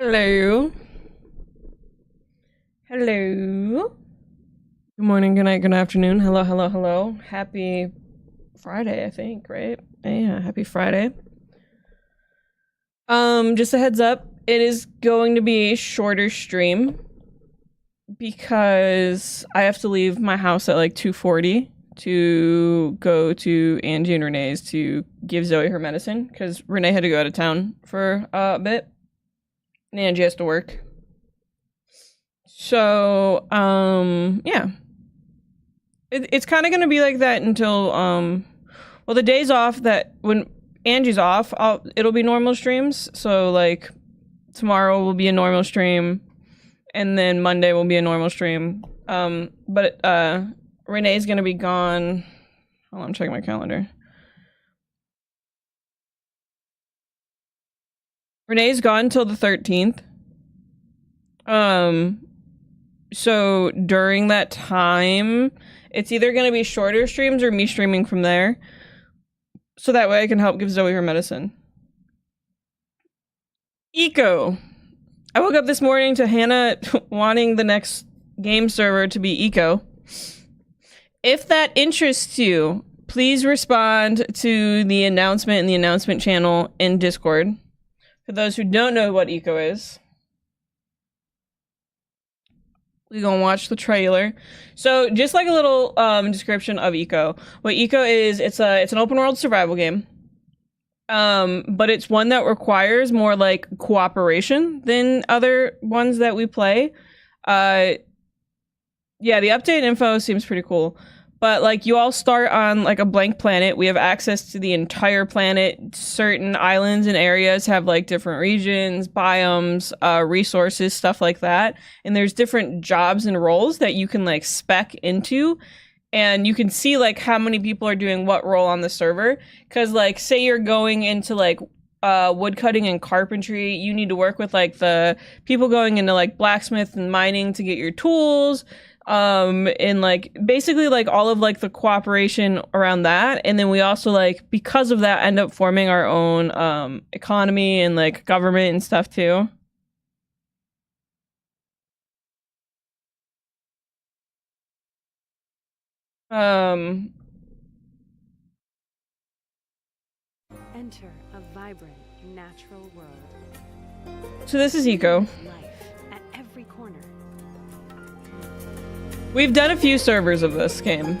Hello. Hello. Good morning, good night, good afternoon. Hello, hello, hello. Happy Friday, I think, right? Yeah, happy Friday. Just a heads up, it is going to be a shorter stream because I have to leave my house at like 2:40 to go to Angie and Renee's to give Zoe her medicine because Renee had to go out of town for a bit. And Angie has to work. So, yeah. It's kind of going to be like that until, well, the days off that when Angie's off, it'll be normal streams. So, like, tomorrow will be a normal stream, and then Monday will be a normal stream. But Renee's going to be gone. Hold on, I'm checking my calendar. Renee's gone till the 13th. So during that time, it's either going to be shorter streams or me streaming from there. So that way I can help give Zoe her medicine. Eco. I woke up this morning to Hannah wanting the next game server to be Eco. If that interests you, please respond to the announcement in the announcement channel in Discord. For those who don't know what Eco is, we're gonna watch the trailer. So just like a little description of Eco. What Eco is, it's an open world survival game. But it's one that requires more like cooperation than other ones that we play. Yeah, the update info seems pretty cool. But like you all start on like a blank planet. We have access to the entire planet. Certain islands and areas have like different regions, biomes, resources, stuff like that. And there's different jobs and roles that you can like spec into. And you can see like how many people are doing what role on the server. Cause like say you're going into like wood cutting and carpentry, you need to work with like the people going into like blacksmith and mining to get your tools. And like basically like all of like the cooperation around that, and then we also like because of that end up forming our own economy and like government and stuff too. Enter a vibrant natural world. So this is Eco. Life at every corner. We've done a few servers of this game.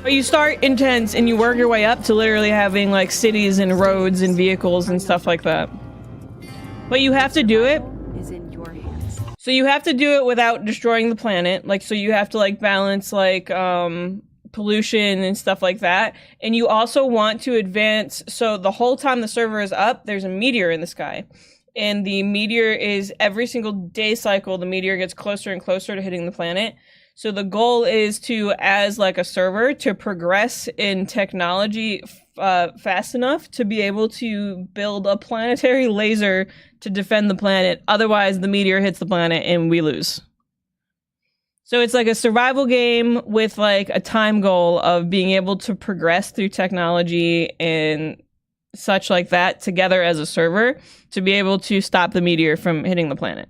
But you start intense and you work your way up to literally having like cities and roads and vehicles and stuff like that. But you have to do it. Is in your hands. So you have to do it without destroying the planet. Like, so you have to like balance like pollution and stuff like that. And you also want to advance. So the whole time the server is up, there's a meteor in the sky. And the meteor is every single day cycle, the meteor gets closer and closer to hitting the planet. So the goal is to, as like a server, to progress in technology fast enough to be able to build a planetary laser to defend the planet. Otherwise, the meteor hits the planet and we lose. So it's like a survival game with like a time goal of being able to progress through technology and such like that together as a server to be able to stop the meteor from hitting the planet.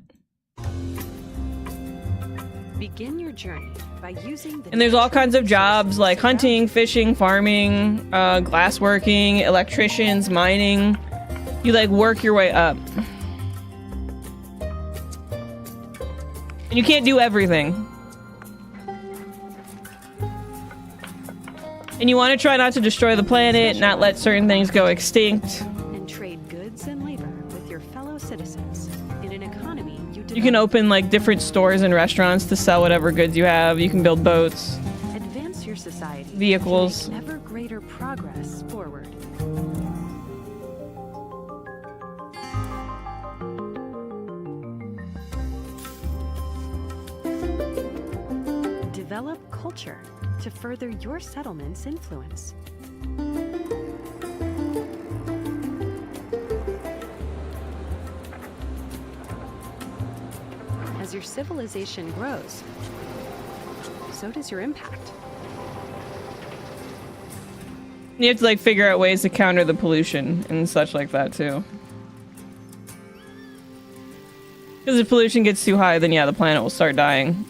Begin your journey by using the. And there's all kinds of jobs like hunting, fishing, farming, glassworking, electricians, mining. You like work your way up. And you can't do everything. And you want to try not to destroy the planet, not let certain things go extinct. And trade goods and labor with your fellow citizens in an economy you can open like different stores and restaurants to sell whatever goods you have. You can build boats. Advance your society. Vehicles. To make ever greater progress forward. Develop culture to further your settlement's influence. As your civilization grows, so does your impact. You have to like figure out ways to counter the pollution and such like that too. Because if pollution gets too high, then yeah, the planet will start dying.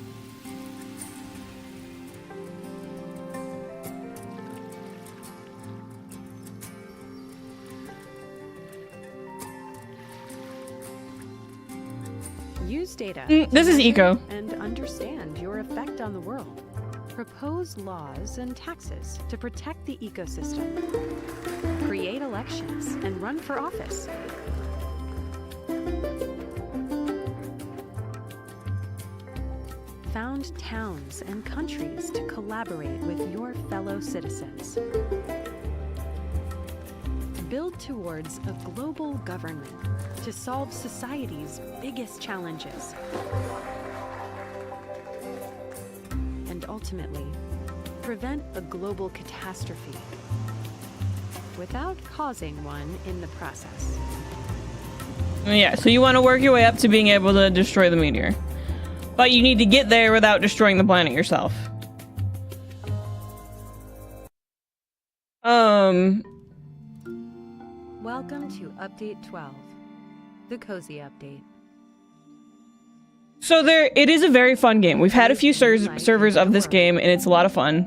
Use data. This is eco. And understand your effect on the world. Propose laws and taxes to protect the ecosystem. Create elections and run for office. Found towns and countries to collaborate with your fellow citizens. Build towards a global government to solve society's biggest challenges. And ultimately, prevent a global catastrophe without causing one in the process. Yeah, so you want to work your way up to being able to destroy the meteor. But you need to get there without destroying the planet yourself. Welcome to Update 12, the Cozy Update. So it is a very fun game. We've had a few servers of this game, and it's a lot of fun.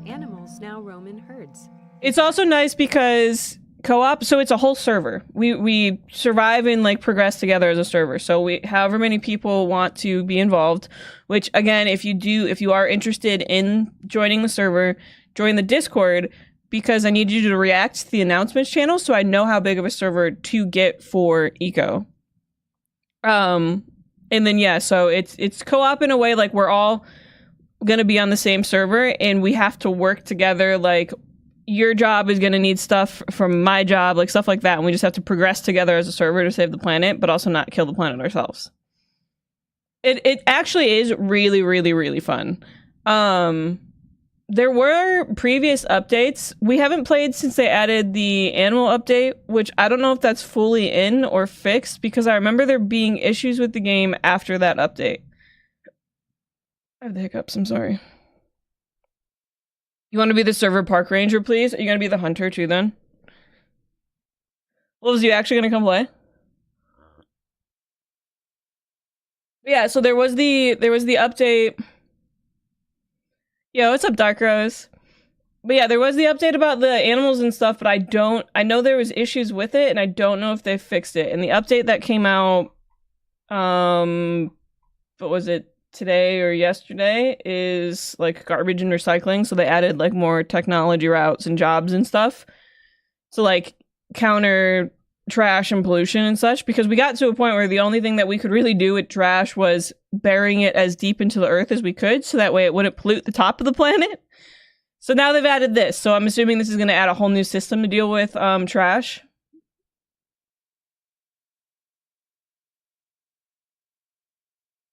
Animals now roam in herds. It's also nice because co-op, so it's a whole server. We survive and like progress together as a server. So however many people want to be involved, which again, if you are interested in joining the server, join the Discord, because I need you to react to the announcements channel so I know how big of a server to get for Eco. And then yeah, so it's co-op in a way, like we're all gonna be on the same server and we have to work together. Like your job is gonna need stuff from my job, like stuff like that, and we just have to progress together as a server to save the planet, but also not kill the planet ourselves. It actually is really, really, really fun. There were previous updates. We haven't played since they added the animal update, which I don't know if that's fully in or fixed, because I remember there being issues with the game after that update. I have the hiccups, I'm sorry. You want to be the server park ranger, please? Are you going to be the hunter too, then? Wolves, you actually going to come play? Yeah, so there was the update. Yo, what's up, Dark Rose? But yeah, there was the update about the animals and stuff, but I know there was issues with it, and I don't know if they fixed it. And the update that came out, what was it, today or yesterday, is like garbage and recycling. So they added like more technology routes and jobs and stuff to like counter trash and pollution and such, because we got to a point where the only thing that we could really do with trash was burying it as deep into the earth as we could, so that way it wouldn't pollute the top of the planet. So now they've added this, so I'm assuming this is going to add a whole new system to deal with trash.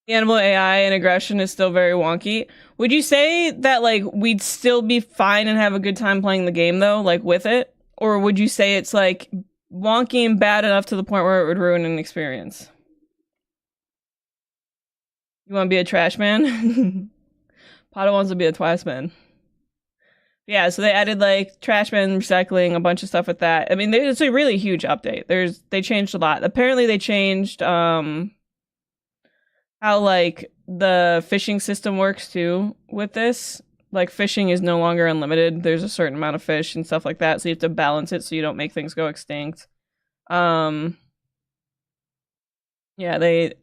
The animal AI and aggression is still very wonky. Would you say that like we'd still be fine and have a good time playing the game though, like with it? Or would you say it's like wonky and bad enough to the point where it would ruin an experience? You want to be a trash man? Pato wants to be a twice man. Yeah, so they added like trash man, recycling, a bunch of stuff with that. I mean, it's a really huge update. They changed a lot. Apparently they changed how like the fishing system works too with this. Like fishing is no longer unlimited. There's a certain amount of fish and stuff like that, so you have to balance it so you don't make things go extinct. Yeah, they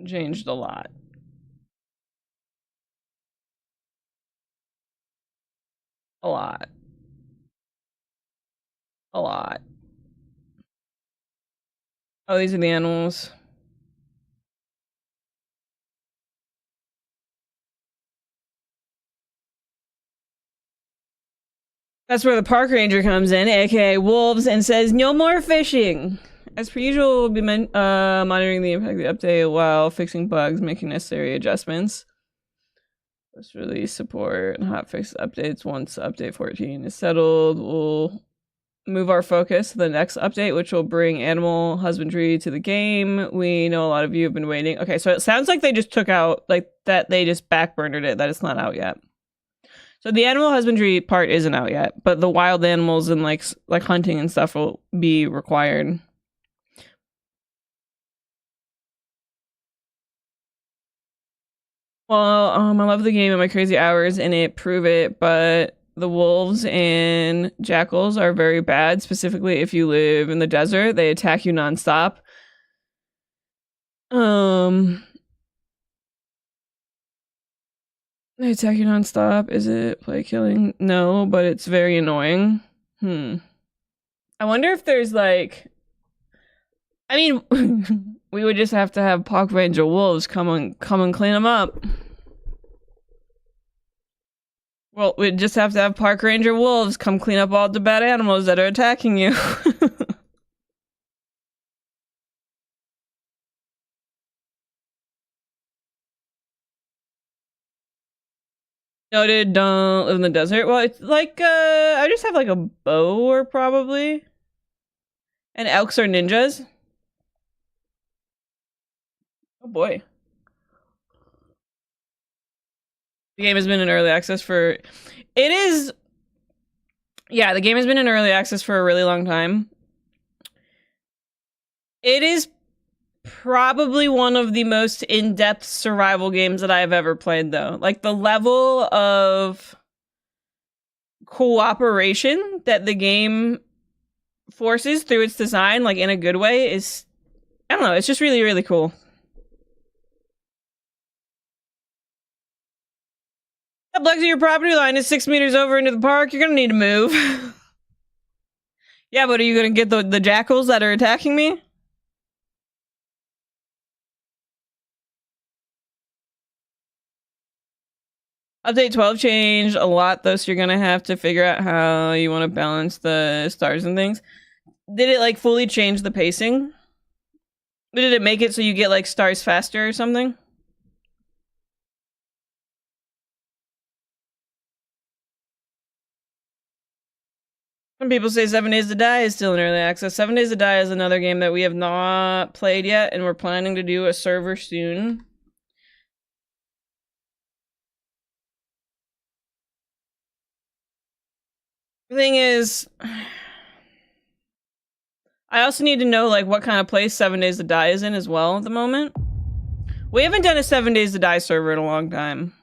changed a lot. A lot. A lot. Oh, these are the animals. That's where the park ranger comes in, aka Wolves, and says, no more fishing! As per usual, we'll be monitoring the impact of the update while fixing bugs, making necessary adjustments. Let's release support and hotfix updates once update 14 is settled. We'll move our focus to the next update, which will bring animal husbandry to the game. We know a lot of you have been waiting. Okay, so it sounds like they just took out, like, that they just backburnered it, that it's not out yet. So the animal husbandry part isn't out yet, but the wild animals and like hunting and stuff will be required. Well, I love the game and my crazy hours in it prove it, but the wolves and jackals are very bad, specifically if you live in the desert. They attack you nonstop. They attack you nonstop. Is it play killing? No, but it's very annoying. I wonder if there's like, I mean, we would just have to have park ranger wolves come and clean them up. Well, we'd just have to have park ranger wolves come clean up all the bad animals that are attacking you. Noted, don't live in the desert. Well, it's like, I just have like a bow probably. And elks are ninjas. Oh boy. The game has been in early access for... It is... Yeah, the game has been in early access for a really long time. It is probably one of the most in-depth survival games that I have ever played, though. Like, the level of cooperation that the game forces through its design, like, in a good way, is... I don't know, it's just really, really cool. That blocks your property line is 6 meters over into the park. You're gonna need to move. Yeah, but are you gonna get the jackals that are attacking me? Update 12 changed a lot, though, so you're gonna have to figure out how you want to balance the stars and things. Did it, like, fully change the pacing? Did it make it so you get, like, stars faster or something? Some people say 7 Days to Die is still in early access. 7 Days to Die is another game that we have not played yet, and we're planning to do a server soon. The thing is, I also need to know, like, what kind of place 7 Days to Die is in as well at the moment. We haven't done a 7 Days to Die server in a long time.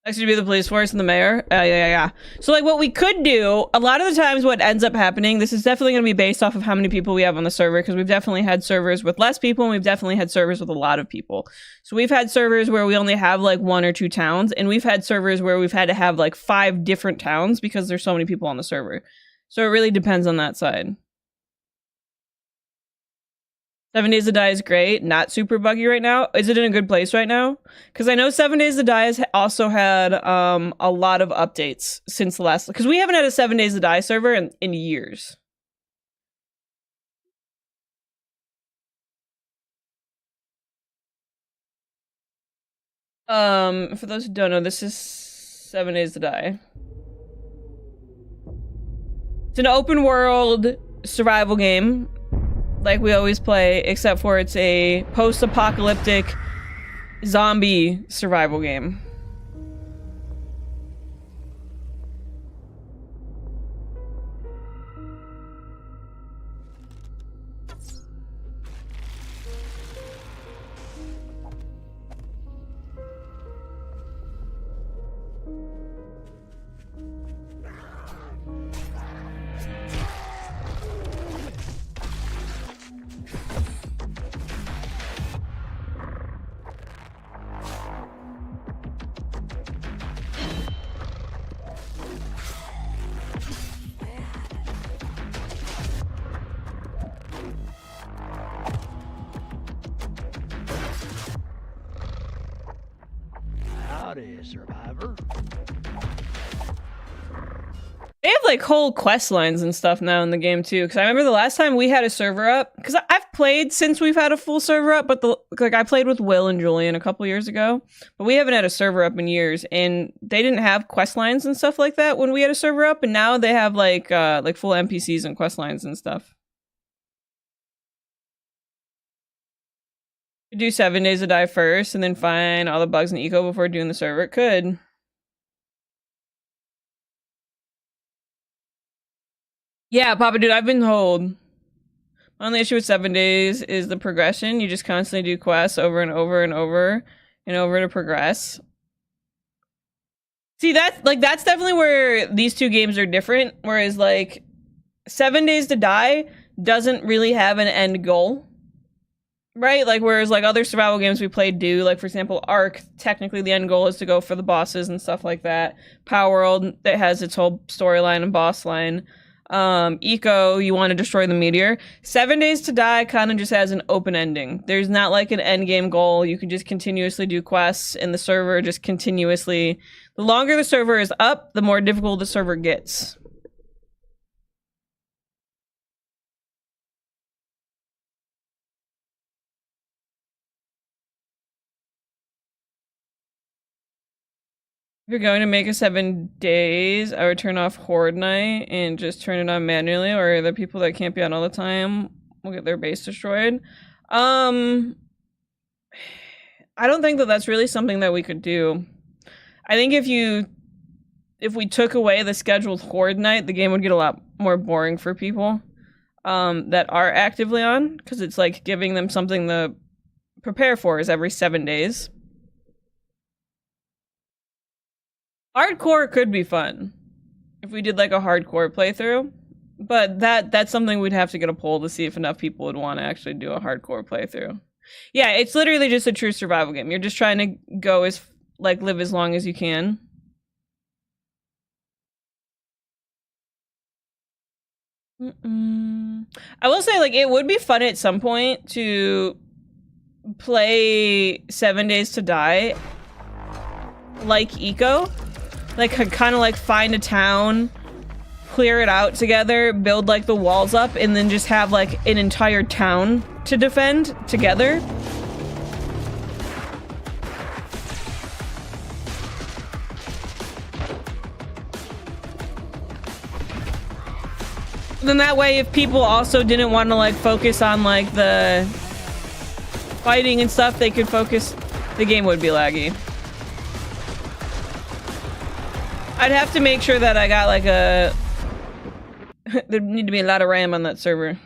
Next to be the police force and the mayor. Yeah. So, like, what we could do, a lot of the times what ends up happening, this is definitely going to be based off of how many people we have on the server, because we've definitely had servers with less people, and we've definitely had servers with a lot of people. So we've had servers where we only have, like, 1 or 2 towns, and we've had servers where we've had to have, like, 5 different towns because there's so many people on the server. So it really depends on that side. 7 Days to Die is great, not super buggy right now. Is it in a good place right now? Because I know 7 Days to Die has also had a lot of updates since the last... Because we haven't had a 7 Days to Die server in years. For those who don't know, this is 7 Days to Die. It's an open world survival game, like we always play, except for it's a post-apocalyptic zombie survival game. Survivor. They have like whole quest lines and stuff now in the game too. Because I remember the last time we had a server up, because I've played since we've had a full server up, but I played with Will and Julian a couple years ago, but we haven't had a server up in years, and they didn't have quest lines and stuff like that when we had a server up, and now they have like full NPCs and quest lines and stuff. Do 7 days to die first and then find all the bugs in eco before doing the server. It could. Yeah, Papa Dude, I've been told. My only issue with 7 days is the progression. You just constantly do quests over and over and over and over to progress. See, that's definitely where these two games are different. Whereas like 7 days to die doesn't really have an end goal. Right? Like whereas like other survival games we played do, like for example, Ark, technically the end goal is to go for the bosses and stuff like that. Power World that has its whole storyline and boss line. Eco, you want to destroy the meteor. 7 days to die kind of just has an open ending. There's not like an end game goal. You can just continuously do quests and the server just continuously. The longer the server is up, the more difficult the server gets. If you're going to make a 7 days, I would turn off Horde Night and just turn it on manually, or the people that can't be on all the time will get their base destroyed. I don't think that that's really something that we could do. I think if we took away the scheduled Horde Night, the game would get a lot more boring for people that are actively on, because it's like giving them something to prepare for is every 7 days. Hardcore could be fun if we did like a hardcore playthrough, but that's something we'd have to get a poll to see if enough people would want to actually do a hardcore playthrough. Yeah, it's literally just a true survival game. You're just trying to go as like live as long as you can. I will say like it would be fun at some point to play 7 days to die like Eco. Like, kind of like find a town, clear it out together, build like the walls up, and then just have like an entire town to defend together. Then that way, if people also didn't want to like focus on like the fighting and stuff, they could focus. The game would be laggy. I'd have to make sure that I got like a... There'd need to be a lot of RAM on that server.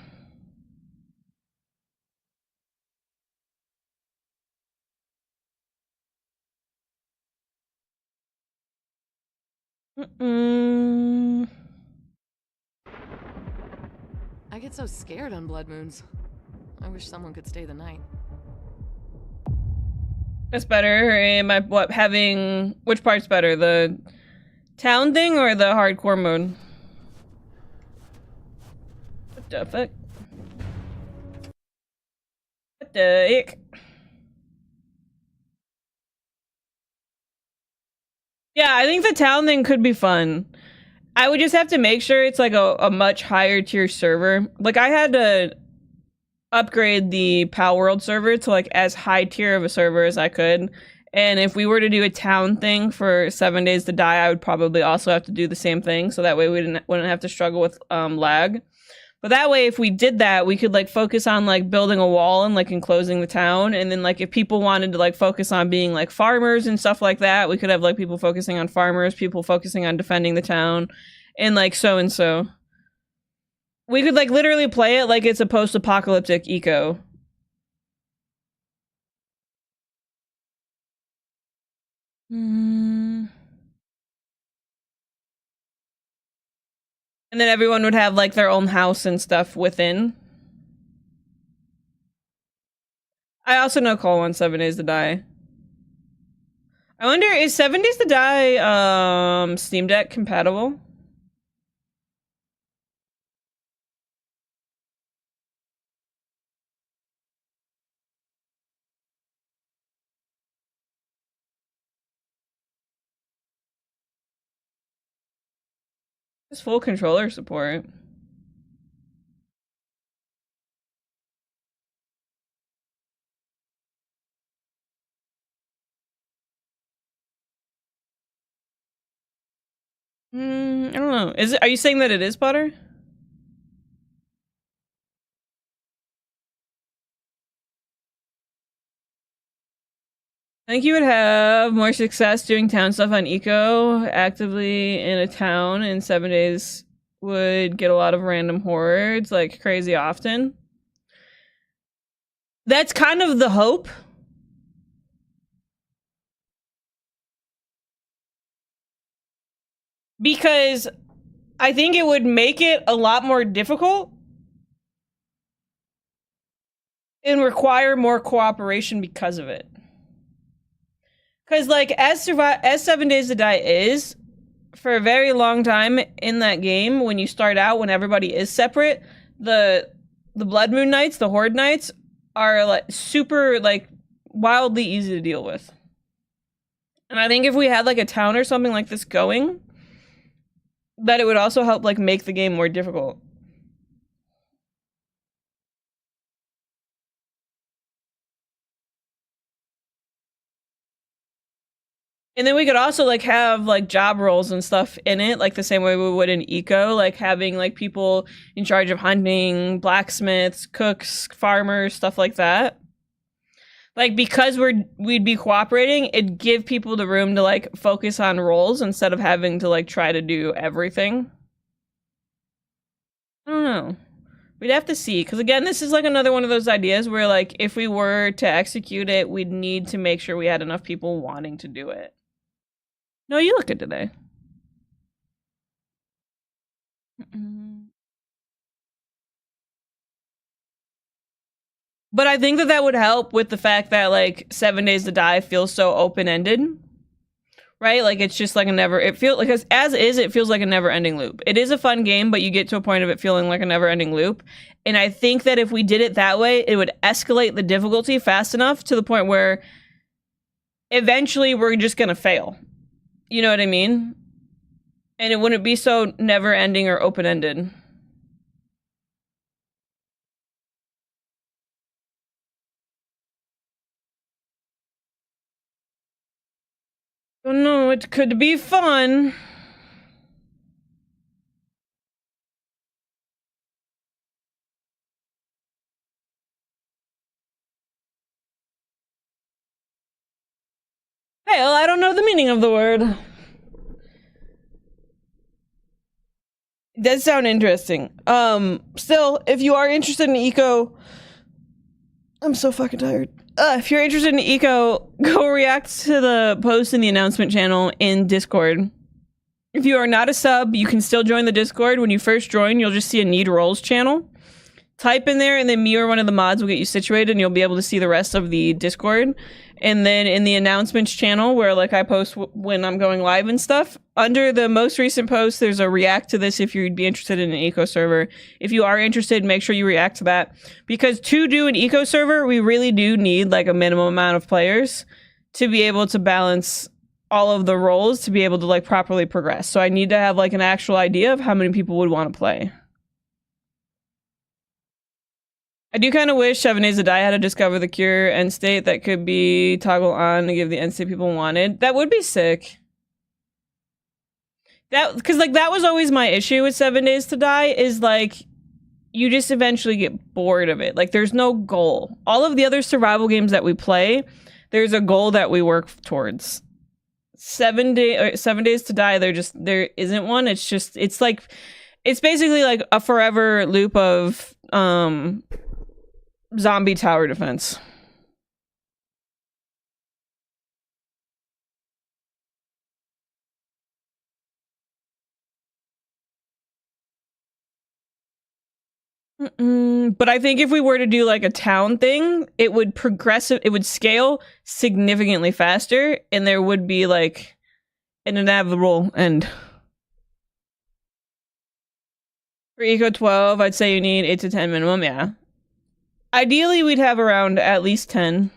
I get so scared on blood moons. I wish someone could stay the night. That's better. Am I having... Which part's better? The town thing or the hardcore mode? What the fuck? What the heck? Yeah, I think the town thing could be fun. I would just have to make sure it's like a much higher tier server. Like I had to upgrade the Pal World server to like as high tier of a server as I could. And if we were to do a town thing for 7 days to die, I would probably also have to do the same thing. So that way we wouldn't have to struggle with lag. But that way, if we did that, we could like focus on like building a wall and like enclosing the town. And then like if people wanted to like focus on being like farmers and stuff like that, we could have like people focusing on farmers, people focusing on defending the town, and like so and so. We could like literally play it like it's a post-apocalyptic eco. And then everyone would have like their own house and stuff within. I also know Cole wants 7 days to die. I wonder, is 7 days to die Steam Deck compatible? It's full controller support. I don't know. Is it? Are you saying that it is Potter? I think you would have more success doing town stuff on Eco actively in a town in 7 days would get a lot of random hordes like crazy often. That's kind of the hope. Because I think it would make it a lot more difficult and require more cooperation because of it. Because, like, as 7 Days to Die is, for a very long time in that game, when you start out, when everybody is separate, the Blood Moon Knights, the Horde Knights, are, like, super, like, wildly easy to deal with. And I think if we had, like, a town or something like this going, that it would also help, like, make the game more difficult. And then we could also, like, have, like, job roles and stuff in it, like the same way we would in Eco, like having, like, people in charge of hunting, blacksmiths, cooks, farmers, stuff like that. Like, because we'd be cooperating, it'd give people the room to, like, focus on roles instead of having to, like, try to do everything. I don't know. We'd have to see, because again, this is, like, another one of those ideas where, like, if we were to execute it, we'd need to make sure we had enough people wanting to do it. No, you look good today. But I think that that would help with the fact that, like, 7 Days to Die feels so open-ended. Right? Like, it's just like a never... It feels like, as is, it feels like a never-ending loop. It is a fun game, but you get to a point of it feeling like a never-ending loop. And I think that if we did it that way, it would escalate the difficulty fast enough to the point where eventually we're just gonna fail. You know what I mean? And it wouldn't be so never-ending or open-ended. Oh no, it could be fun. Hell, I don't know the meaning of the word. It does sound interesting. Still, if you are interested in Eco... I'm so fucking tired. If you're interested in Eco, go react to the post in the announcement channel in Discord. If you are not a sub, you can still join the Discord. When you first join, you'll just see a Need Roles channel. Type in there, and then me or one of the mods will get you situated, and you'll be able to see the rest of the Discord. And then in the announcements channel, where, like, I post when I'm going live and stuff, under the most recent post, there's a react to this if you'd be interested in an Eco server. If you are interested, make sure you react to that. Because to do an Eco server, we really do need, like, a minimum amount of players to be able to balance all of the roles to be able to, like, properly progress. So I need to have, like, an actual idea of how many people would want to play. I do kind of wish 7 Days to Die had to discover the cure end state that could be toggle on to give the end state people wanted. That would be sick. Because, like, that was always my issue with 7 Days to Die, is, like, you just eventually get bored of it. Like, there's no goal. All of the other survival games that we play, there's a goal that we work towards. 7 Days to Die, there isn't one. It's just, it's basically like a forever loop of, zombie tower defense. But I think if we were to do, like, a town thing, it would scale significantly faster, and there would be, like, an inevitable end. For Eco 12, I'd say you need 8 to 10 minimum, yeah. Ideally, we'd have around at least 10.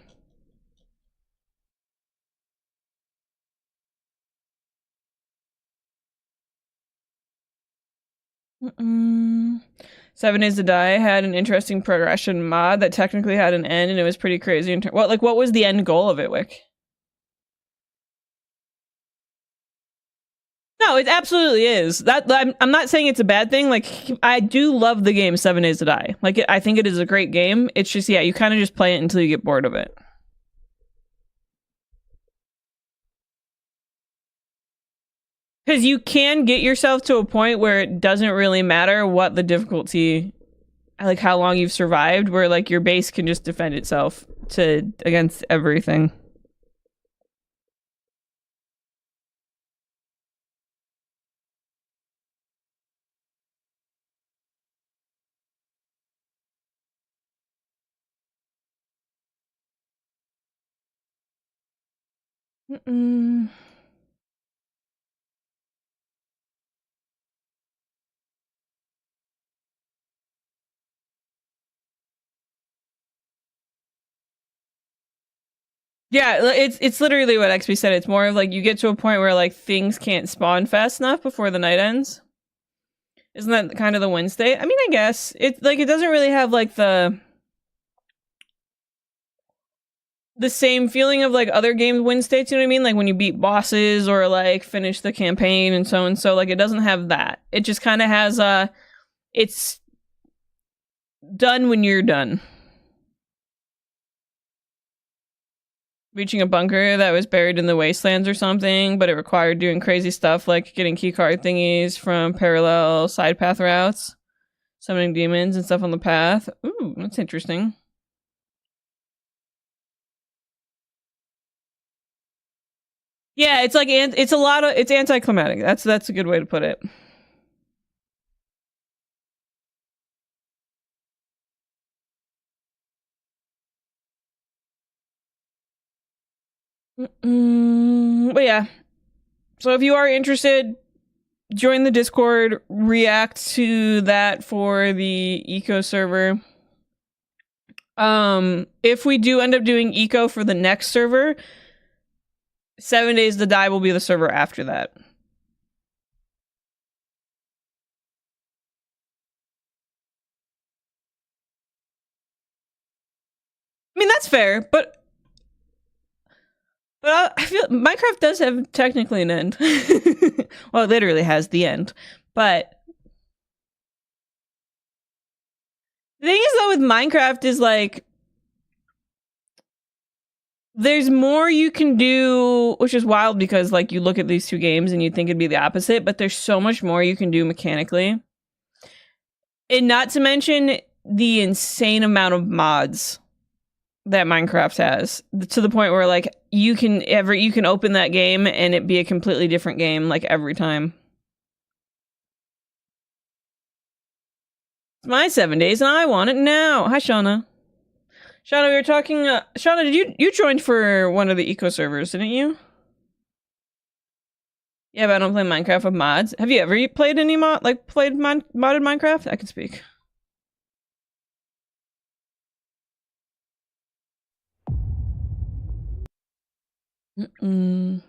Mm-mm. 7 Days to Die had an interesting progression mod that technically had an end, and it was pretty crazy. What was the end goal of it, Wick? No, it absolutely is. I'm not saying it's a bad thing. Like, I do love the game 7 Days to Die. Like, I think it is a great game. It's just, yeah, you kind of just play it until you get bored of it. Because you can get yourself to a point where it doesn't really matter what the difficulty, like how long you've survived, where like your base can just defend itself against everything. Mm-mm. Yeah, it's literally what XP said. It's more of like you get to a point where like things can't spawn fast enough before the night ends. Isn't that kind of the win state? I mean, I guess it like it doesn't really have like the same feeling of like other games win states, you know what I mean? Like when you beat bosses or like finish the campaign and so and so. Like it doesn't have that. It just kind of has it's done when you're done. Reaching a bunker that was buried in the wastelands or something, but it required doing crazy stuff like getting keycard thingies from parallel side path routes, summoning demons and stuff on the path. Ooh, that's interesting. Yeah, it's like it's a lot of it's anticlimactic. That's a good way to put it. But yeah, so if you are interested, join the Discord, react to that for the eco server. If we do end up doing eco for the next server, 7 Days to Die will be the server after that. I mean, that's fair, but I feel Minecraft does have technically an end. Well, it literally has the end. But the thing is, though, with Minecraft is like there's more you can do, which is wild because like you look at these two games and you think it'd be the opposite, but there's so much more you can do mechanically. And not to mention the insane amount of mods that Minecraft has, to the point where like you can open that game and it be a completely different game like every time. It's my 7 days and I want it now. Hi, Shauna. Shauna, we were talking. Shauna, did you joined for one of the eco servers, didn't you? Yeah, but I don't play Minecraft with mods. Have you ever played any modded Minecraft? I can speak. Mm-mm.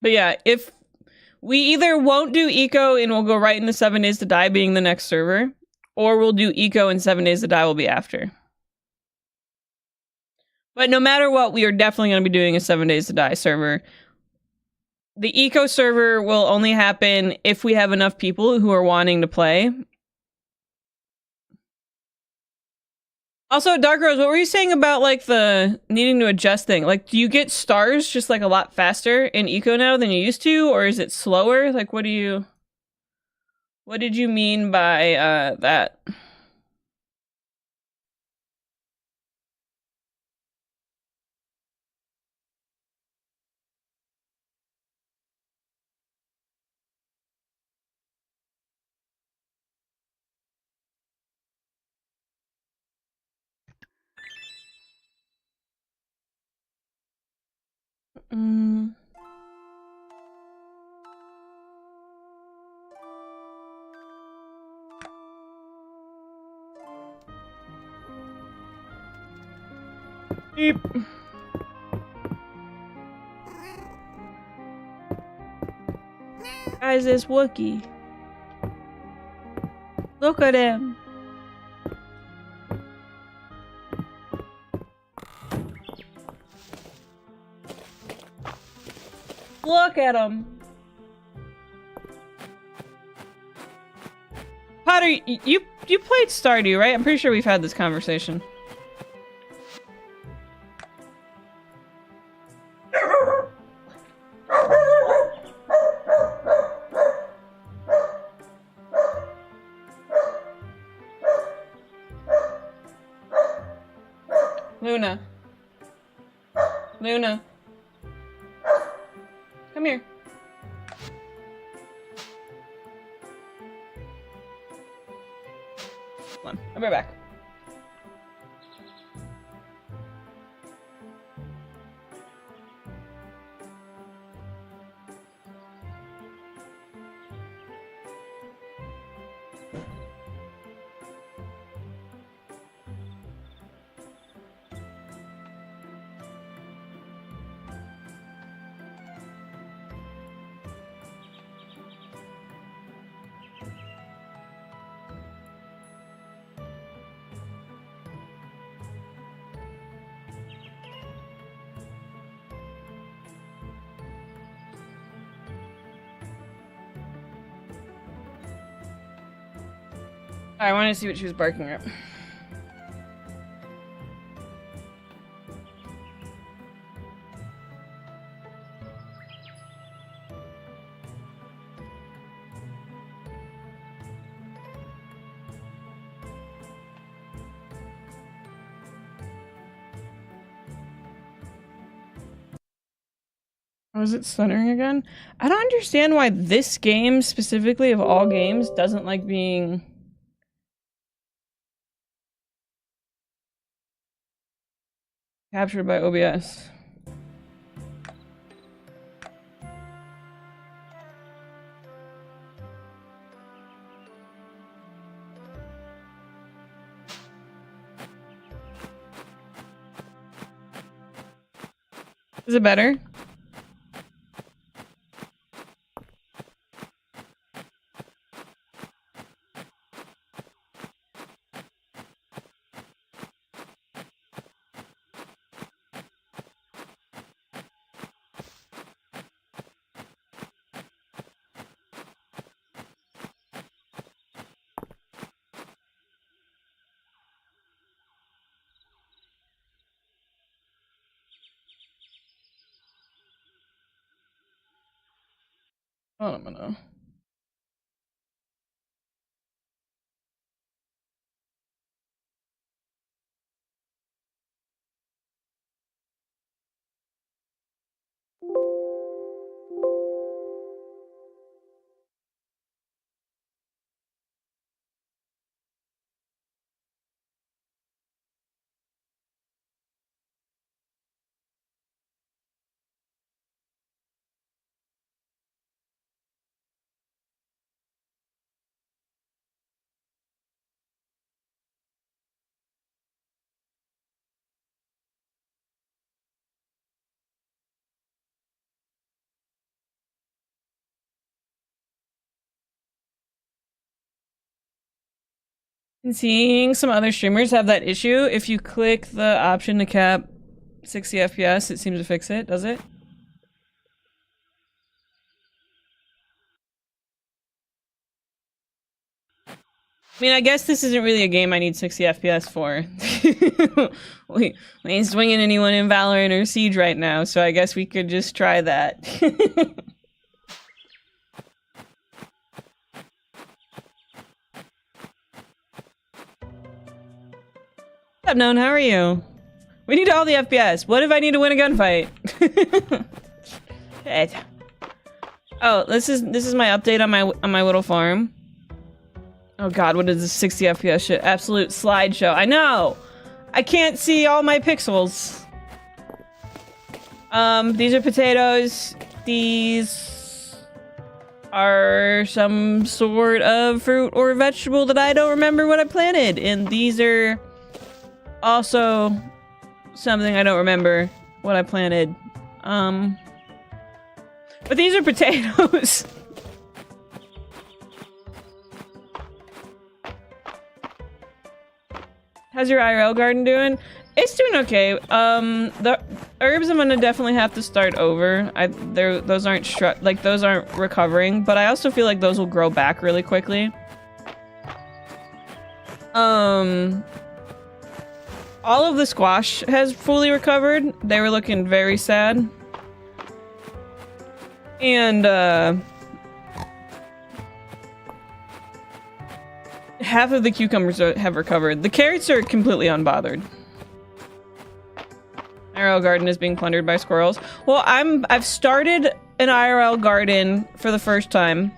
But yeah, if we either won't do eco and we'll go right into 7 Days to Die being the next server, or we'll do eco and 7 Days to Die will be after. But no matter what, we are definitely going to be doing a 7 Days to Die server. The eco server will only happen if we have enough people who are wanting to play. Also, Dark Rose, what were you saying about like the needing to adjust thing? Like, do you get stars just like a lot faster in eco now than you used to, or is it slower? Like, what did you mean by that? Mm. Beep. Guys, this Wookie. Look at him. Look at him. Potter, you you played Stardew, right? I'm pretty sure we've had this conversation. Luna. Luna. Come here. Come on, I'll be right back. I wanted to see what she was barking at. Was it stuttering again? I don't understand why this game, specifically of all games, doesn't like being... captured by OBS. Is it better? I don't know. And seeing some other streamers have that issue. If you click the option to cap 60 FPS, it seems to fix it, does it? I mean, I guess this isn't really a game I need 60 FPS for. we ain't swinging anyone in Valorant or Siege right now, so I guess we could just try that. What's up, Known? How are you? We need all the FPS. What if I need to win a gunfight? Shit. Oh, this is my update on my little farm. Oh god, what is this 60 FPS shit? Absolute slideshow. I know! I can't see all my pixels. These are potatoes. These are some sort of fruit or vegetable that I don't remember what I planted. And these are also something I don't remember what I planted. But these are potatoes. How's your IRL garden doing? It's doing okay. The herbs I'm gonna definitely have to start over. Those aren't those aren't recovering, but I also feel like those will grow back really quickly. All of the squash has fully recovered. They were looking very sad. And, half of the cucumbers have recovered. The carrots are completely unbothered. IRL garden is being plundered by squirrels. Well, I've started an IRL garden for the first time.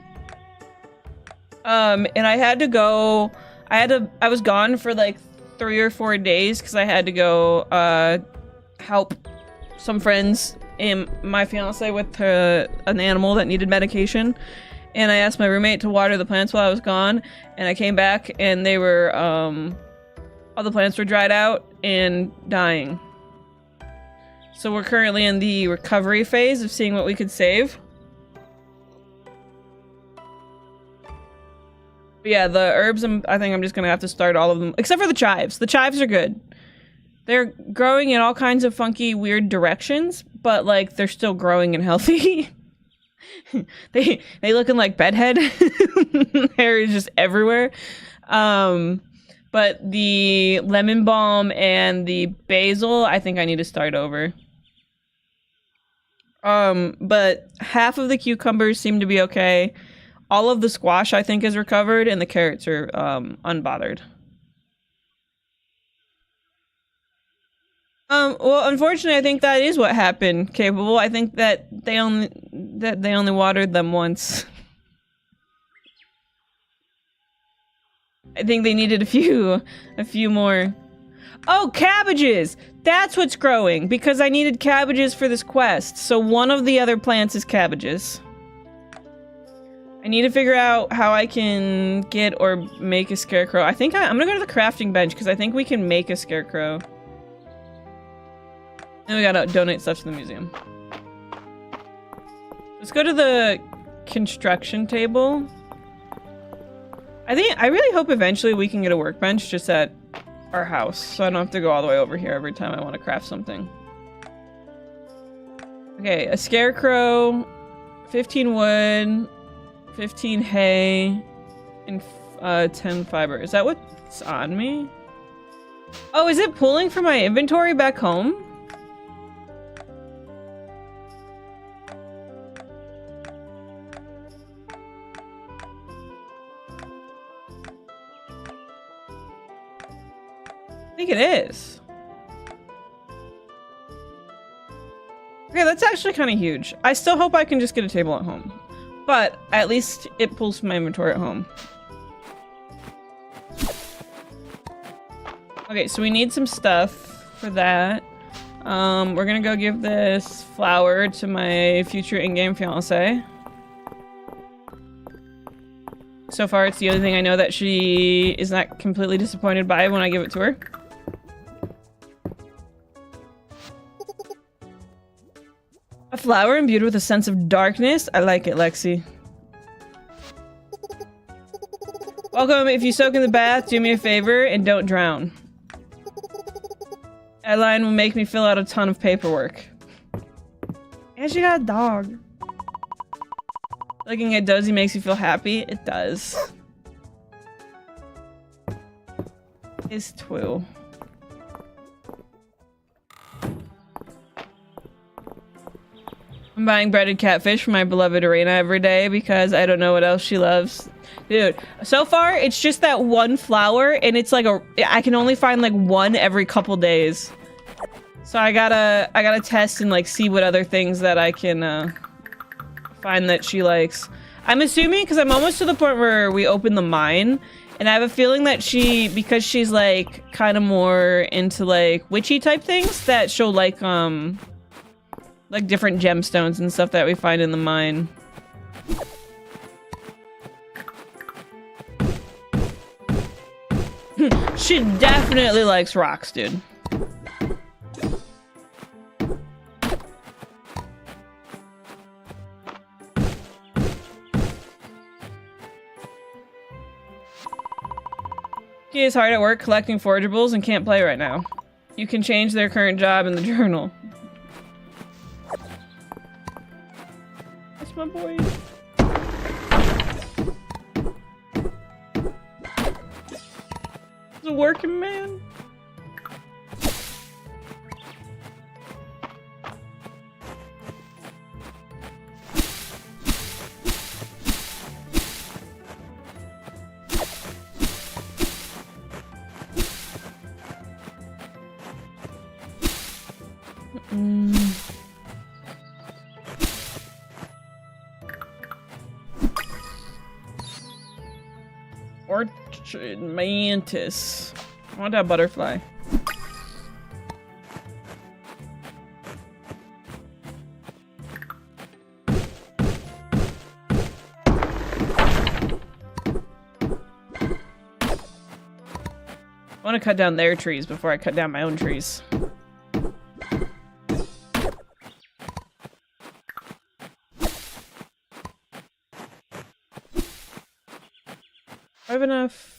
And I had to go, I was gone for like 3 or 4 days because I had to go, help some friends and my fiance with an animal that needed medication. And I asked my roommate to water the plants while I was gone, and I came back and they were, all the plants were dried out and dying. So we're currently in the recovery phase of seeing what we could save. But yeah, the herbs, I think I'm just gonna have to start all of them, except for the chives. The chives are good. They're growing in all kinds of funky, weird directions, but like, they're still growing and healthy. they looking like bedhead. Hair is just everywhere. But the lemon balm and the basil, I think I need to start over. But half of the cucumbers seem to be okay. All of the squash, I think, is recovered, and the carrots are unbothered. Well, unfortunately, I think that is what happened, Capable. I think that they only watered them once. I think they needed a few more. Oh, cabbages! That's what's growing, because I needed cabbages for this quest. So one of the other plants is cabbages. I need to figure out how I can get or make a scarecrow. I think I'm gonna go to the crafting bench, because I think we can make a scarecrow. And we gotta donate stuff to the museum. Let's go to the construction table. I really hope eventually we can get a workbench just at our house, so I don't have to go all the way over here every time I want to craft something. Okay, a scarecrow, 15 wood, 15 hay, and 10 fiber. Is that what's on me? Oh, is it pulling from my inventory back home? I think it is. Okay, that's actually kind of huge. I still hope I can just get a table at home. But at least it pulls from my inventory at home. Okay, so we need some stuff for that. We're gonna go give this flower to my future in-game fiance. So far, it's the only thing I know that she is not completely disappointed by when I give it to her. A flower imbued with a sense of darkness. I like it, Lexi. Welcome. If you soak in the bath, do me a favor and don't drown. That line will make me fill out a ton of paperwork. And she got a dog. Looking at Dozy makes you feel happy. It does. It's true. I'm buying breaded catfish for my beloved Arena every day because I don't know what else she loves. Dude, so far it's just that one flower and it's like I can only find like one every couple days. So I gotta test and like see what other things that I can find that she likes. I'm assuming because I'm almost to the point where we open the mine and I have a feeling that because she's like kind of more into like witchy type things, that she'll like different gemstones and stuff that we find in the mine. She definitely likes rocks, dude. He is hard at work collecting forageables and can't play right now. You can change their current job in the journal. That's my boy. The working man. Orchid mantis. I want that butterfly. I want to cut down their trees before I cut down my own trees. I have enough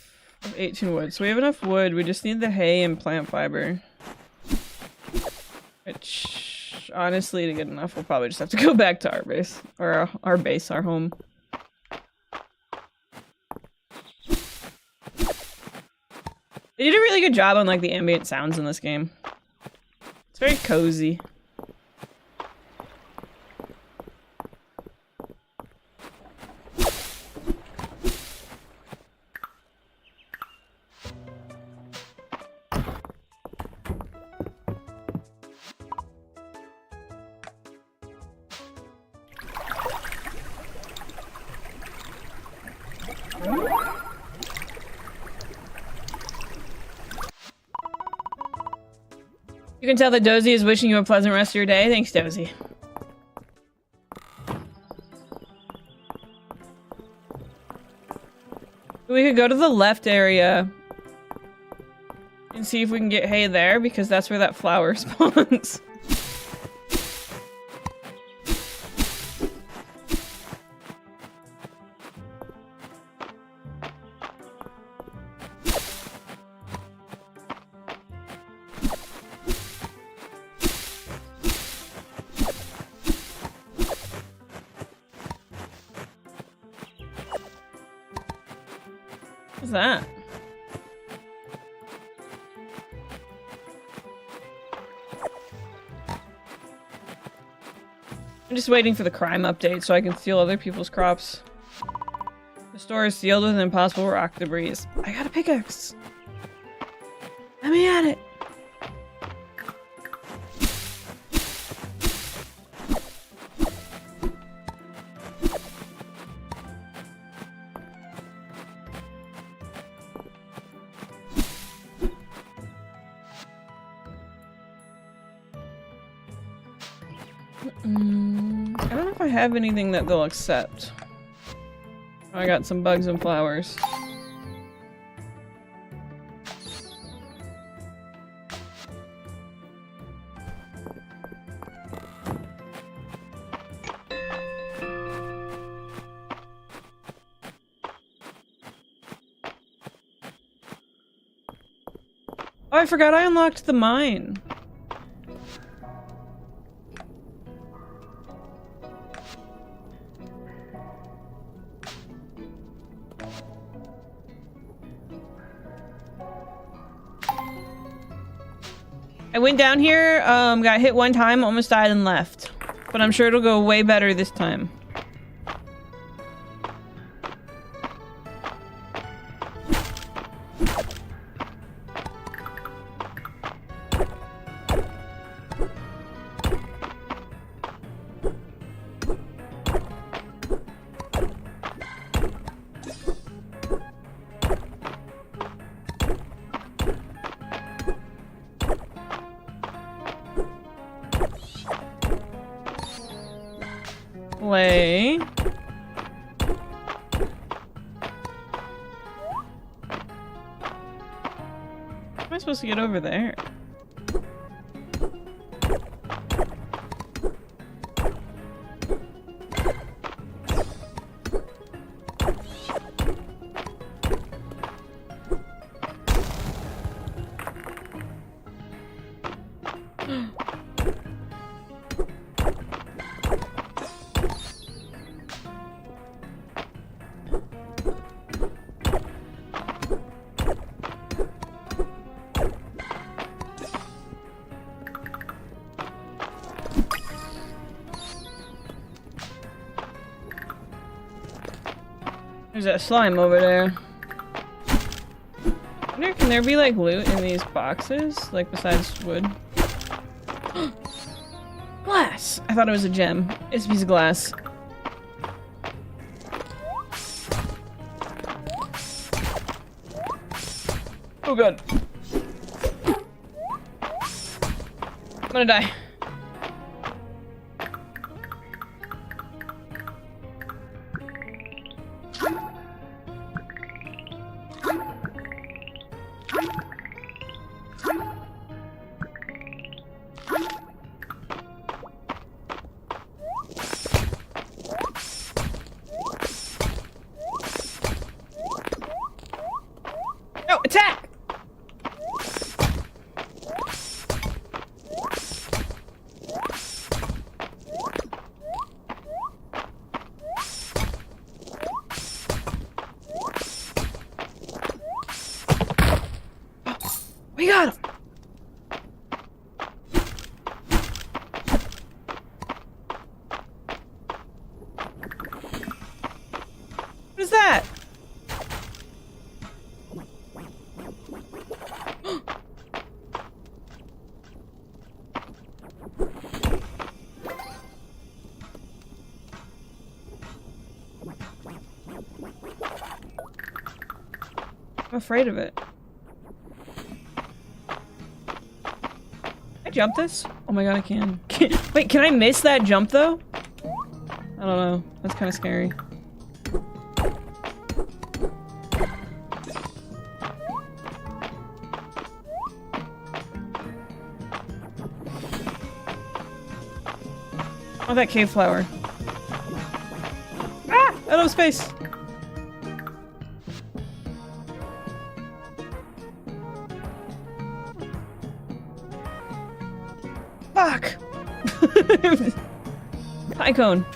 of 18 wood, so we have enough wood. We just need the hay and plant fiber. Which, honestly, to get enough, we'll probably just have to go back to our base. Or our base, our home. They did a really good job on, like, the ambient sounds in this game. It's very cozy. You can tell that Dozy is wishing you a pleasant rest of your day. Thanks, Dozy. We could go to the left area and see if we can get hay there, because that's where that flower spawns. What's that? I'm just waiting for the crime update so I can steal other people's crops. The store is sealed with impossible rock debris. I got a pickaxe. Let me at it. I don't know if I have anything that they'll accept. Oh, I got some bugs and flowers. Oh, I forgot I unlocked the mine. I went down here, got hit one time, almost died and left. But I'm sure it'll go way better this time. Play. How am I supposed to get over there? There's that slime over there. I wonder, can there be like loot in these boxes? Like besides wood? Glass! I thought it was a gem. It's a piece of glass. Oh god. I'm gonna die. No, attack! We got him! What is that? I'm afraid of it. Can I jump this? Oh my god, I can. Wait, can I miss that jump though? I don't know. That's kind of scary. Oh, that cave flower. Ah! Out of space! Fuck! Pie cone.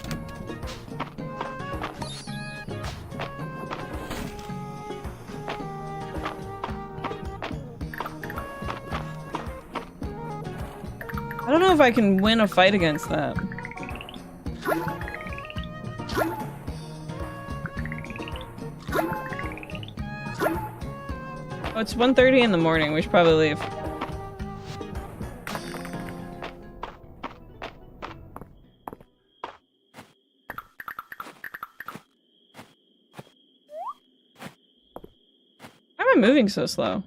I don't know if I can win a fight against that. Oh, it's 1:30 in the morning. We should probably leave. Why am I moving so slow?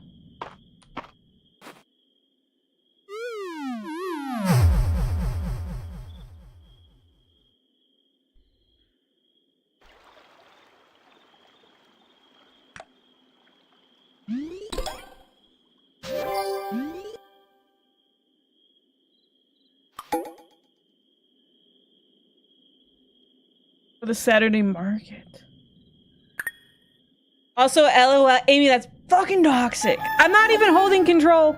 For the Saturday market. Also, LOL, Amy, that's fucking toxic. I'm not even holding control.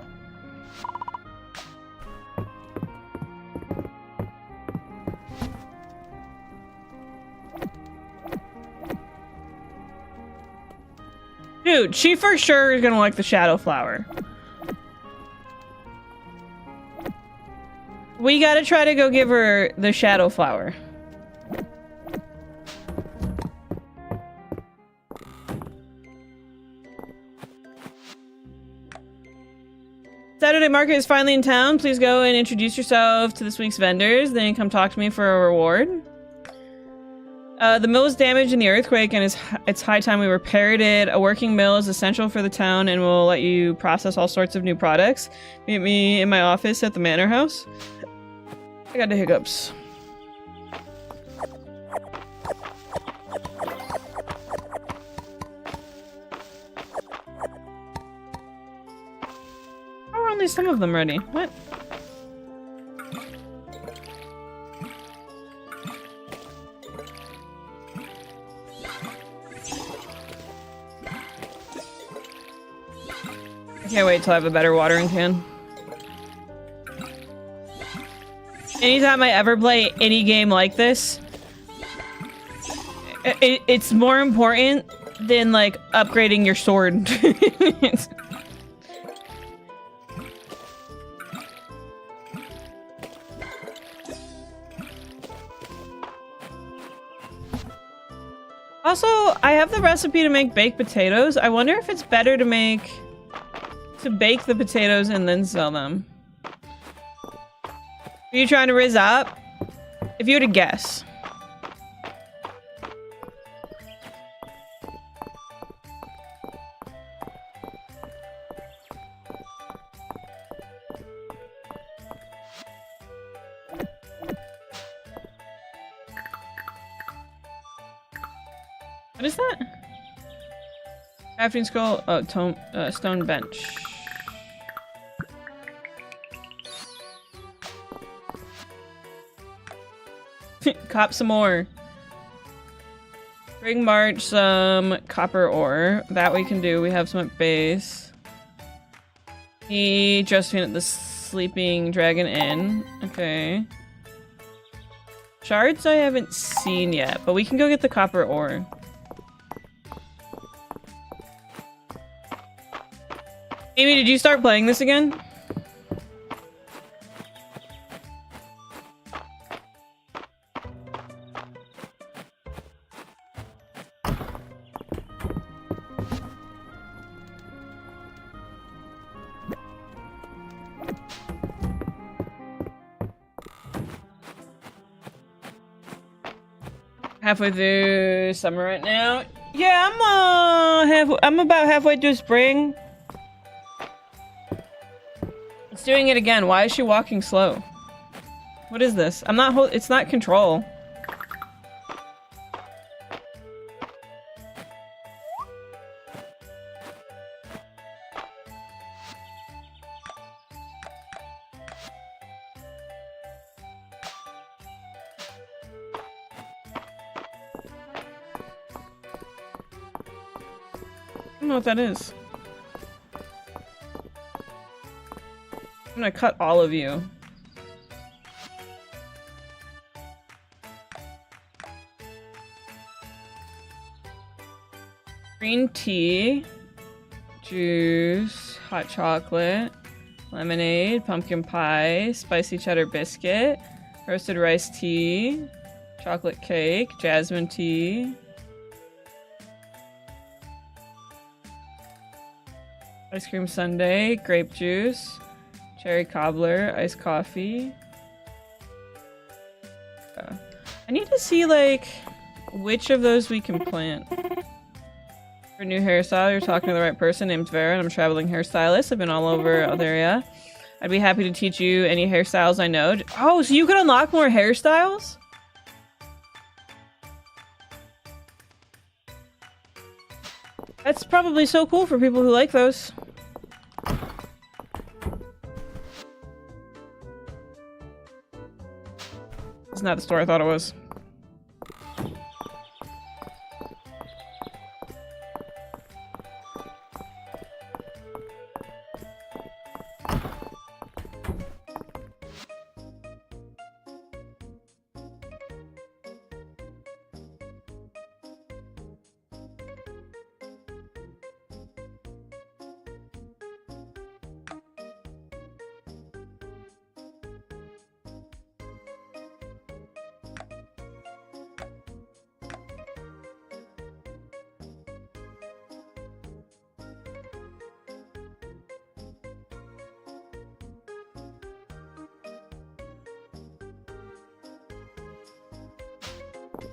Dude, she for sure is gonna like the shadow flower. We gotta try to go give her the shadow flower. Saturday market is finally in town. Please go and introduce yourself to this week's vendors. Then come talk to me for a reward. The mill was damaged in the earthquake and it's high time we repaired it. A working mill is essential for the town and will let you process all sorts of new products. Meet me in my office at the manor house. I got the hiccups. How are only some of them ready? What? I can't wait till I have a better watering can. Anytime I ever play any game like this, it's more important than, like, upgrading your sword. Also, I have the recipe to make baked potatoes. I wonder if it's better to bake the potatoes and then sell them. Are you trying to rizz up? If you were to guess. What is that? Crafting scroll. Oh, stone bench. Cop some more. Bring March some copper ore. That we can do. We have some at base. Josephine at the Sleeping Dragon Inn. Okay. Shards I haven't seen yet, but we can go get the copper ore. Amy, did you start playing this again? Halfway through summer right now. Yeah, I'm about halfway through spring. It's doing it again. Why is she walking slow? What is this? It's not control. I don't know what that is. I'm gonna cut all of you. Green tea, juice, hot chocolate, lemonade, pumpkin pie, spicy cheddar biscuit, roasted rice tea, chocolate cake, jasmine tea. Ice cream sundae, grape juice, cherry cobbler, iced coffee. I need to see, like, which of those we can plant. For a new hairstyle, you're talking to the right person. Named Vera, and I'm a traveling hairstylist. I've been all over the area. I'd be happy to teach you any hairstyles I know. Oh, so you can unlock more hairstyles? That's probably so cool for people who like those. It's not the store I thought it was.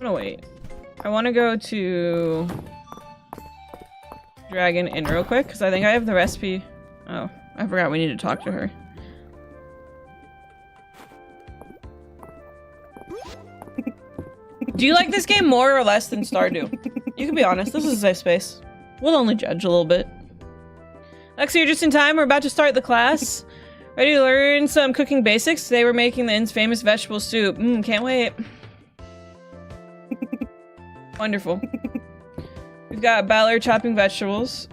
Oh wait. I want to go to Dragon Inn real quick because I think I have the recipe. Oh, I forgot we need to talk to her. Do you like this game more or less than Stardew? You can be honest. This is a safe space. We'll only judge a little bit. Lexi, you're just in time. We're about to start the class. Ready to learn some cooking basics? Today we're making the inn's famous vegetable soup. Can't wait. Wonderful. We've got Ballard chopping vegetables.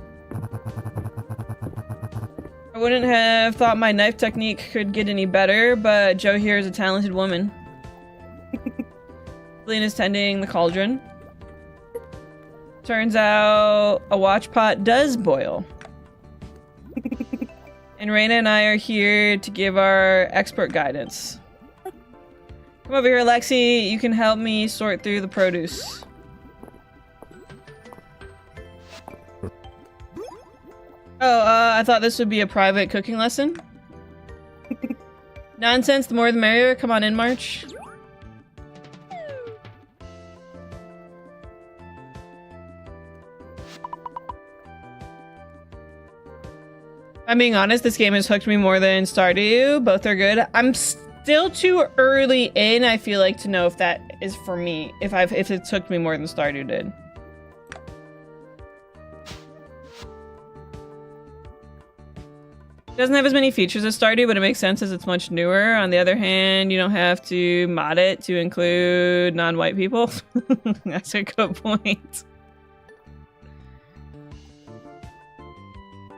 I wouldn't have thought my knife technique could get any better, but Jo here is a talented woman. Lena's tending the cauldron. Turns out a watch pot does boil. And Raina and I are here to give our expert guidance. Come over here, Lexi. You can help me sort through the produce. Oh, I thought this would be a private cooking lesson. Nonsense, the more the merrier. Come on in, March. I'm being honest, this game has hooked me more than Stardew. Both are good. I'm still too early in, I feel like, to know if that is for me. If it's hooked me more than Stardew did. Doesn't have as many features as Stardew, but it makes sense as it's much newer. On the other hand, you don't have to mod it to include non-white people. That's a good point.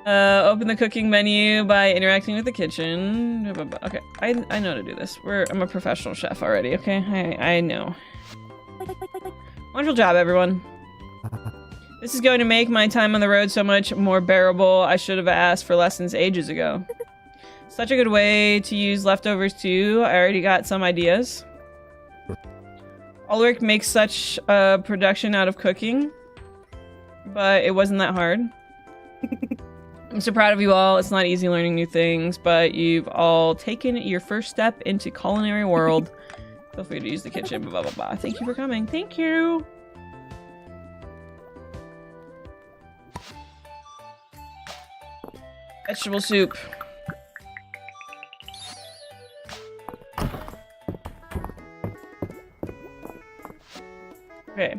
Open the cooking menu by interacting with the kitchen. Okay, I know how to do this. I'm a professional chef already, okay? I know. Wonderful job, everyone. This is going to make my time on the road so much more bearable. I should have asked for lessons ages ago. Such a good way to use leftovers too. I already got some ideas. Ulrich makes such a production out of cooking, but it wasn't that hard. I'm so proud of you all. It's not easy learning new things, but you've all taken your first step into culinary world. Feel free to use the kitchen, blah, blah, blah. Thank you for coming. Thank you. Vegetable soup. Okay.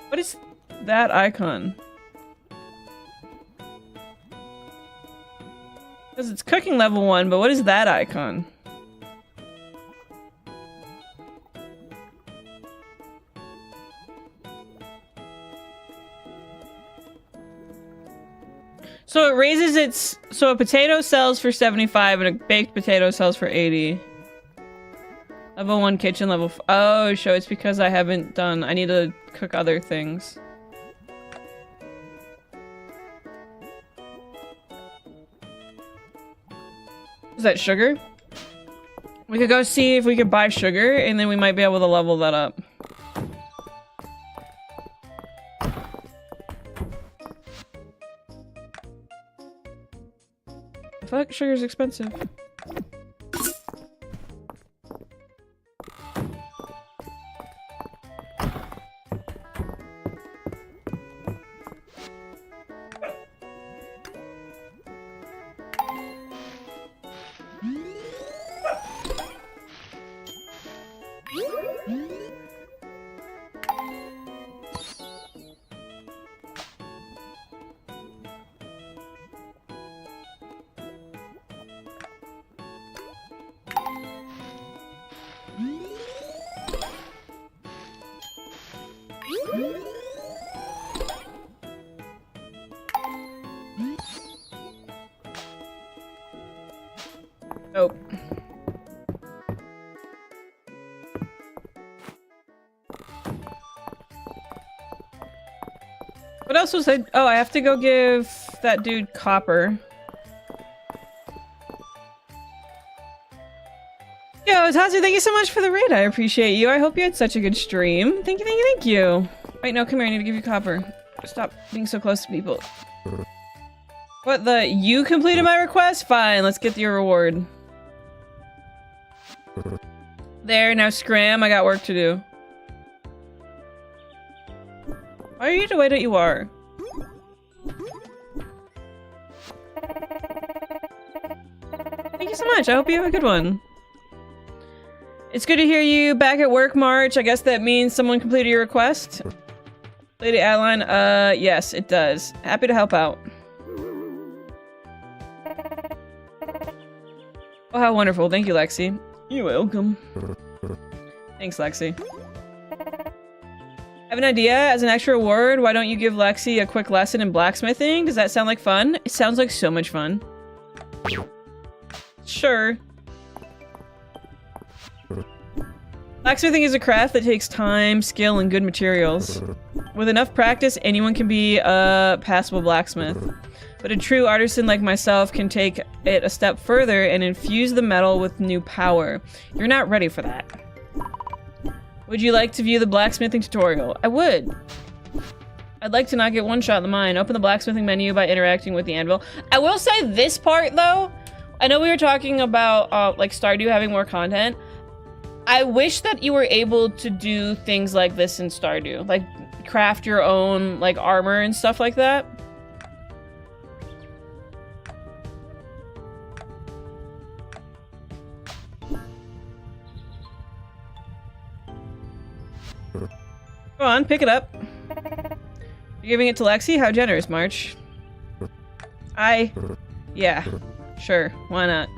What is that icon? Because it's cooking level 1, but what is that icon? So it raises its... So a potato sells for 75 and a baked potato sells for 80. Level 1 kitchen, level... Oh, so it's because I haven't done... I need to cook other things. Is that sugar? We could go see if we could buy sugar, and then we might be able to level that up. I feel like sugar's expensive. Oh. What else was I? Oh, I have to go give that dude copper. Yo, Tatsu, thank you so much for the raid. I appreciate you. I hope you had such a good stream. Thank you, thank you, thank you. Wait, no, come here. I need to give you copper. Stop being so close to people. What the? You completed my request? Fine, let's get your reward. There, now scram. I got work to do. Why are you the way that you are? Thank you so much. I hope you have a good one. It's good to hear you back at work, March. I guess that means someone completed your request. Lady Adeline, yes, it does. Happy to help out. Oh, how wonderful. Thank you, Lexi. You're welcome. Thanks, Lexi. I have an idea. As an extra reward, why don't you give Lexi a quick lesson in blacksmithing? Does that sound like fun? It sounds like so much fun. Sure. Blacksmithing is a craft that takes time, skill, and good materials. With enough practice, anyone can be a passable blacksmith. But a true artisan like myself can take it a step further and infuse the metal with new power. You're not ready for that. Would you like to view the blacksmithing tutorial? I would. I'd like to not get one shot in the mind. Open the blacksmithing menu by interacting with the anvil. I will say this part though, I know we were talking about like Stardew having more content. I wish that you were able to do things like this in Stardew. Like craft your own like armor and stuff like that. Go on, pick it up. You're giving it to Lexi? How generous, March. Yeah, sure, why not?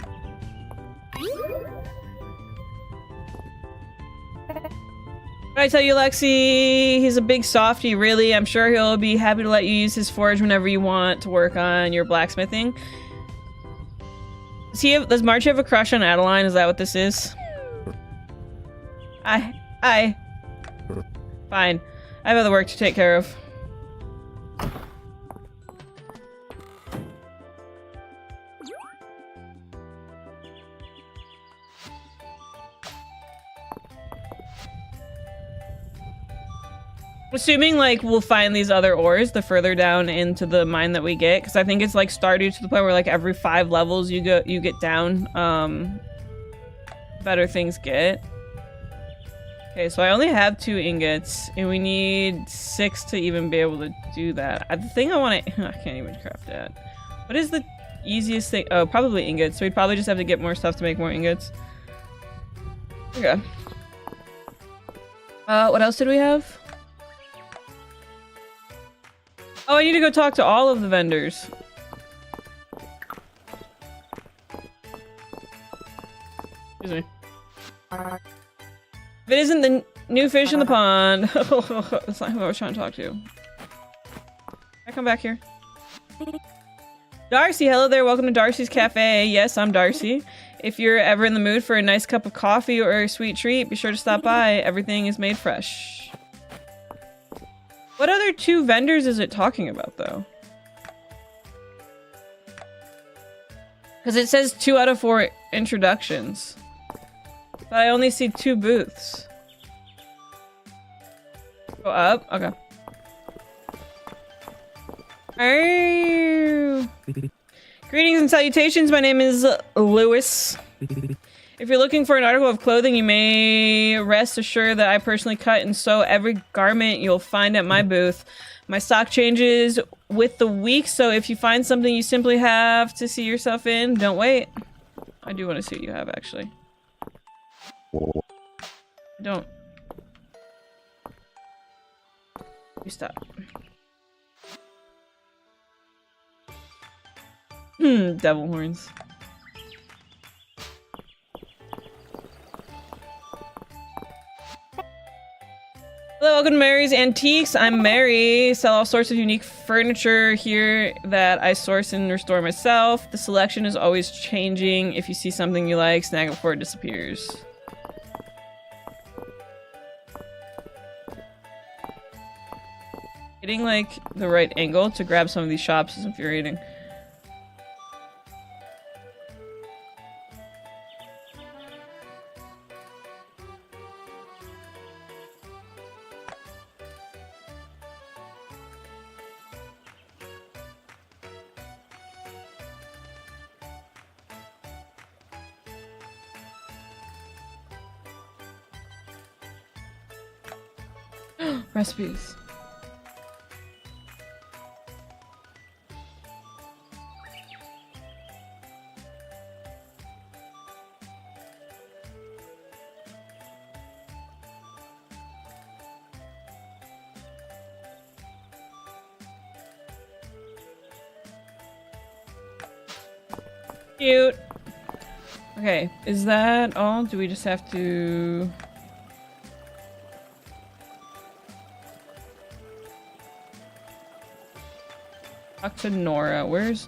What I tell you, Lexi, he's a big softie, really. I'm sure he'll be happy to let you use his forge whenever you want to work on your blacksmithing. Does March have a crush on Adeline? Is that what this is? Fine. I have other work to take care of. Assuming, like, we'll find these other ores the further down into the mine that we get, because I think it's like Stardew to the point where like every 5 levels you get down, better things get. Okay, so I only have 2 ingots, and we need 6 to even be able to do that. The thing I want to... I can't even craft that. What is the easiest thing? Oh, probably ingots. So we'd probably just have to get more stuff to make more ingots. Okay. What else did we have? Oh, I need to go talk to all of the vendors. Excuse me. If it isn't the new fish in the pond. That's not who I was trying to talk to. Can I come back here? Darcy, hello there. Welcome to Darcy's Cafe. Yes, I'm Darcy. If you're ever in the mood for a nice cup of coffee or a sweet treat, be sure to stop by. Everything is made fresh. What other 2 vendors is it talking about, though? Because it says 2 out of 4 introductions. But I only see 2 booths. Go up? Okay. Oh. Greetings and salutations, my name is Lewis. If you're looking for an article of clothing, you may rest assured that I personally cut and sew every garment you'll find at my booth. My stock changes with the week, so if you find something you simply have to see yourself in, don't wait. I do want to see what you have, actually. Don't. You stop. Devil horns. Hello, welcome to Mary's Antiques. I'm Mary. Sell all sorts of unique furniture here that I source and restore myself. The selection is always changing. If you see something you like, snag it before it disappears. Getting like the right angle to grab some of these shops is infuriating. Recipes. Cute. Okay, is that all? Do we just have to... Talk to Nora. Where's...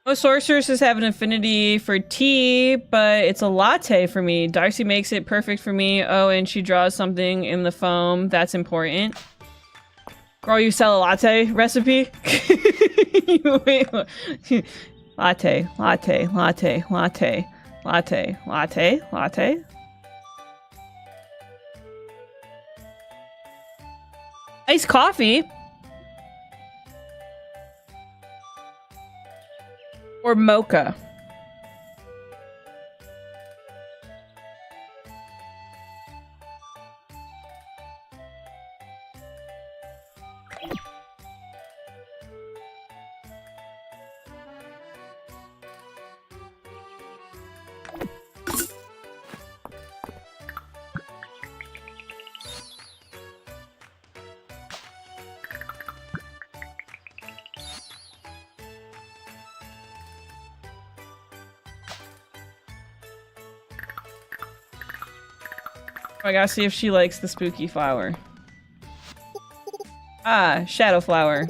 Most sorceresses have an affinity for tea, but it's a latte for me. Darcy makes it perfect for me. Oh, and she draws something in the foam. That's important. Girl, you sell a latte recipe? Latte, latte, latte, latte, latte, latte, latte. Iced coffee. Or mocha. I gotta see if she likes the spooky flower. Ah, shadow flower.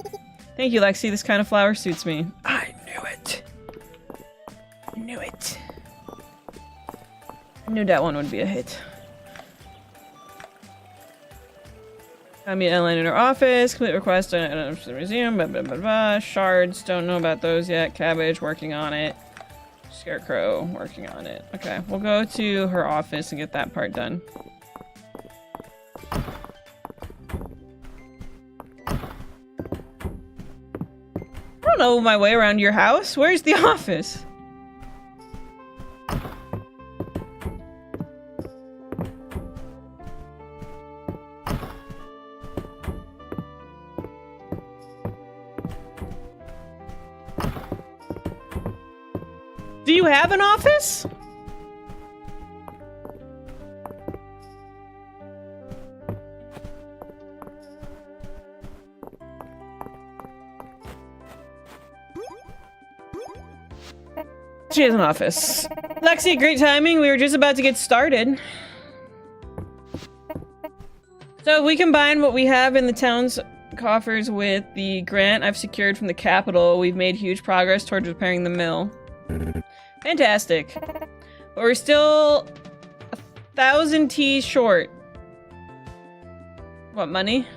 Thank you, Lexi. This kind of flower suits me. I knew it. Knew it. I knew that one would be a hit. I meet Ellen in her office. Complete request to the museum. Blah, blah, blah, blah. Shards. Don't know about those yet. Cabbage. Working on it. Scarecrow. Working on it. Okay. We'll go to her office and get that part done. I don't know my way around your house. Where's the office? Do you have an office? She has an office. Lexi, great timing. We were just about to get started. So if we combine what we have in the town's coffers with the grant I've secured from the capital, we've made huge progress towards repairing the mill. Fantastic. But we're still 1,000 T's short. What, money?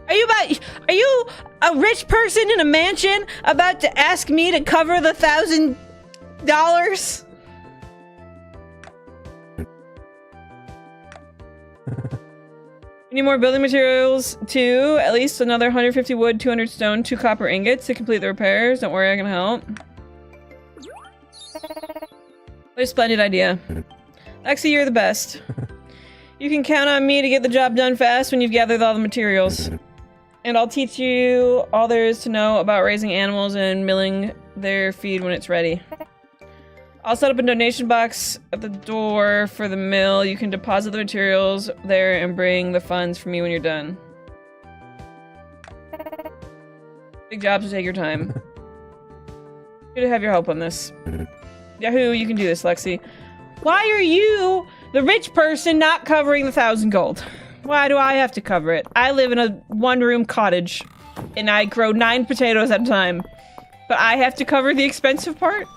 Are you a rich person in a mansion about to ask me to cover the $1,000? We need more building materials too. At least another 150 wood, 200 stone, 2 copper ingots to complete the repairs. Don't worry, I can help. What a splendid idea. Lexi, you're the best. You can count on me to get the job done fast when you've gathered all the materials. And I'll teach you all there is to know about raising animals and milling their feed when it's ready. I'll set up a donation box at the door for the mill. You can deposit the materials there and bring the funds for me when you're done. Big job, so take your time. Good to have your help on this. Yahoo, you can do this, Lexi. Why are you, the rich person, not covering the 1,000 gold? Why do I have to cover it? I live in a one-room cottage, and I grow 9 potatoes at a time. But I have to cover the expensive part?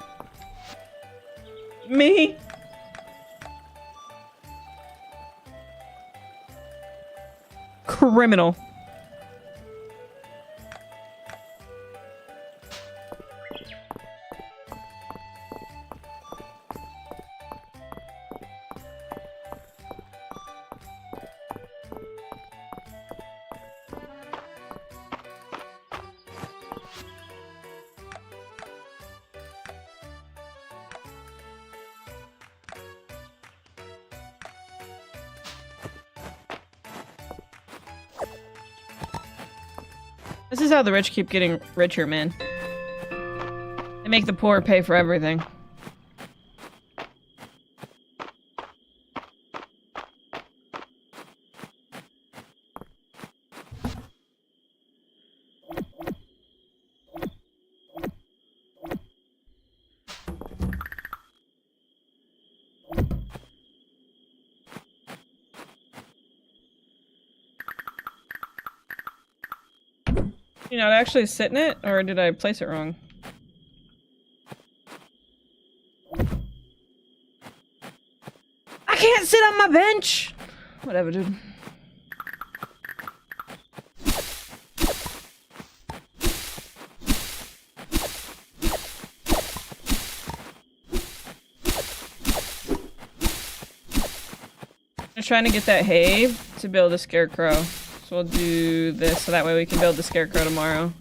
Me? Criminal. This is how the rich keep getting richer, man. They make the poor pay for everything. You not actually sit in it, or did I place it wrong? can't sit on my bench! Whatever, dude. I'm trying to get that hay to build a scarecrow. So we'll do this so that way we can build the scarecrow tomorrow.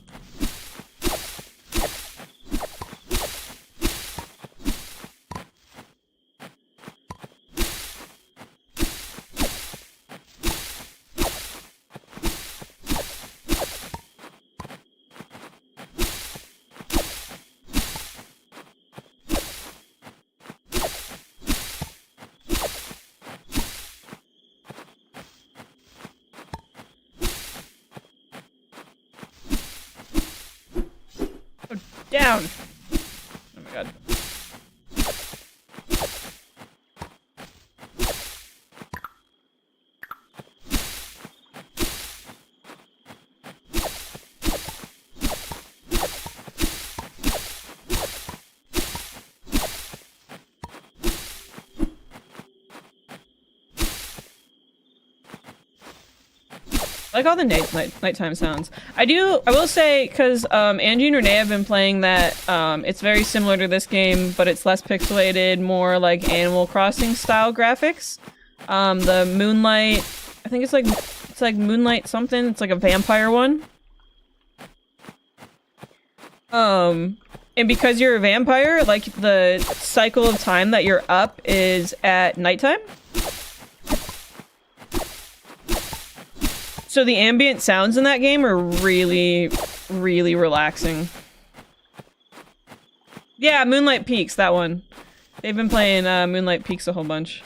Down! Oh my god. I like all the nighttime sounds. I will say, because Angie and Renee have been playing that, it's very similar to this game, but it's less pixelated, more like Animal Crossing style graphics. The Moonlight, I think it's like Moonlight something, it's like a vampire one. And because you're a vampire, like the cycle of time that you're up is at nighttime. So the ambient sounds in that game are really, really relaxing. Yeah, Moonlight Peaks, that one. They've been playing Moonlight Peaks a whole bunch.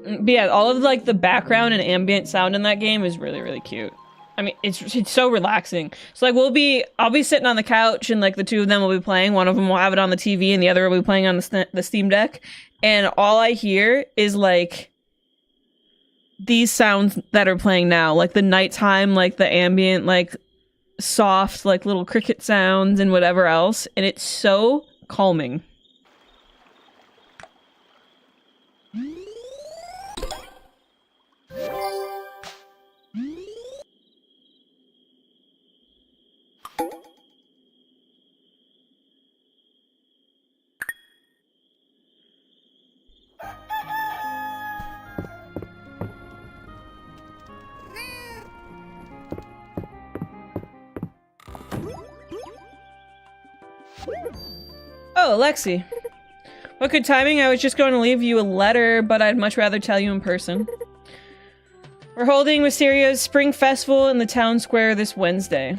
But yeah, all of like the background and ambient sound in that game is really, really cute. I mean, it's so relaxing. So like I'll be sitting on the couch and like the two of them will be playing. One of them will have it on the TV and the other will be playing on the Steam Deck. And all I hear is like these sounds that are playing now, like the nighttime, like the ambient, like soft, like little cricket sounds and whatever else. And it's so calming. Oh, Lexi. What good timing. I was just going to leave you a letter, but I'd much rather tell you in person. We're holding Mistria's Spring Festival in the town square this Wednesday.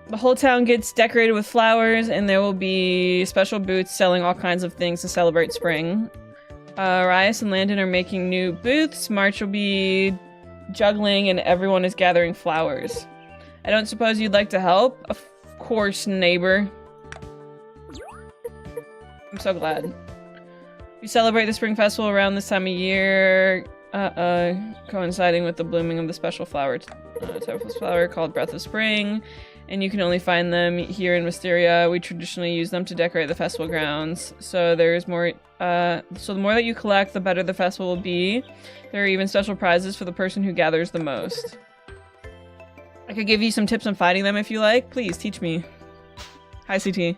The whole town gets decorated with flowers, and there will be special booths selling all kinds of things to celebrate spring. Rias and Landon are making new booths, March will be juggling, and everyone is gathering flowers. I don't suppose you'd like to help? Of course, neighbor. I'm so glad. We celebrate the Spring Festival around this time of year, coinciding with the blooming of the special flower, type of flower called Breath of Spring, and you can only find them here in Mistria. We traditionally use them to decorate the festival grounds, so there's more, so the more that you collect, the better the festival will be. There are even special prizes for the person who gathers the most. I could give you some tips on finding them if you like. Please, teach me. Hi, CT.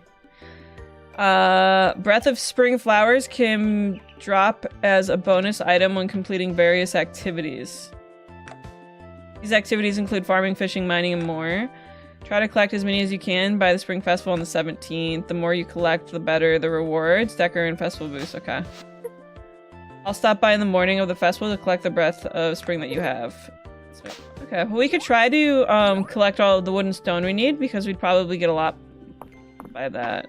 Breath of Spring flowers can drop as a bonus item when completing various activities. These activities include farming, fishing, mining, and more. Try to collect as many as you can by the Spring Festival on the 17th. The more you collect, the better the rewards. Decor and festival boosts, okay. I'll stop by in the morning of the festival to collect the Breath of Spring that you have. So, okay, well we could try to collect all of the wood and stone we need, because we'd probably get a lot by that.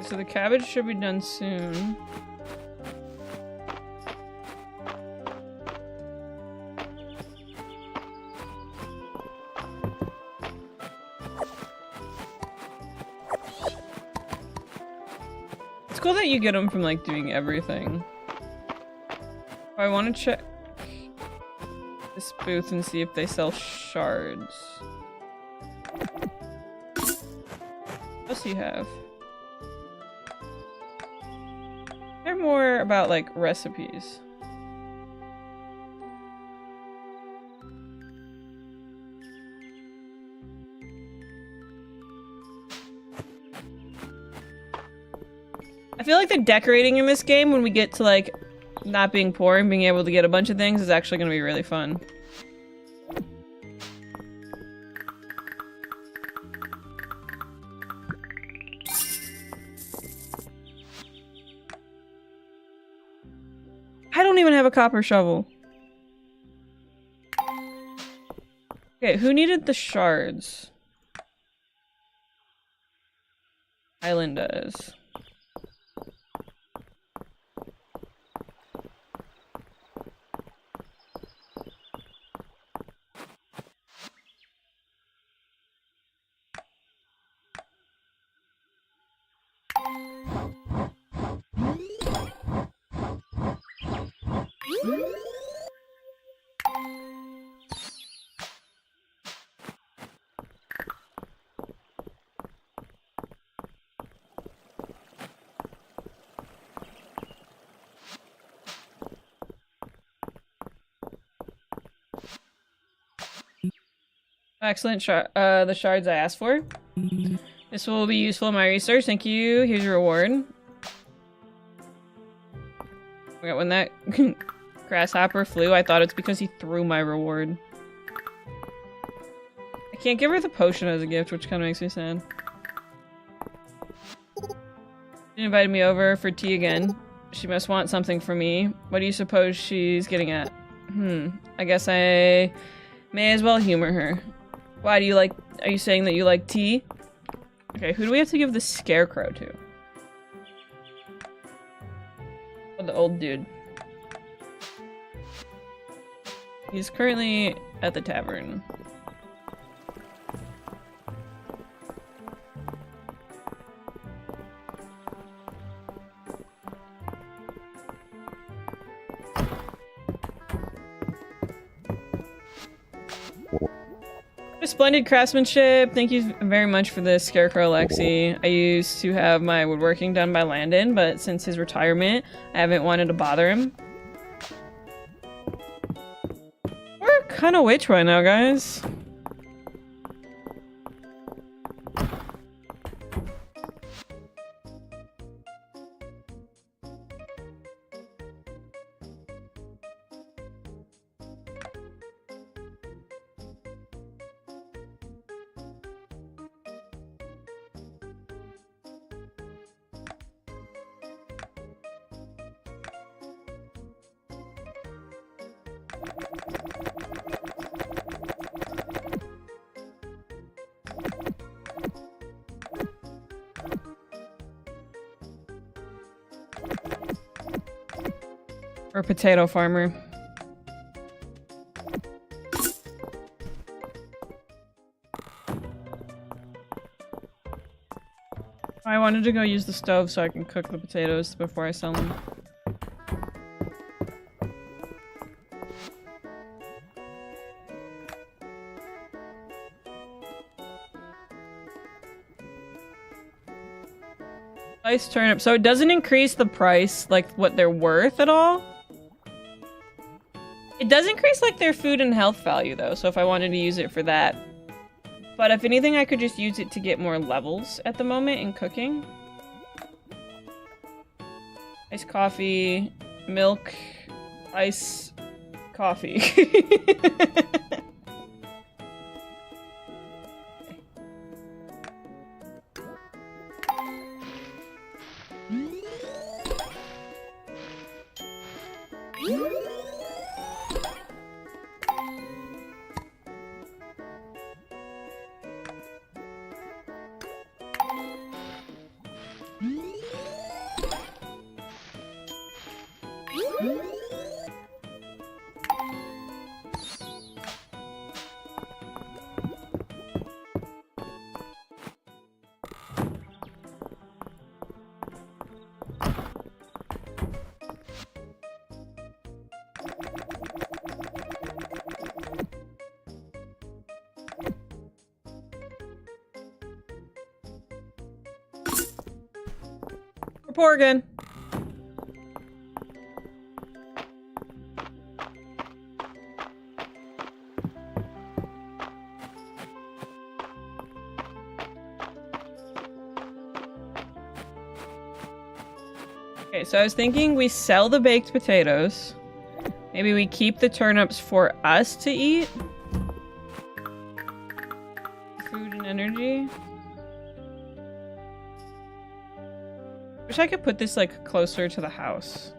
So the cabbage should be done soon. It's cool that you get them from like doing everything. I want to check this booth and see if they sell shards. What else do you have? They're more about like recipes. I feel like the decorating in this game, when we get to like not being poor and being able to get a bunch of things, is actually going to be really fun. I don't even have a copper shovel. Okay, who needed the shards? Island does. Excellent. The shards I asked for. This will be useful in my research. Thank you. Here's your reward. When that grasshopper flew, I thought it's because he threw my reward. I can't give her the potion as a gift, which kind of makes me sad. She invited me over for tea again. She must want something from me. What do you suppose she's getting at? I guess I may as well humor her. Why do you like- are you saying that you like tea? Okay, who do we have to give the scarecrow to? Oh, the old dude. He's currently at the tavern. Splendid craftsmanship. Thank you very much for this, Scarecrow Lexi. I used to have my woodworking done by Landon, but since his retirement, I haven't wanted to bother him. We're kind of which right now, guys. Or potato farmer. I wanted to go use the stove so I can cook the potatoes before I sell them. Sliced turnip. So it doesn't increase the price, like what they're worth at all? It does increase like their food and health value though, so if I wanted to use it for that. But if anything, I could just use it to get more levels at the moment in cooking. Iced coffee, milk, ice, coffee. Rapport again. Okay, so I was thinking we sell the baked potatoes. Maybe we keep the turnips for us to eat. Food and energy. Wish I could put this like closer to the house.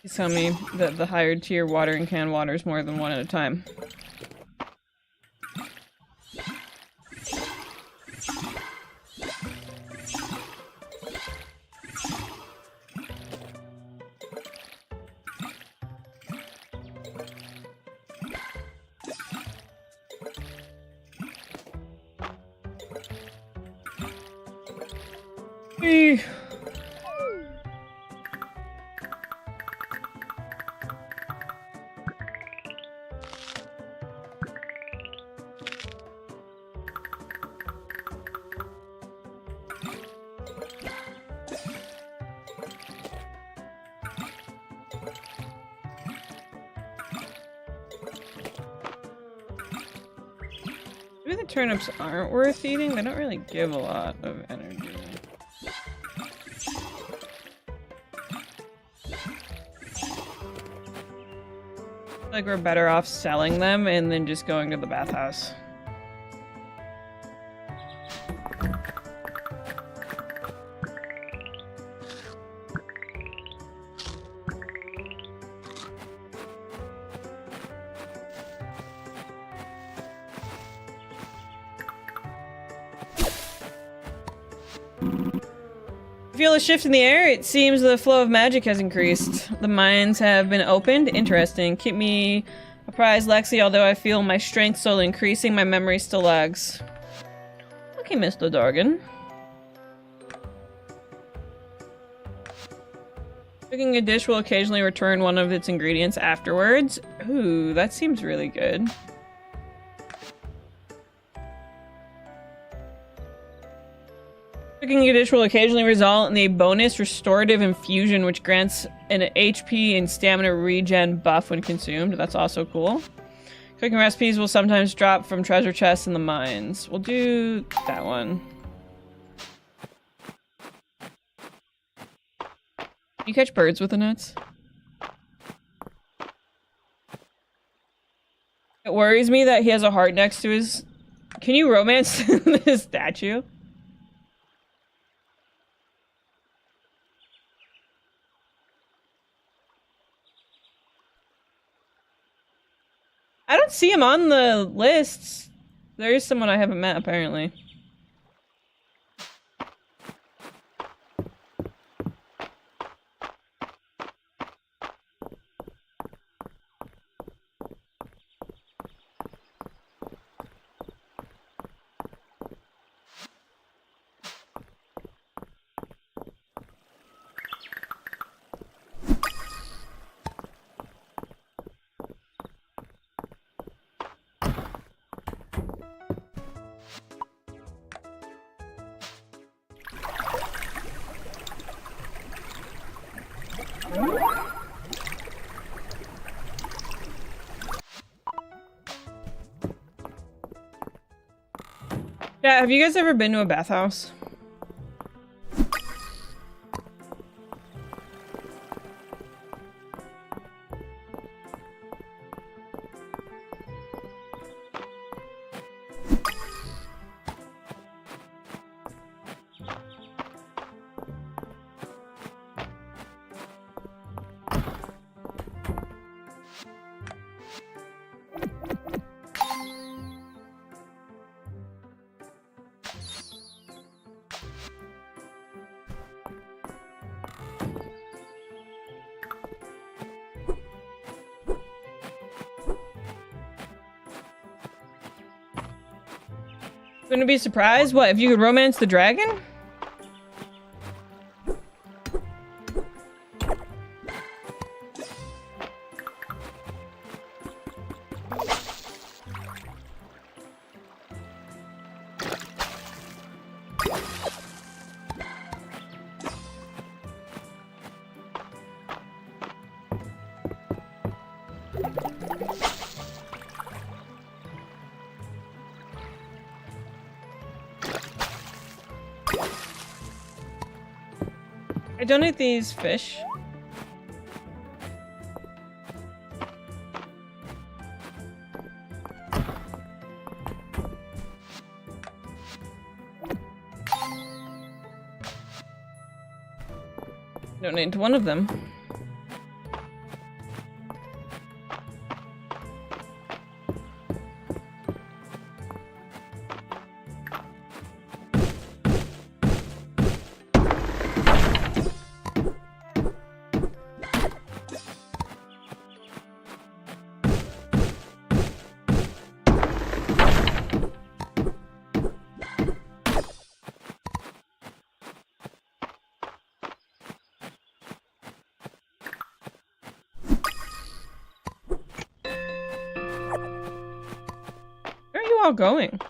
Please tell me that the higher tier watering can waters more than one at a time. Eee. Maybe the turnips aren't worth eating. They don't really give a lot of energy. I feel like we're better off selling them and then just going to the bathhouse. Feel a shift in the air. It seems the flow of magic has increased. The mines have been opened. Interesting. Keep me apprised, Lexi. Although I feel my strength slowly increasing, my memory still lags. Okay, Mr. Dorgan. Cooking a dish will occasionally return one of its ingredients afterwards. Ooh, that seems really good. Cooking a dish will occasionally result in a bonus restorative infusion, which grants an HP and stamina regen buff when consumed. That's also cool. Cooking recipes will sometimes drop from treasure chests in the mines. We'll do that one. You catch birds with the nets? It worries me that he has a heart next to his... Can you romance this statue? I don't see him on the lists. There is someone I haven't met, apparently. Yeah, have you guys ever been to a bathhouse? Gonna be surprised? What, if you could romance the dragon? I donate these fish. Donate to one of them. Where are you all going?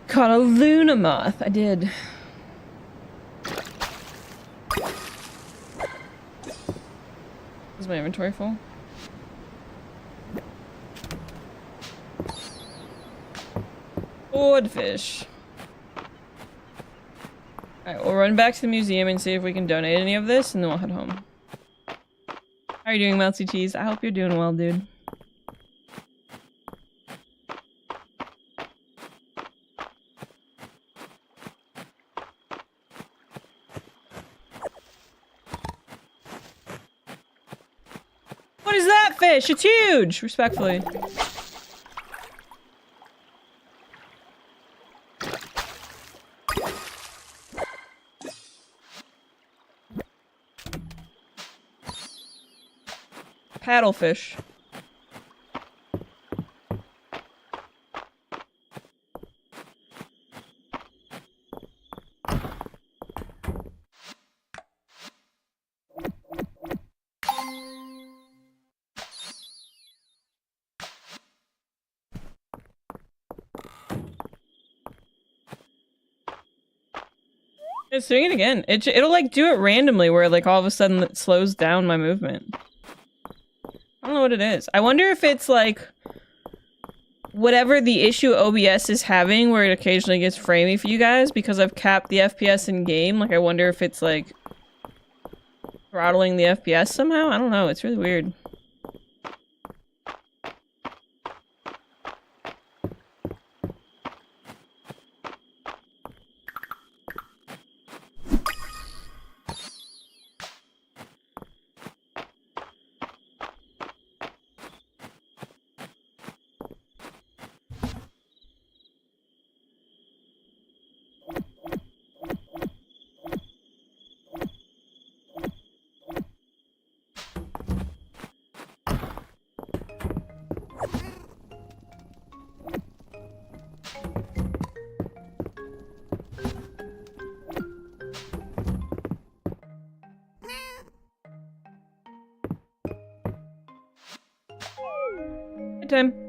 Caught a Luna moth. I did. Is my inventory full? Swordfish. Alright, we'll run back to the museum and see if we can donate any of this, and then we'll head home. How are you doing, Melty Cheese? I hope you're doing well, dude. What is that fish? It's huge! Respectfully. Paddlefish. It's doing it again. It'll like do it randomly where like all of a sudden it slows down my movement. I don't know what it is. I wonder if it's like whatever the issue OBS is having where it occasionally gets framey for you guys because I've capped the FPS in game. Like I wonder if it's like throttling the FPS somehow. I don't know. It's really weird. Anytime.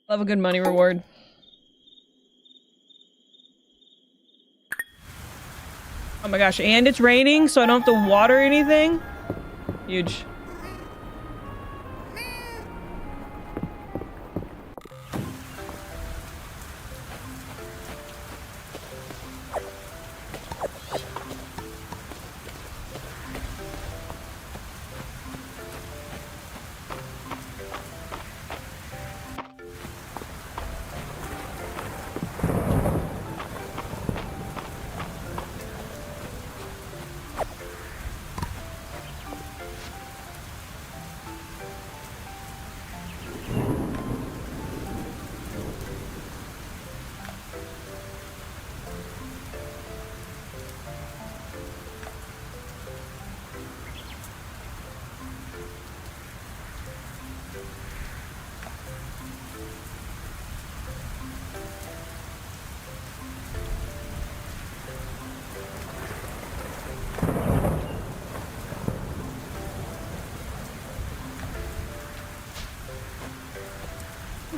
Love a good money reward. Oh my gosh, and it's raining, so I don't have to water anything. Huge.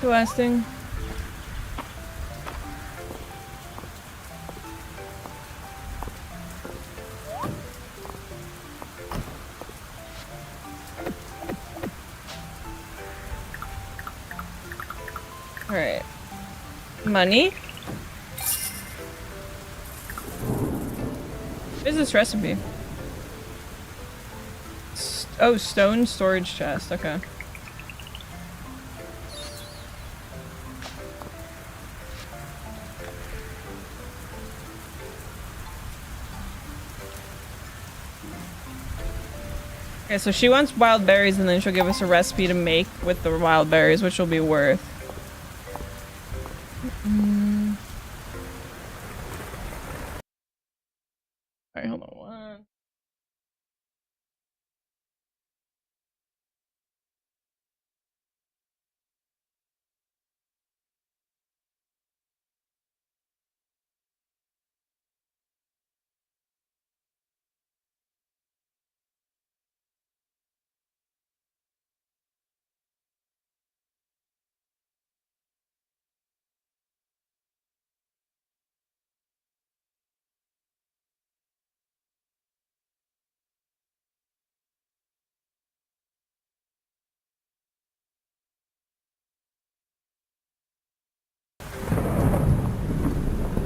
Blasting. All right. Money. What is this recipe? Oh, stone storage chest. Okay. Okay, so she wants wild berries, and then she'll give us a recipe to make with the wild berries, which will be worth. Alright, hold on one.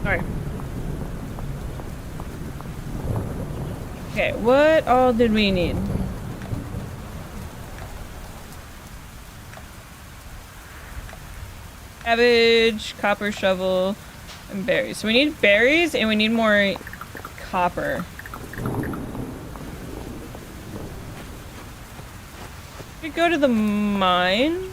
Alright. Okay, what all did we need? Cabbage, copper shovel, and berries. So we need berries and we need more copper. We go to the mine.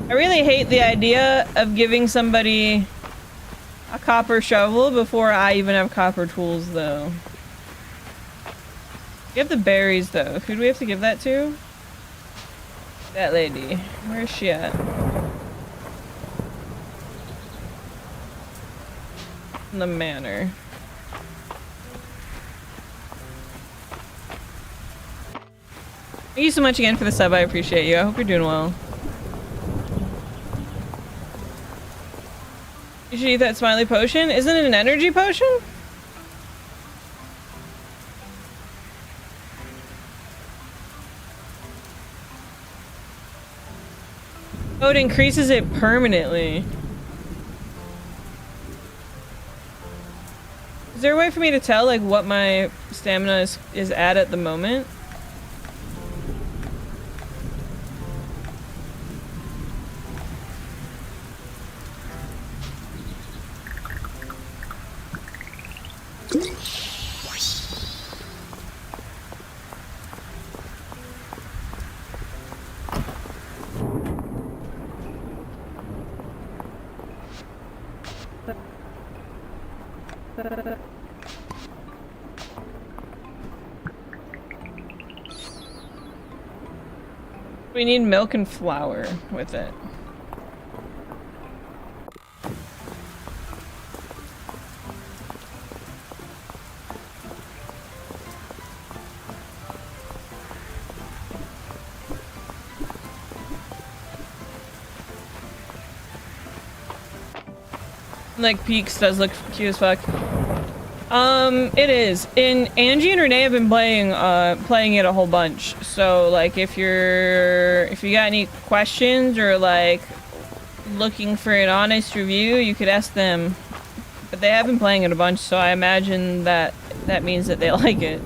I really hate the idea of giving somebody a copper shovel before I even have copper tools, though. We have the berries, though. Who do we have to give that to? That lady. Where is she at? In the manor. Thank you so much again for the sub. I appreciate you. I hope you're doing well. You should eat that smiley potion. Isn't it an energy potion? Oh, it increases it permanently. Is there a way for me to tell, like, what my stamina is at the moment? We need milk and flour with it. Like, Peaks does look cute as fuck. It is. And Angie and Renee have been playing it a whole bunch. So, like, if you got any questions or, like, looking for an honest review, you could ask them. But they have been playing it a bunch, so I imagine that means that they like it.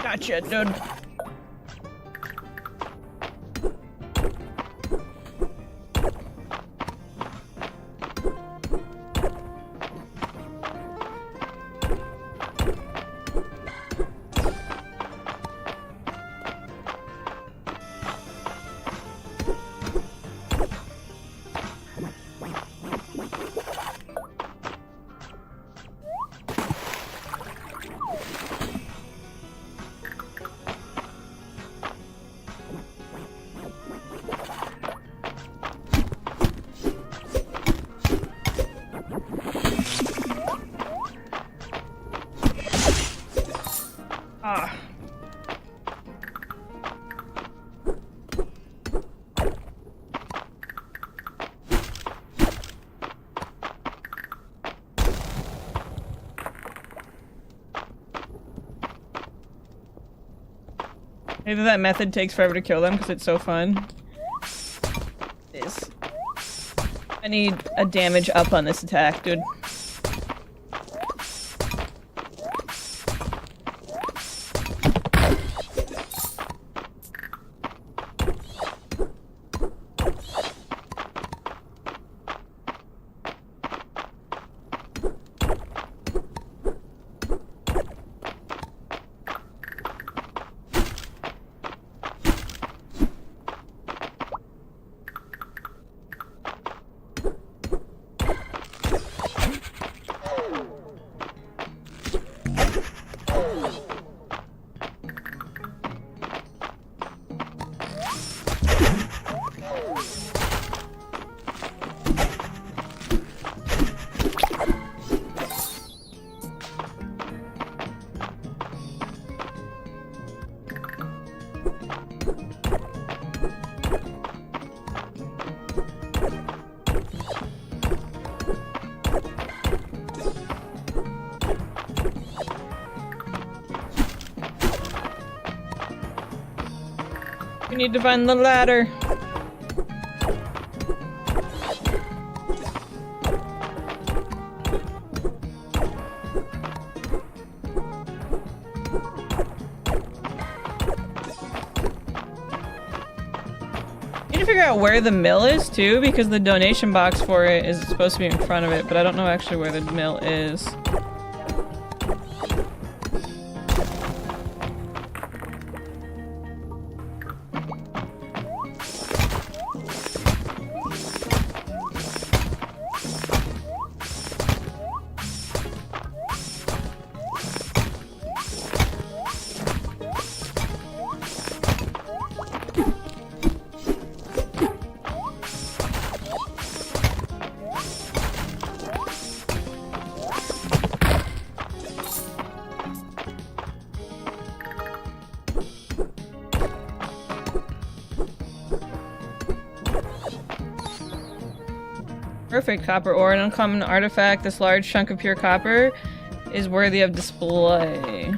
Gotcha, dude. Either that method takes forever to kill them because it's so fun. I need a damage up on this attack, dude. We need to find the ladder. to figure out where the mill is too, because the donation box for it is supposed to be in front of it, but I don't know actually where the mill is. Perfect copper ore, an uncommon artifact. This large chunk of pure copper is worthy of display.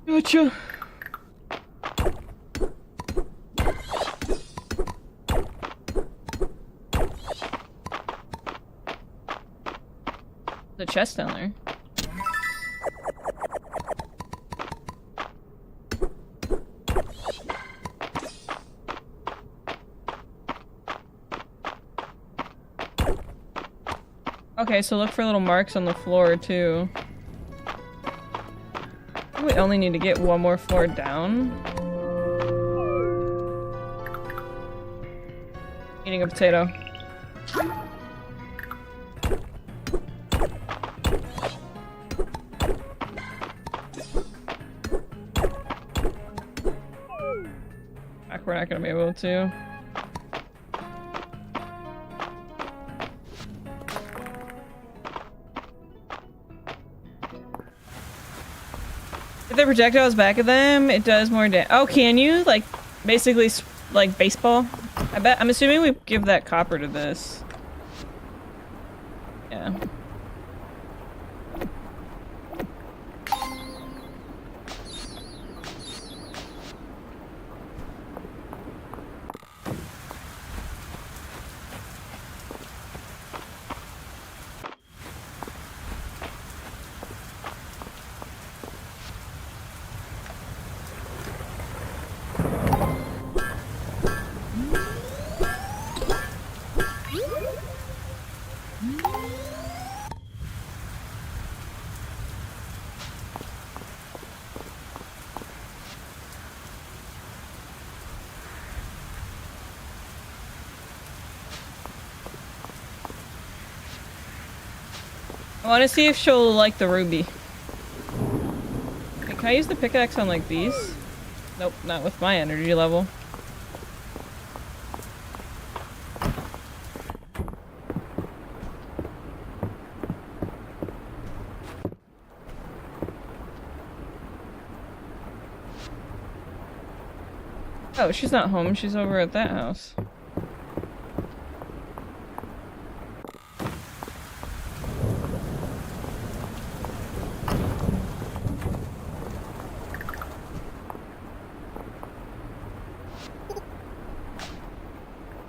Gotcha. The chest down there. Okay, so look for little marks on the floor too. We only need to get one more floor down. Eating a potato. We're not gonna be able to. If the projectile's back at them, it does more damage. Oh, can you? Like, basically, like baseball? I'm assuming we give that copper to this. Yeah. I want to see if she'll like the ruby. Wait, can I use the pickaxe on like these? Nope, not with my energy level. Oh, she's not home. She's over at that house.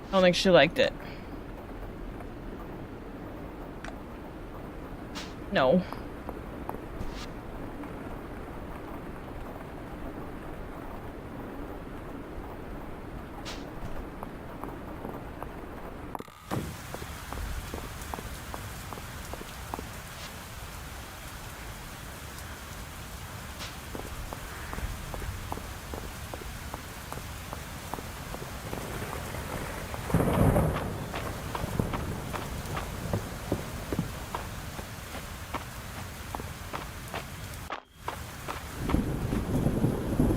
I don't think she liked it. No.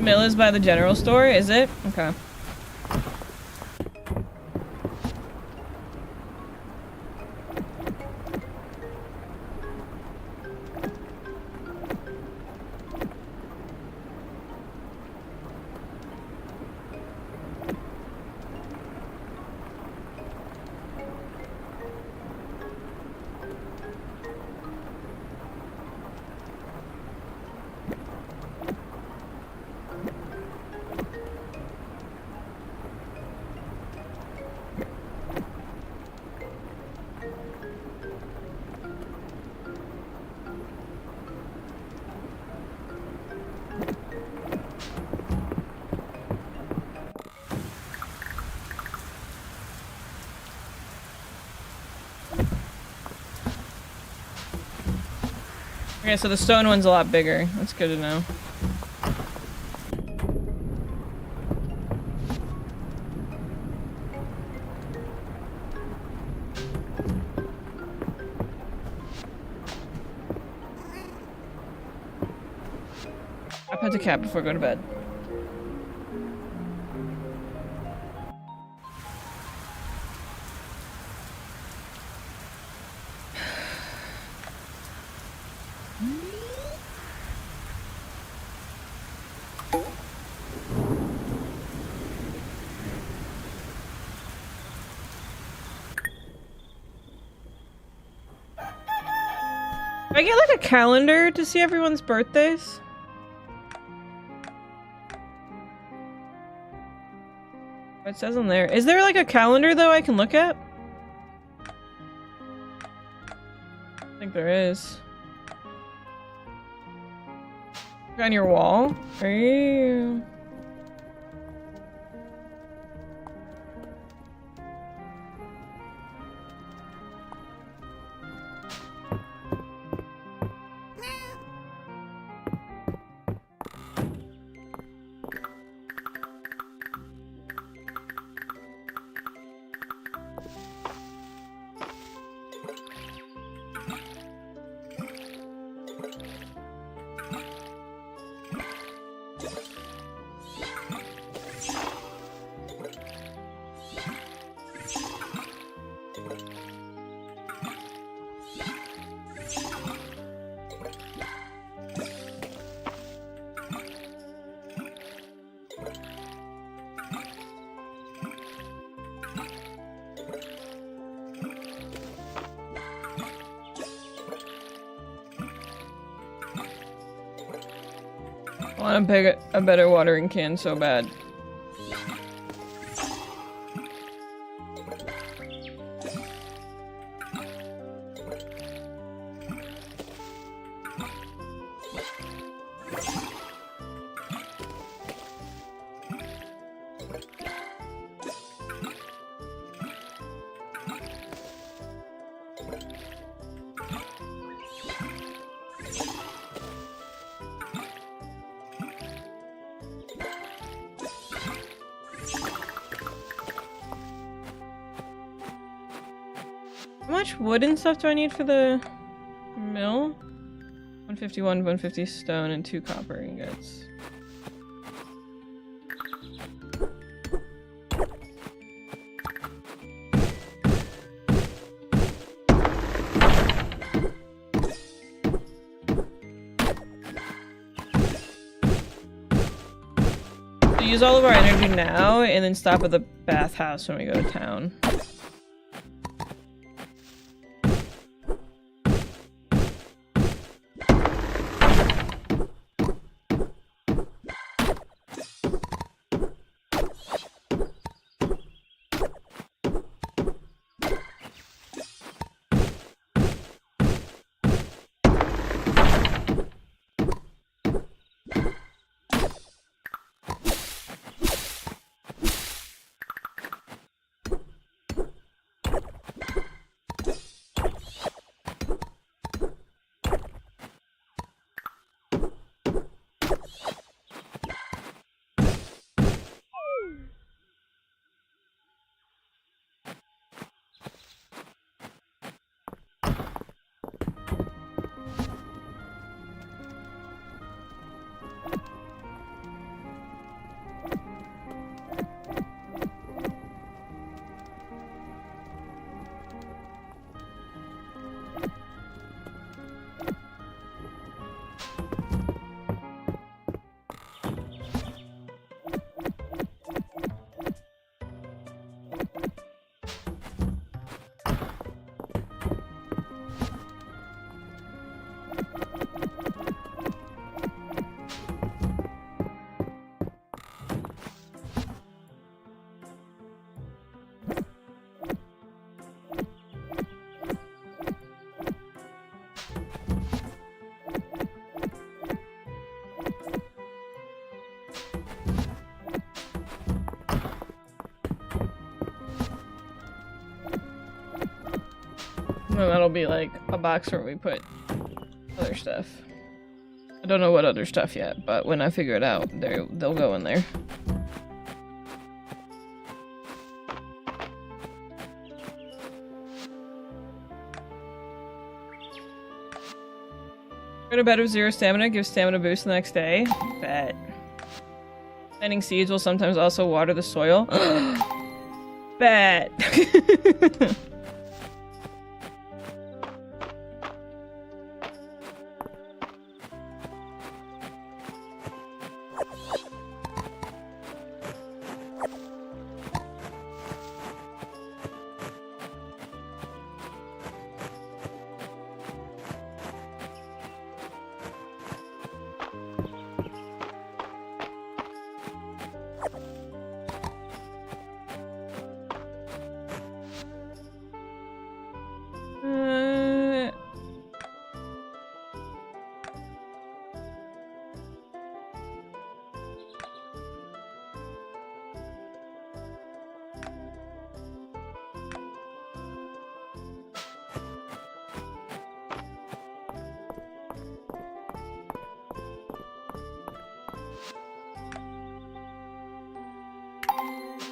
Mill is by the general store, is it? Okay. Okay, so the stone one's a lot bigger. That's good to know. I pet the cat before I go to bed. Do I get like a calendar to see everyone's birthdays? It says on there. Is there like a calendar though I can look at? I think there is. On your wall? Are you? I want to pick a better watering can so bad. How much wood and stuff do I need for the mill? 151, 150 stone, and 2 copper ingots. So use all of our energy now, and then stop at the bathhouse when we go to town. And that'll be like a box where we put Other stuff. I don't know what other stuff yet, but when I figure it out, they'll go in there. Go to bed with 0 stamina, give stamina boost the next day. Bet. Planting seeds will sometimes also water the soil. Bet.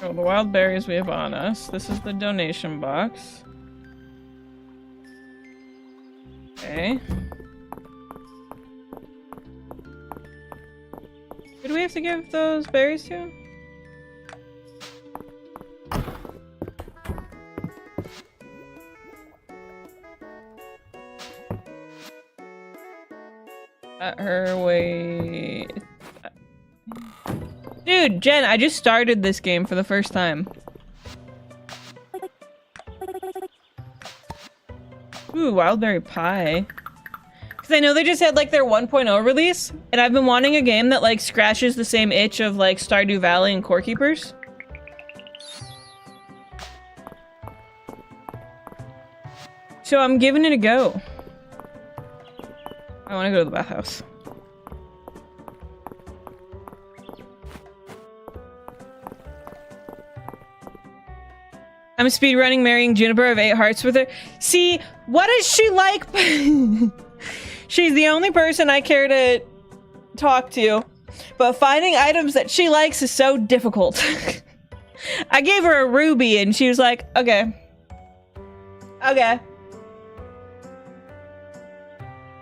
Oh, the wild berries we have on us. This is the donation box. Okay. Who do we have to give those berries to? At her way. Dude, Jen, I just started this game for the first time. Ooh, wildberry pie. Because I know they just had like their 1.0 release, and I've been wanting a game that like scratches the same itch of like Stardew Valley and Core Keepers. So I'm giving it a go. I want to go to the bathhouse. I'm speedrunning marrying Juniper. I have 8 hearts with her. See, what is she like? She's the only person I care to talk to, but finding items that she likes is so difficult. I gave her a ruby and she was like, okay. Okay.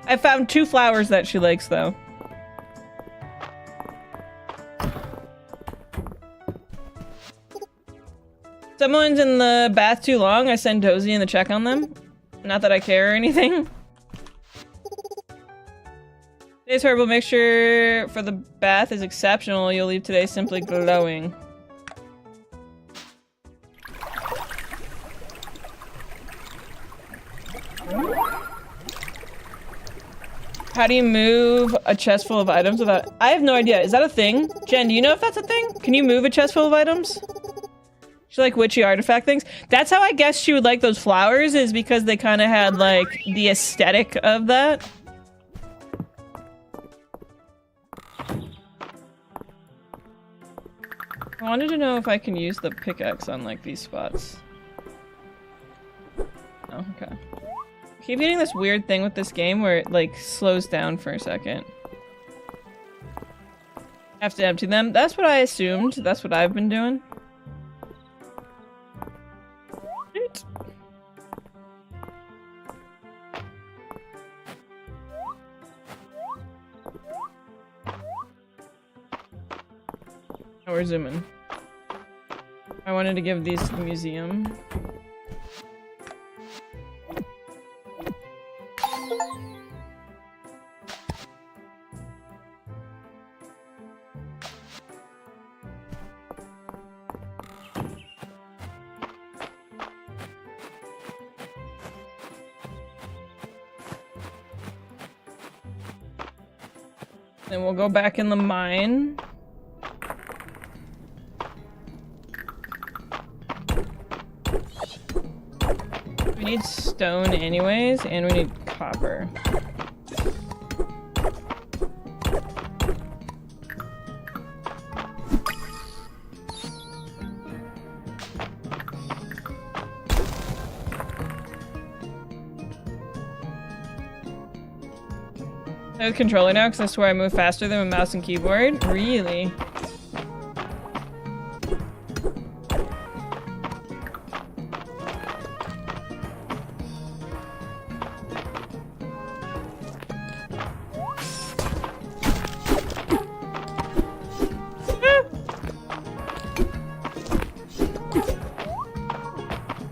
I found 2 flowers that she likes though. Someone's in the bath too long, I send Dozy in to check on them. Not that I care or anything. Today's herbal mixture for the bath is exceptional. You'll leave today simply glowing. How do you move a chest full of items without— I have no idea. Is that a thing? Jen, do you know if that's a thing? Can you move a chest full of items? She like witchy artifact things. That's how I guess she would like those flowers, is because they kind of had like the aesthetic of that. I wanted to know if I can use the pickaxe on like these spots. Oh, okay. I keep getting this weird thing with this game where it like slows down for a second. Have to empty them. That's what I assumed. That's what I've been doing. Oh, we're zooming. I wanted to give these to the museum. Then we'll go back in the mine. We need stone anyways, and we need copper. I have a controller now because I swear I move faster than a mouse and keyboard. Really?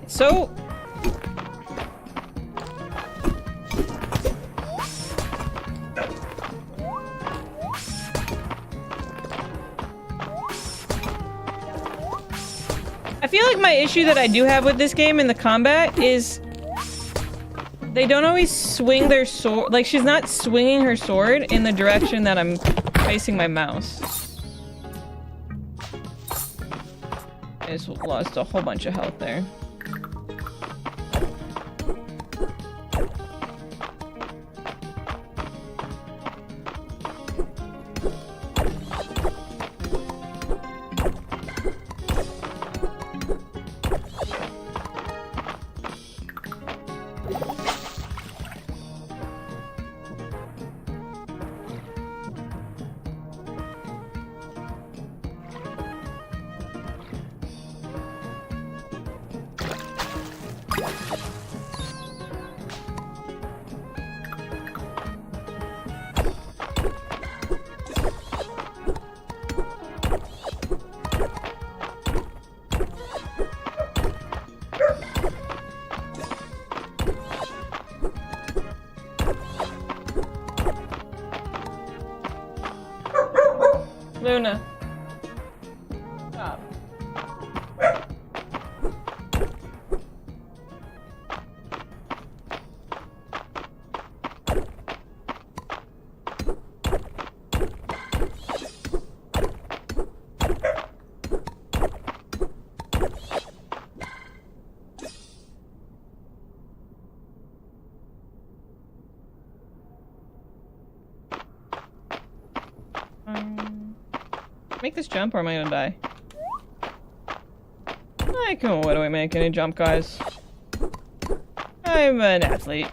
So I feel like my issue that I do have with this game in the combat is they don't always swing their sword. Like, she's not swinging her sword in the direction that I'm facing my mouse. I just lost a whole bunch of health there. Luna. Stop. Make this jump or am I gonna die? What do I make any jump, guys? I'm an athlete.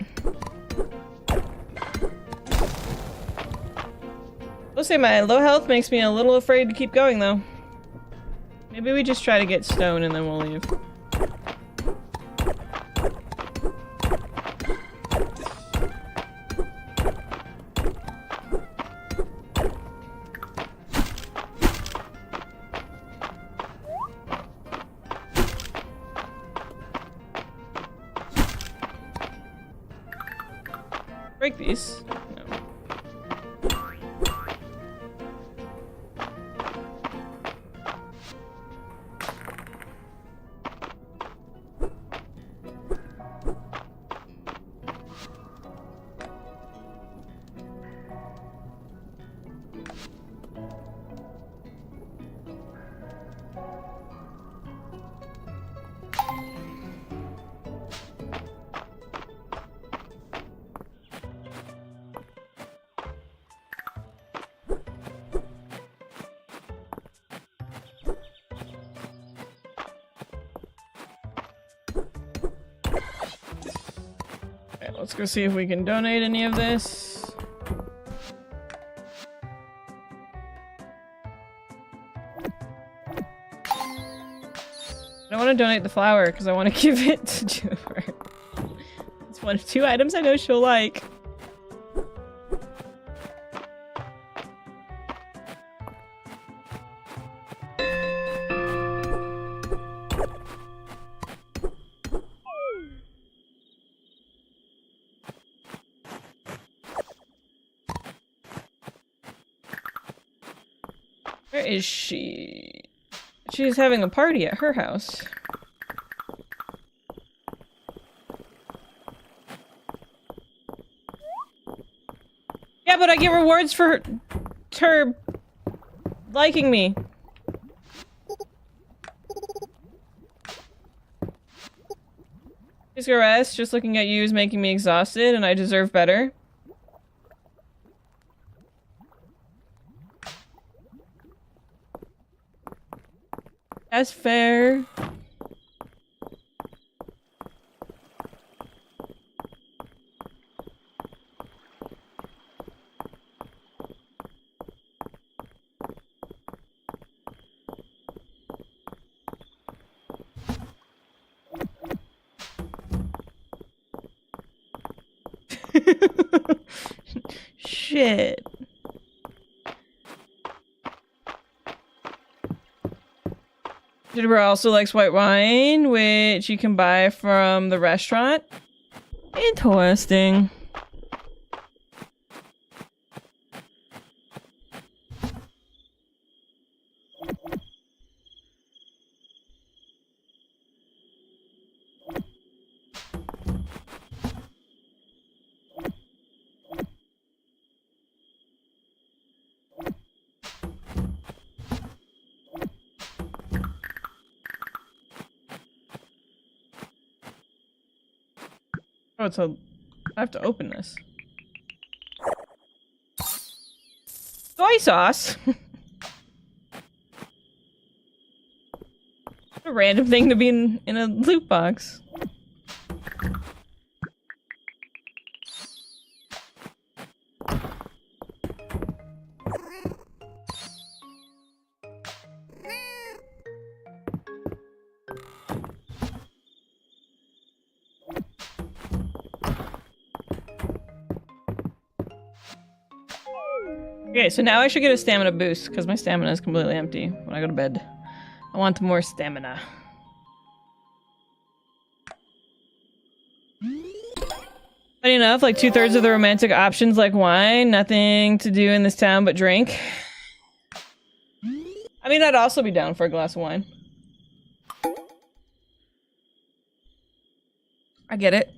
I'll say my low health makes me a little afraid to keep going, though. Maybe we just try to get stone and then we'll leave. Break these. No. Let's go see if we can donate any of this. I don't want to donate the flower because I want to give it to Jennifer. It's one of two items I know she'll like. Where is she? She's having a party at her house. Yeah, but I get rewards for her liking me. Please go rest. Just looking at you is making me exhausted and I deserve better. That's fair. Shit. Jitterbug also likes white wine, which you can buy from the restaurant. Interesting. Oh, it's a... I have to open this. Soy sauce! A random thing to be in a loot box. Okay, so now I should get a stamina boost, because my stamina is completely empty when I go to bed. I want more stamina. Funny enough, like 2/3 of the romantic options like wine, nothing to do in this town but drink. I mean, I'd also be down for a glass of wine. I get it.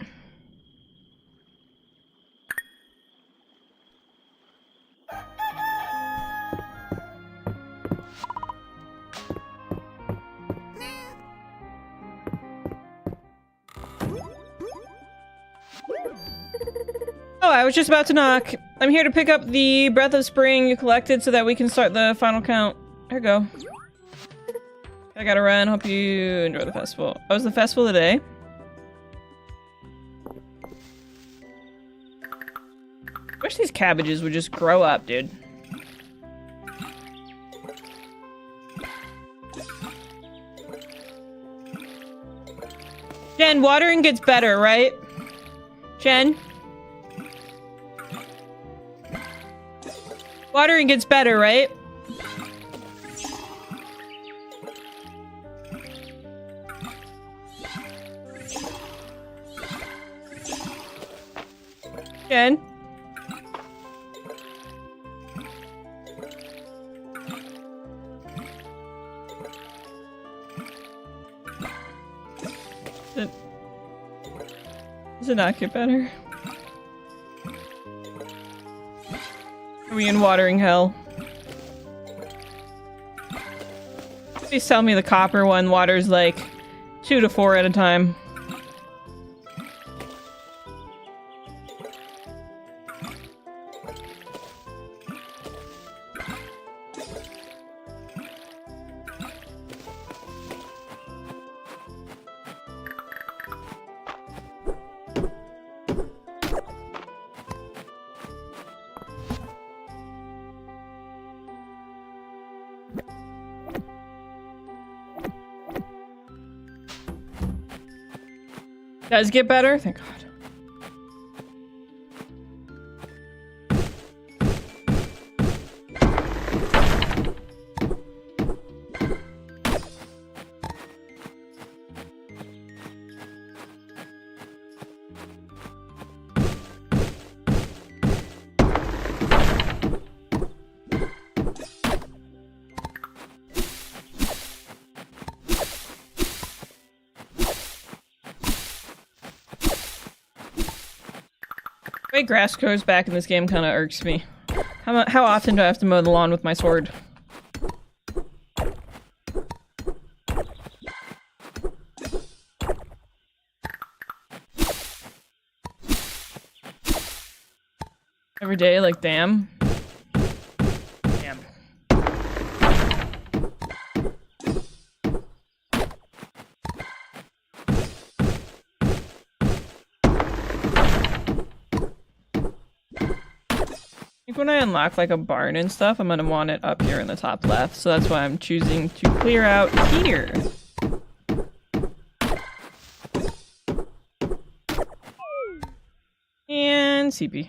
Oh, I was just about to knock. I'm here to pick up the Breath of Spring you collected so that we can start the final count. Here we go. I gotta run. Hope you enjoy the festival. Oh, is the festival today? Wish these cabbages would just grow up, dude. Jen, watering gets better, right? Jen? Watering gets better, right? Jen? Does it not get better? Are we in watering hell? Please tell me the copper one waters like 2 to 4 at a time. Does get better? Thank God. The way grass grows back in this game kind of irks me. How often do I have to mow the lawn with my sword? Every day, like, damn. Damn. When I unlock like a barn and stuff, I'm gonna want it up here in the top left, so that's why I'm choosing to clear out here. And CP.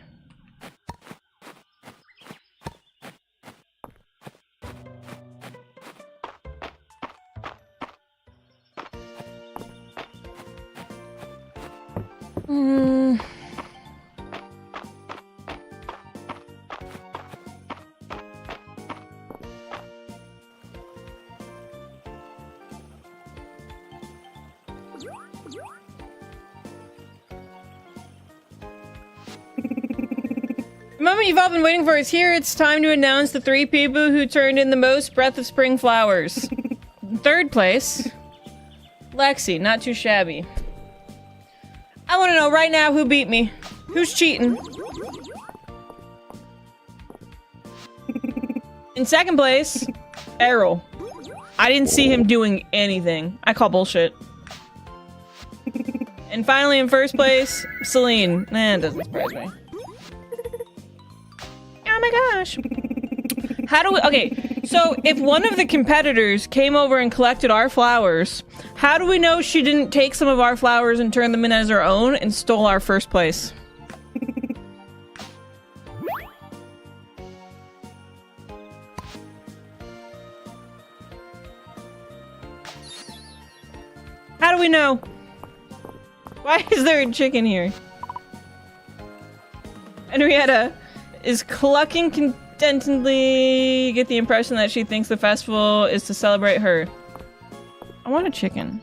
The moment you've all been waiting for is here. It's time to announce the 3 people who turned in the most Breath of Spring flowers. Third place, Lexi, not too shabby. I want to know right now who beat me. Who's cheating? In second place, Errol. I didn't see him doing anything. I call bullshit. And finally, in first place, Celine. Nah, it doesn't surprise me. Oh my gosh. How do we- okay, so if one of the competitors came over and collected our flowers, how do we know she didn't take some of our flowers and turn them in as her own and stole our first place? How do we know? Why is there a chicken here? Henrietta is clucking contentedly. Get the impression that she thinks the festival is to celebrate her. I want a chicken.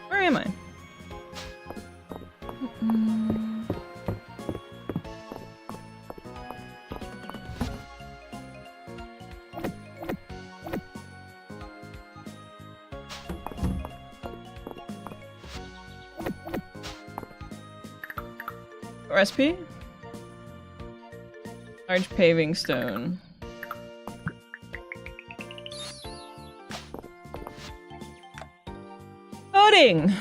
Where am I? Recipe? Large paving stone. Voting!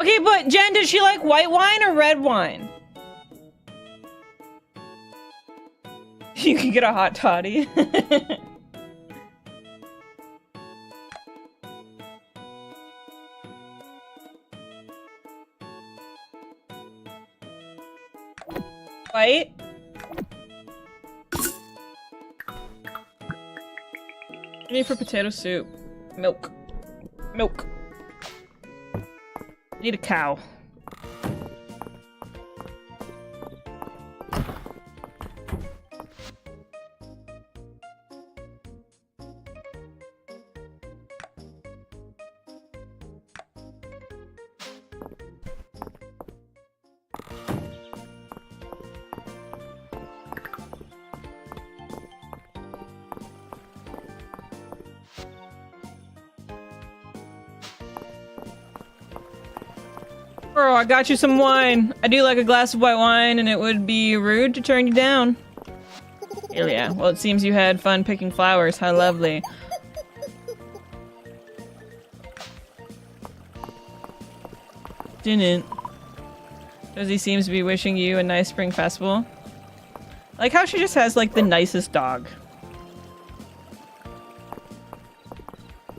Okay, but Jen, does she like white wine or red wine? You can get a hot toddy. White? I need for potato soup. Milk. Milk. Need a cow. Bro, I got you some wine. I do like a glass of white wine, and it would be rude to turn you down. Hell yeah. Well, it seems you had fun picking flowers. How lovely. Didn't. Josie seems to be wishing you a nice spring festival. I like how she just has, like, the nicest dog.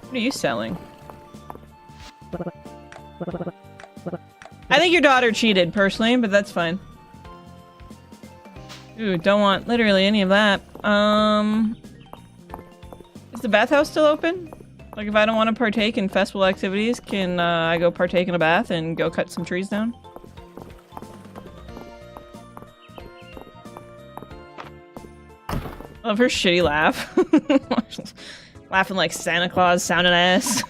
What are you selling? I think your daughter cheated, personally, but that's fine. Ooh, don't want literally any of that. Is the bathhouse still open? Like, if I don't want to partake in festival activities, can I go partake in a bath and go cut some trees down? I love her shitty laugh. Laughing like Santa Claus, sounding ass.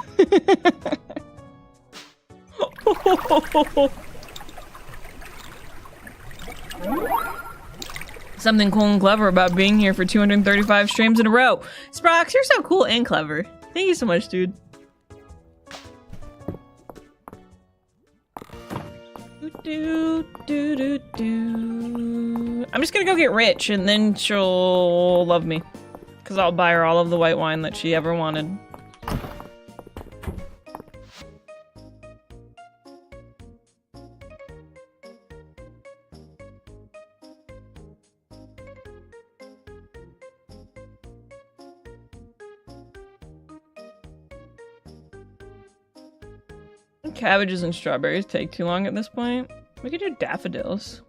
Something cool and clever about being here for 235 streams in a row. Sprox, you're so cool and clever. Thank you so much, dude. I'm just gonna go get rich and then she'll love me. Because I'll buy her all of the white wine that she ever wanted. Cabbages and strawberries take too long at this point. We could do daffodils.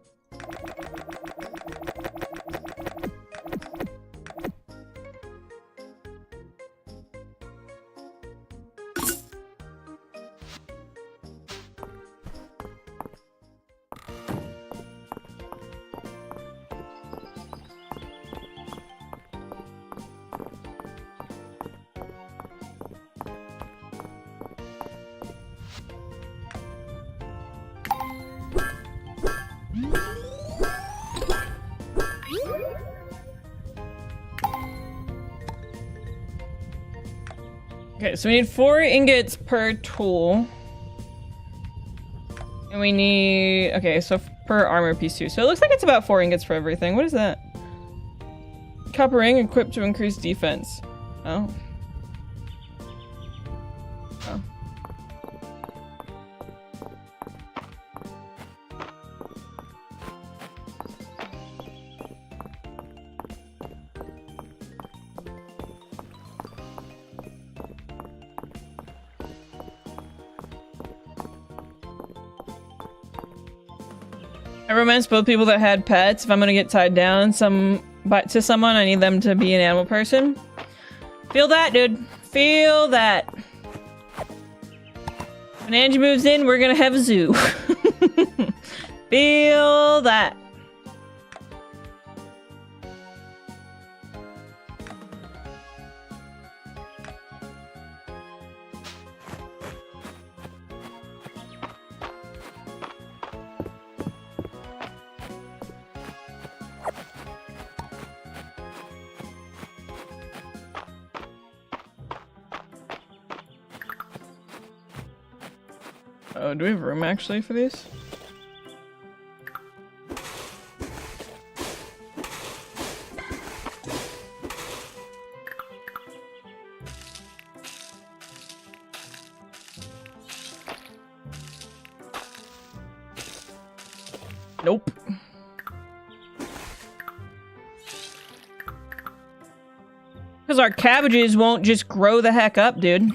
Okay, so we need 4 ingots per tool. And we need... Okay, so per armor piece too. So it looks like it's about 4 ingots for everything. What is that? Copper ring equipped to increase defense. Oh. Oh. I romance both people that had pets. If I'm gonna get tied down to someone, I need them to be an animal person. Feel that, dude. Feel that. When Angie moves in, we're gonna have a zoo. Feel that. Oh, do we have room actually for these? Nope. Because our cabbages won't just grow the heck up, dude.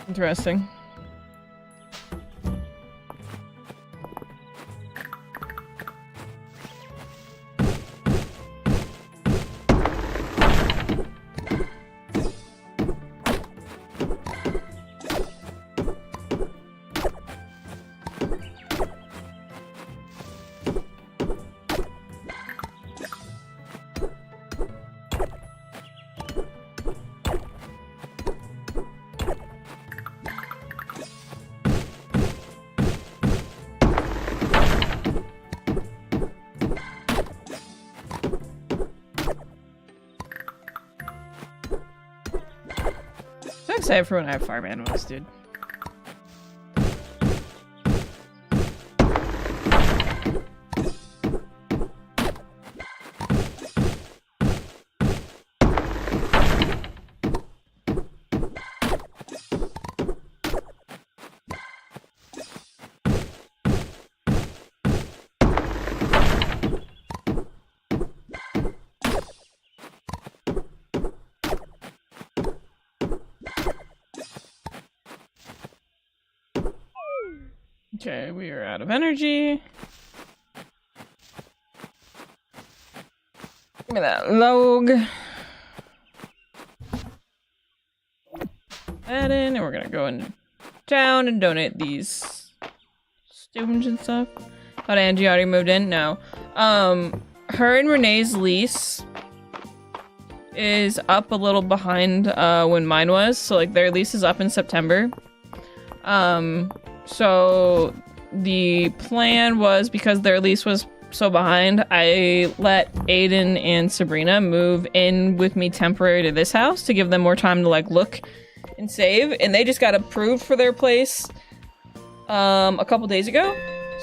Interesting. So excited for when I have farm animals, dude. Okay, we are out of energy. Give me that log. That in, and we're gonna go into town and donate these stones and stuff. Thought Angie already moved in? No. Her and Renee's lease is up a little behind when mine was. So like their lease is up in September. So the plan was, because their lease was so behind. I let Aiden and Sabrina move in with me temporary to this house to give them more time to like look and save, and they just got approved for their place a couple days ago.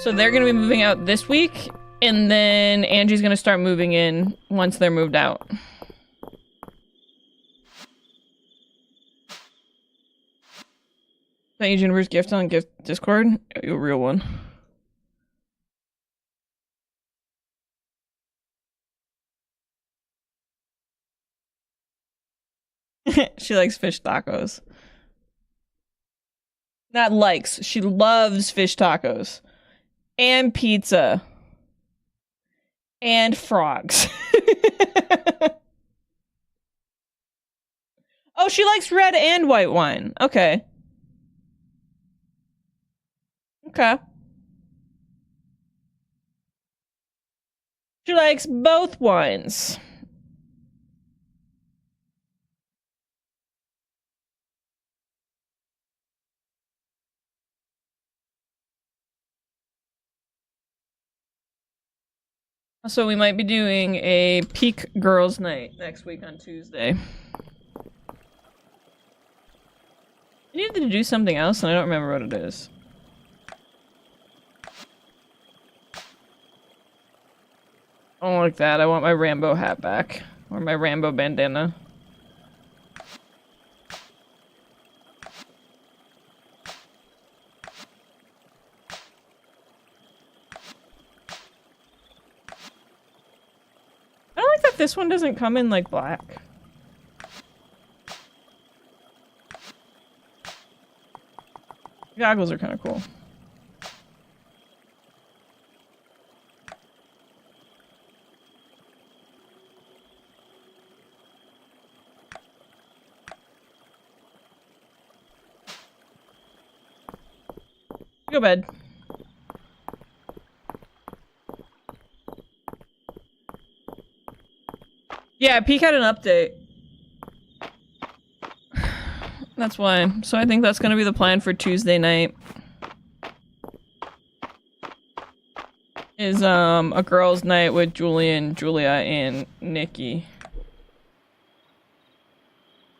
So they're gonna be moving out this week, and then Angie's gonna start moving in once they're moved out. Thank you, Jennifer's gift on gift Discord. A real one. She likes fish tacos. Not likes, she loves fish tacos. And pizza. And frogs. Oh, she likes red and white wine. Okay. Okay. She likes both wines. So we might be doing a peak girls night next week on Tuesday. I needed to do something else and I don't remember what it is. I don't like that. I want my Rambo hat back. Or my Rambo bandana. I don't like that this one doesn't come in like black. Goggles are kind of cool. Go to bed. Yeah, Peak had an update. That's why. So I think that's gonna be the plan for Tuesday night. Is a girls' night with Julian, Julia, and Nikki.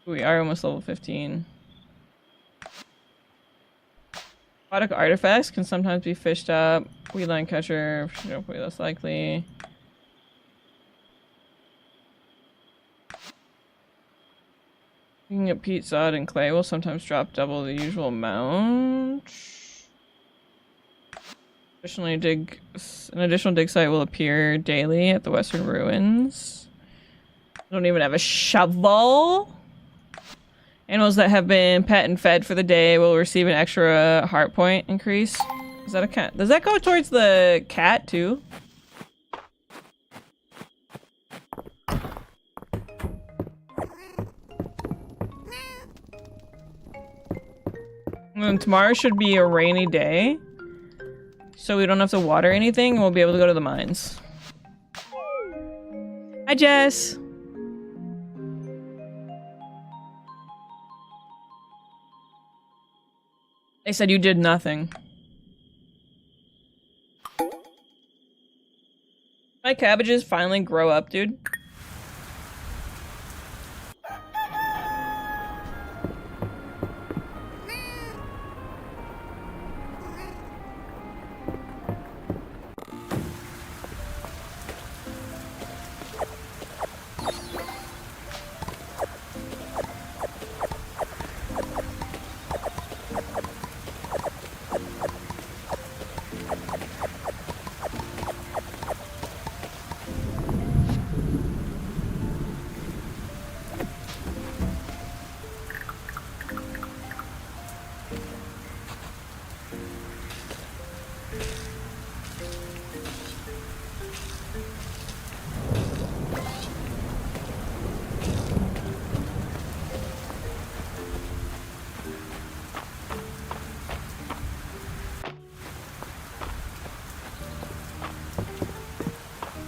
We are almost level 15. Aquatic artifacts can sometimes be fished up. Weed line catcher, hopefully less likely. You can get peat, sod, and clay will sometimes drop double the usual amount. Additionally, an additional dig site will appear daily at the Western Ruins. I don't even have a shovel. Animals that have been pet and fed for the day will receive an extra heart point increase. Is that a cat? Does that go towards the cat too? And tomorrow should be a rainy day, so we don't have to water anything, and we'll be able to go to the mines. Hi, Jess! They said you did nothing. My cabbages finally grow up, dude.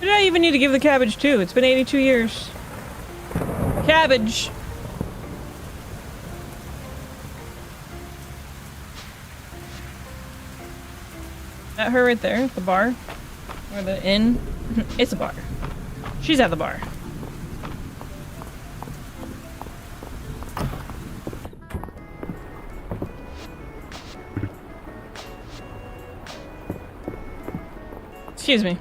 Who did I even need to give the cabbage to? It's been 82 years. Cabbage! That her right there at the bar? Or the inn? It's a bar. She's at the bar. Excuse me.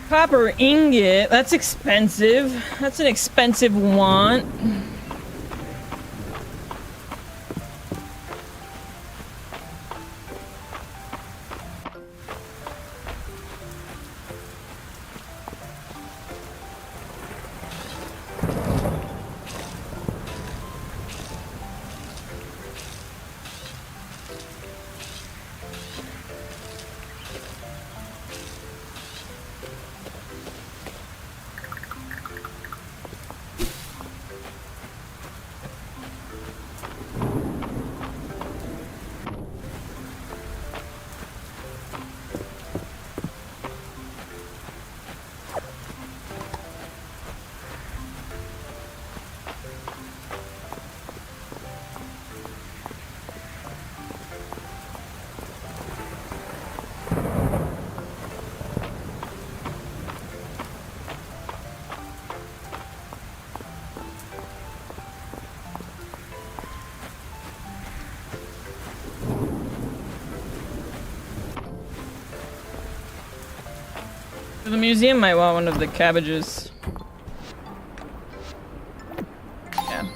Copper ingot? That's expensive. That's an expensive want. The museum might want one of the cabbages. Yeah.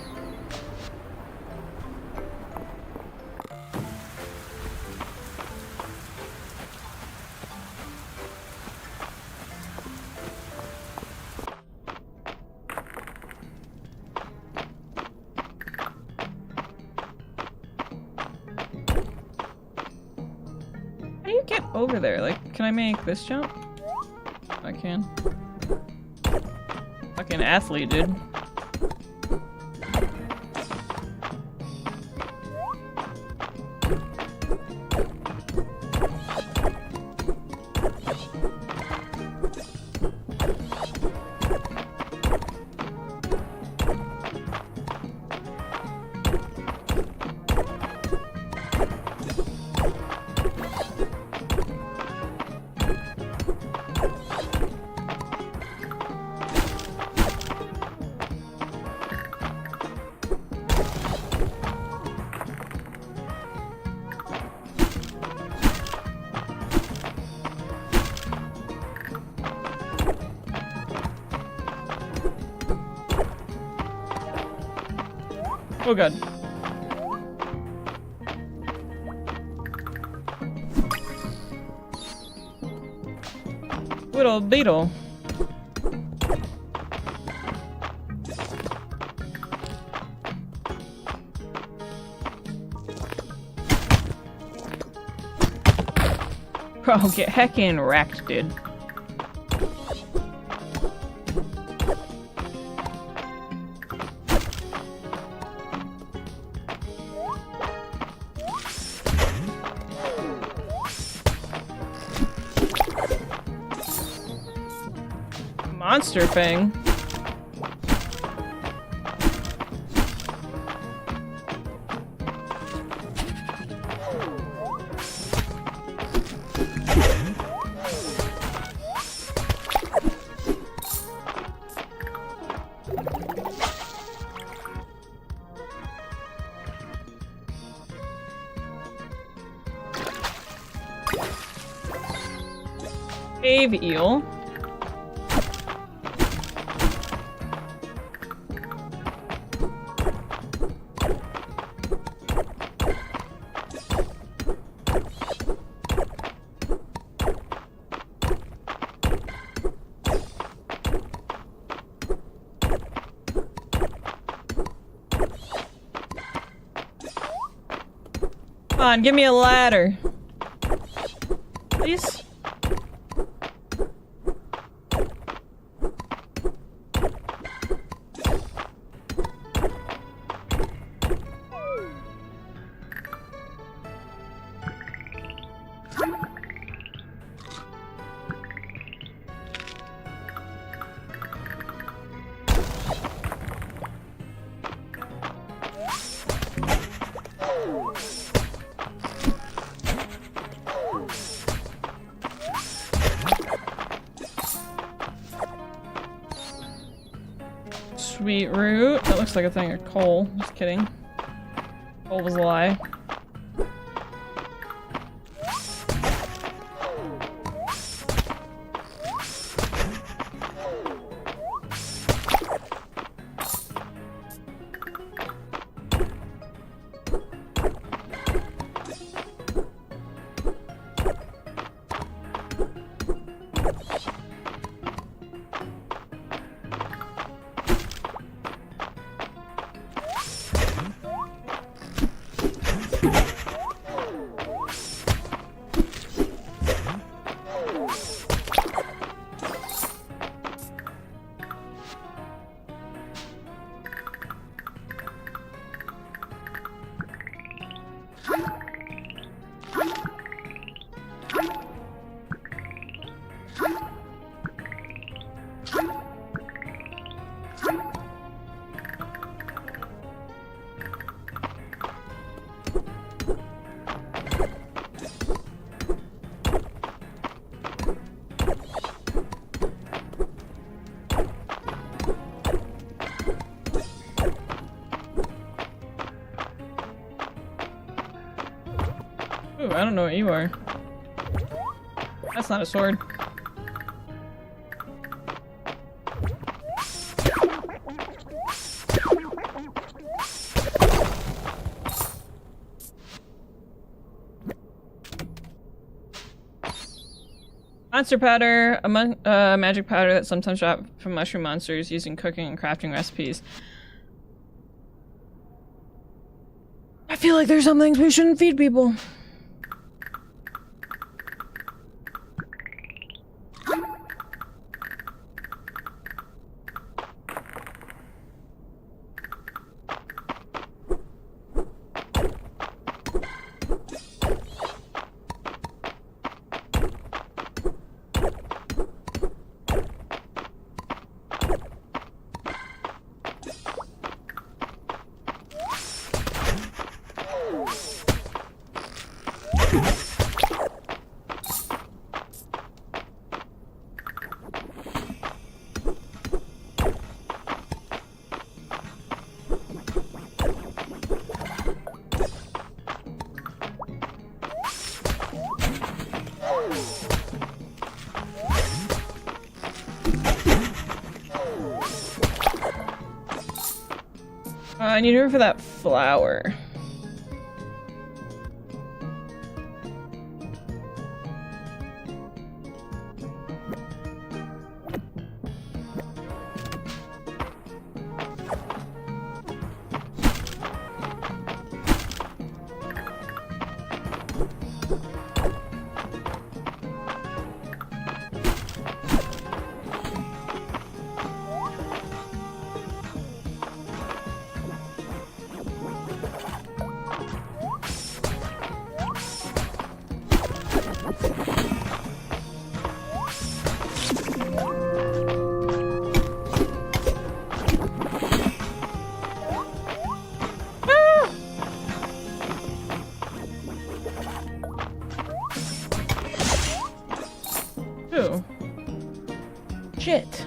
How do you get over there? Like, can I make this jump? I can. Fucking athlete, dude. Oh god. Little beetle. Bro, get heckin' wrecked, dude. Monster thing. Cave eel. on, give me a ladder. Please? Sweet root. That looks like a thing of coal. Just kidding. Coal was a lie. Ooh, I don't know what you are. That's not a sword. Monster powder, a magic powder that's sometimes dropped from mushroom monsters using cooking and crafting recipes. I feel like there's some things we shouldn't feed people. I need room for that flower. Shit.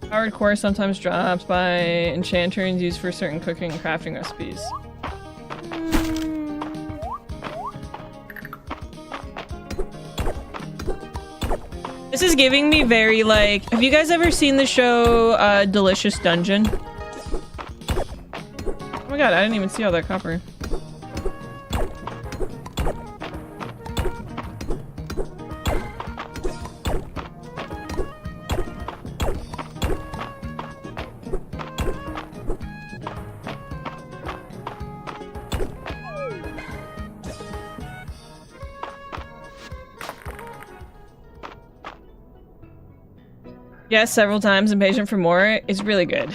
Powered core sometimes drops by enchanters used for certain cooking and crafting recipes. This is giving me very like, have you guys ever seen the show Delicious Dungeon? Oh my god, I didn't even see all that copper. Yes, several times, impatient for more. It's really good.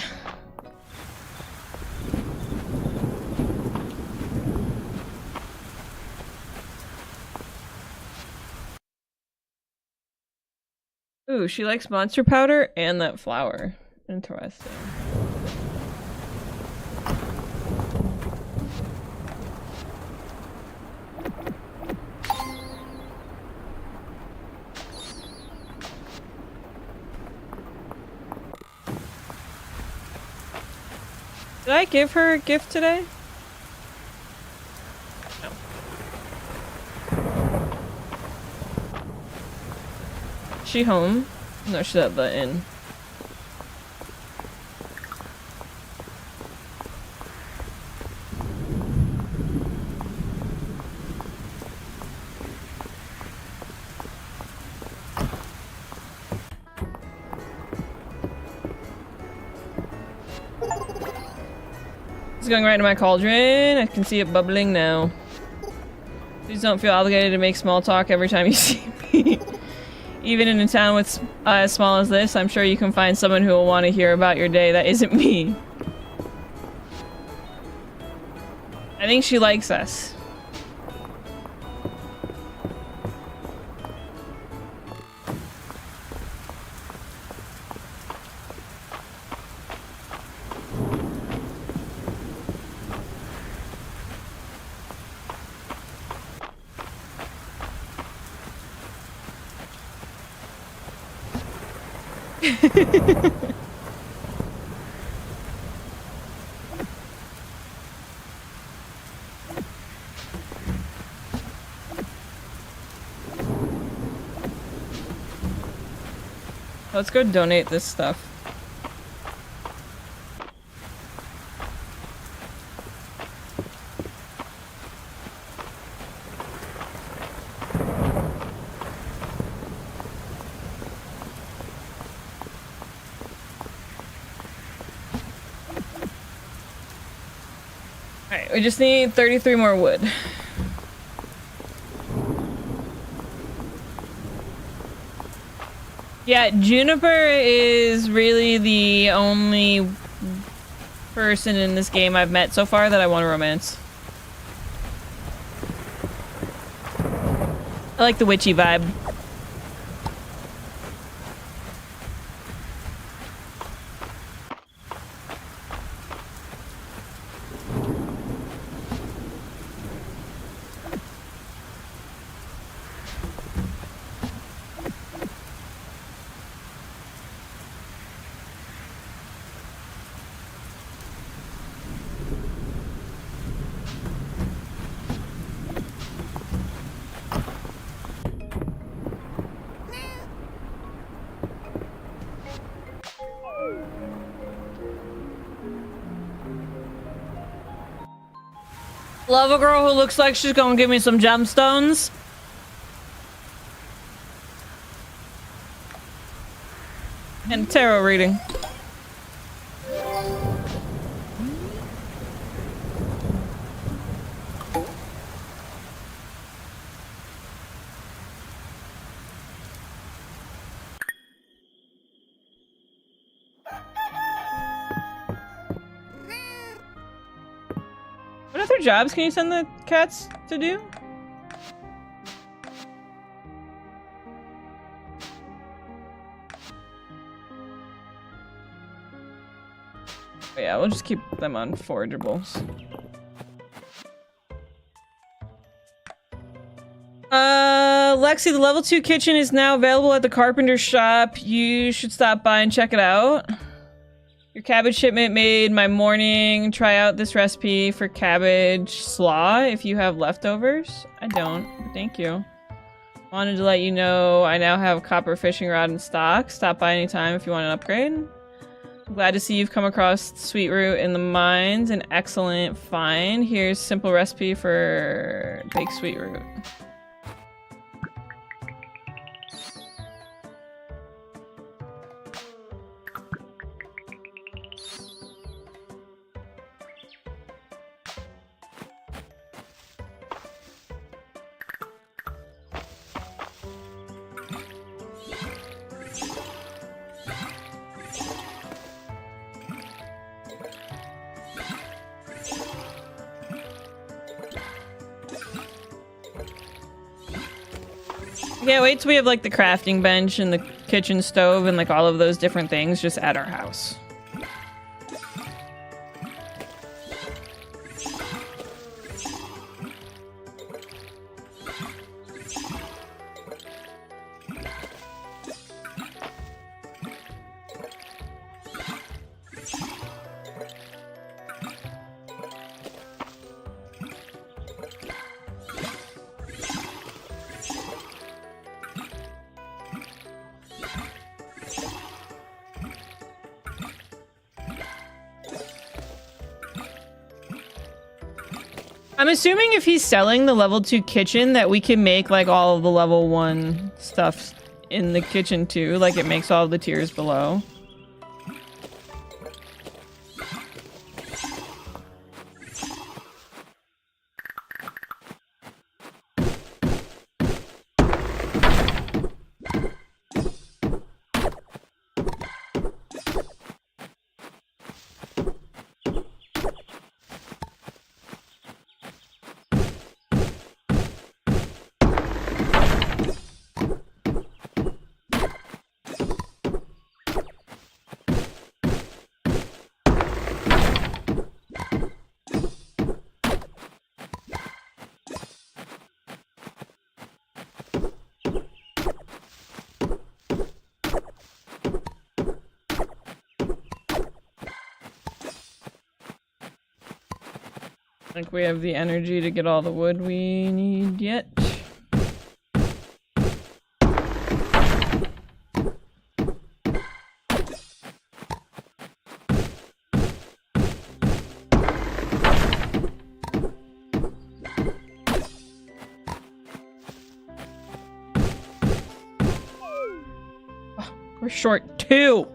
Ooh, she likes monster powder and that flower. Interesting. Did I give her a gift today? No. Is she home? No, she's at the inn. It's going right into my cauldron. I can see it bubbling now. Please don't feel obligated to make small talk every time you see me. Even in a town with as small as this, I'm sure you can find someone who will want to hear about your day that isn't me. I think she likes us. Let's go donate this stuff. Alright, we just need 33 more wood. Yeah, Juniper is really the only person in this game I've met so far that I want to romance. I like the witchy vibe. Love a girl who looks like she's gonna give me some gemstones. And a tarot reading. What other jobs can you send the cats to do? Oh yeah, we'll just keep them on forageables. Lexi, the level 2 kitchen is now available at the carpenter's shop. You should stop by and check it out. Your cabbage shipment made my morning. Try out this recipe for cabbage slaw if you have leftovers. I don't, but thank you. Wanted to let you know I now have a copper fishing rod in stock. Stop by anytime if you want an upgrade. I'm glad to see you've come across sweet root in the mines. An excellent find. Here's simple recipe for baked sweet root. Yeah, wait till we have like the crafting bench and the kitchen stove and like all of those different things just at our house. I'm assuming if he's selling the level 2 kitchen that we can make like all of the level 1 stuff in the kitchen too. Like it makes all of the tiers below. I think we have the energy to get all the wood we need yet. Oh, we're short 2.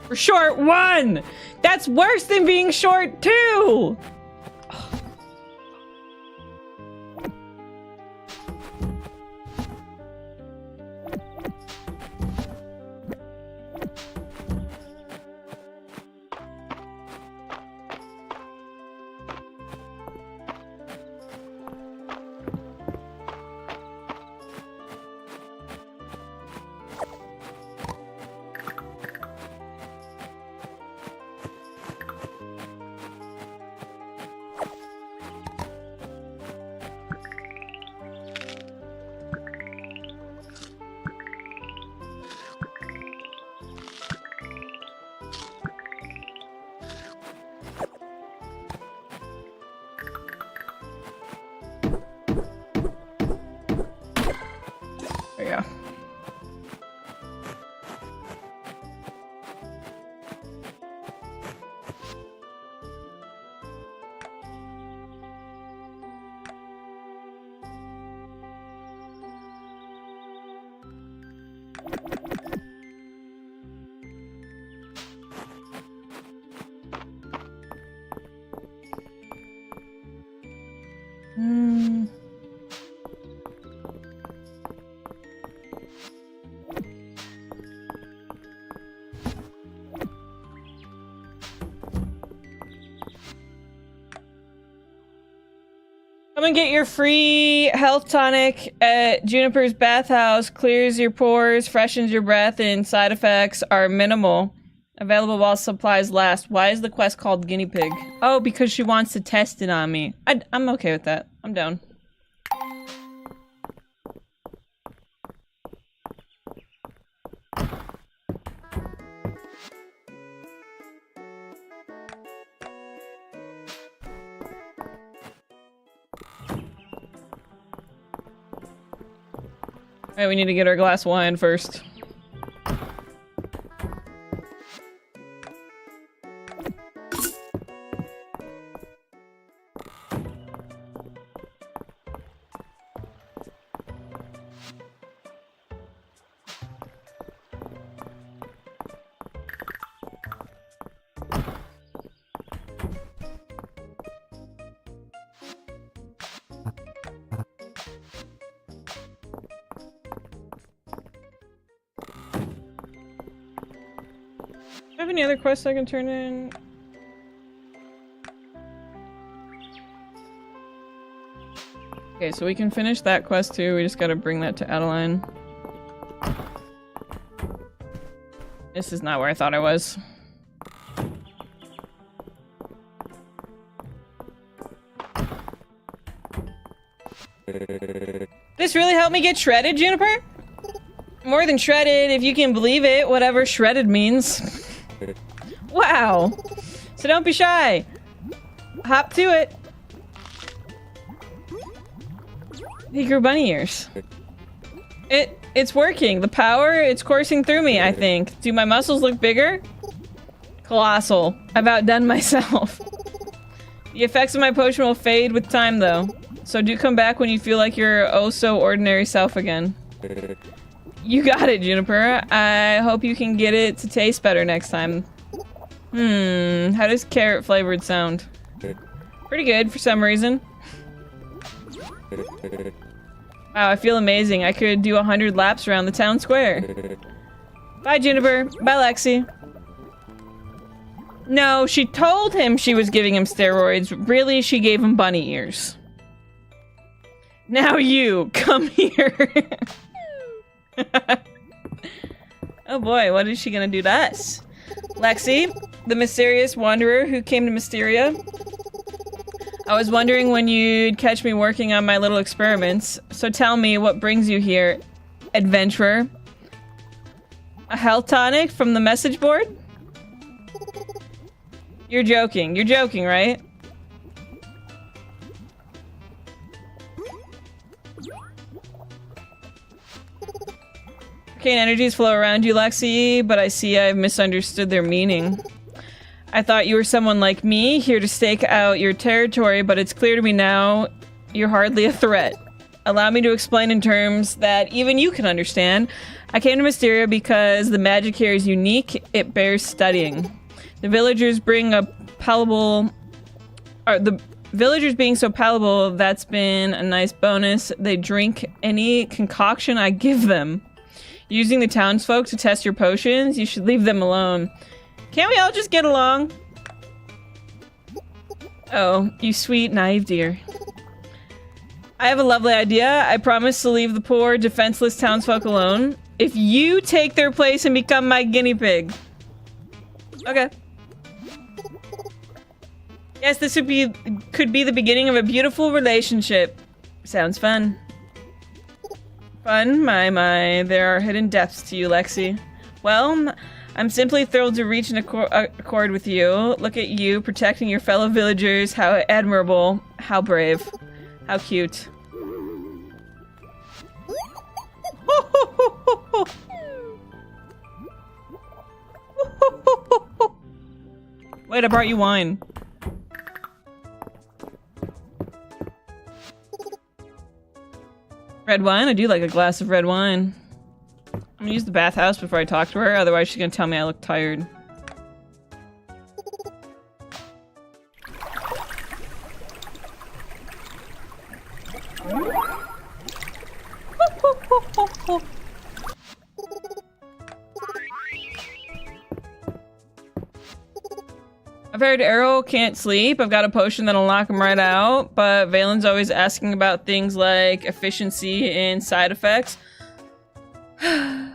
We're short 1! That's worse than being short 2! There you go. Come and get your free health tonic at Juniper's bathhouse. Clears your pores, freshens your breath, and side effects are minimal. Available while supplies last. Why is the quest called Guinea Pig? Oh, because she wants to test it on me. I'm okay with that. I'm down. Alright, we need to get our glass of wine first. Do I have any other quests I can turn in? Okay, so we can finish that quest too. We just gotta bring that to Adeline. This is not where I thought I was. This really helped me get shredded, Juniper? More than shredded, if you can believe it, whatever shredded means. Wow! So don't be shy. Hop to it. He grew bunny ears. It's working. The power, it's coursing through me, I think. Do my muscles look bigger? Colossal. I've outdone myself. The effects of my potion will fade with time, though. So do come back when you feel like your oh-so-ordinary self again. You got it, Juniper. I hope you can get it to taste better next time. How does carrot-flavored sound? Pretty good, for some reason. Wow, I feel amazing. I could do 100 laps around the town square. Bye, Juniper. Bye, Lexi. No, she told him she was giving him steroids. Really, she gave him bunny ears. Now you, come here. Oh boy, what is she gonna do to us? Lexi, the mysterious wanderer who came to Mistria. I was wondering when you'd catch me working on my little experiments. So tell me, what brings you here, adventurer? A health tonic from the message board? You're joking. You're joking, right? Arcane energies flow around you, Lexi, but I see I've misunderstood their meaning. I thought you were someone like me, here to stake out your territory, but it's clear to me now you're hardly a threat. Allow me to explain in terms that even you can understand. I came to Mistria because the magic here is unique, it bears studying. The villagers bring a palatable... the villagers being so palatable, that's been a nice bonus. They drink any concoction I give them. Using the townsfolk to test your potions, you should leave them alone. Can't we all just get along? Oh, you sweet, naive dear. I have a lovely idea. I promise to leave the poor, defenseless townsfolk alone if you take their place and become my guinea pig. Okay. Yes, this could be the beginning of a beautiful relationship. Sounds fun. Fun? My. There are hidden depths to you, Lexi. Well, I'm simply thrilled to reach an accord with you. Look at you, protecting your fellow villagers. How admirable. How brave. How cute. Wait, I brought you wine. Red wine? I do like a glass of red wine. I'm gonna use the bathhouse before I talk to her, otherwise she's gonna tell me I look tired. I've heard Arrow can't sleep. I've got a potion that'll knock him right out, but Valen's always asking about things like efficiency and side effects. I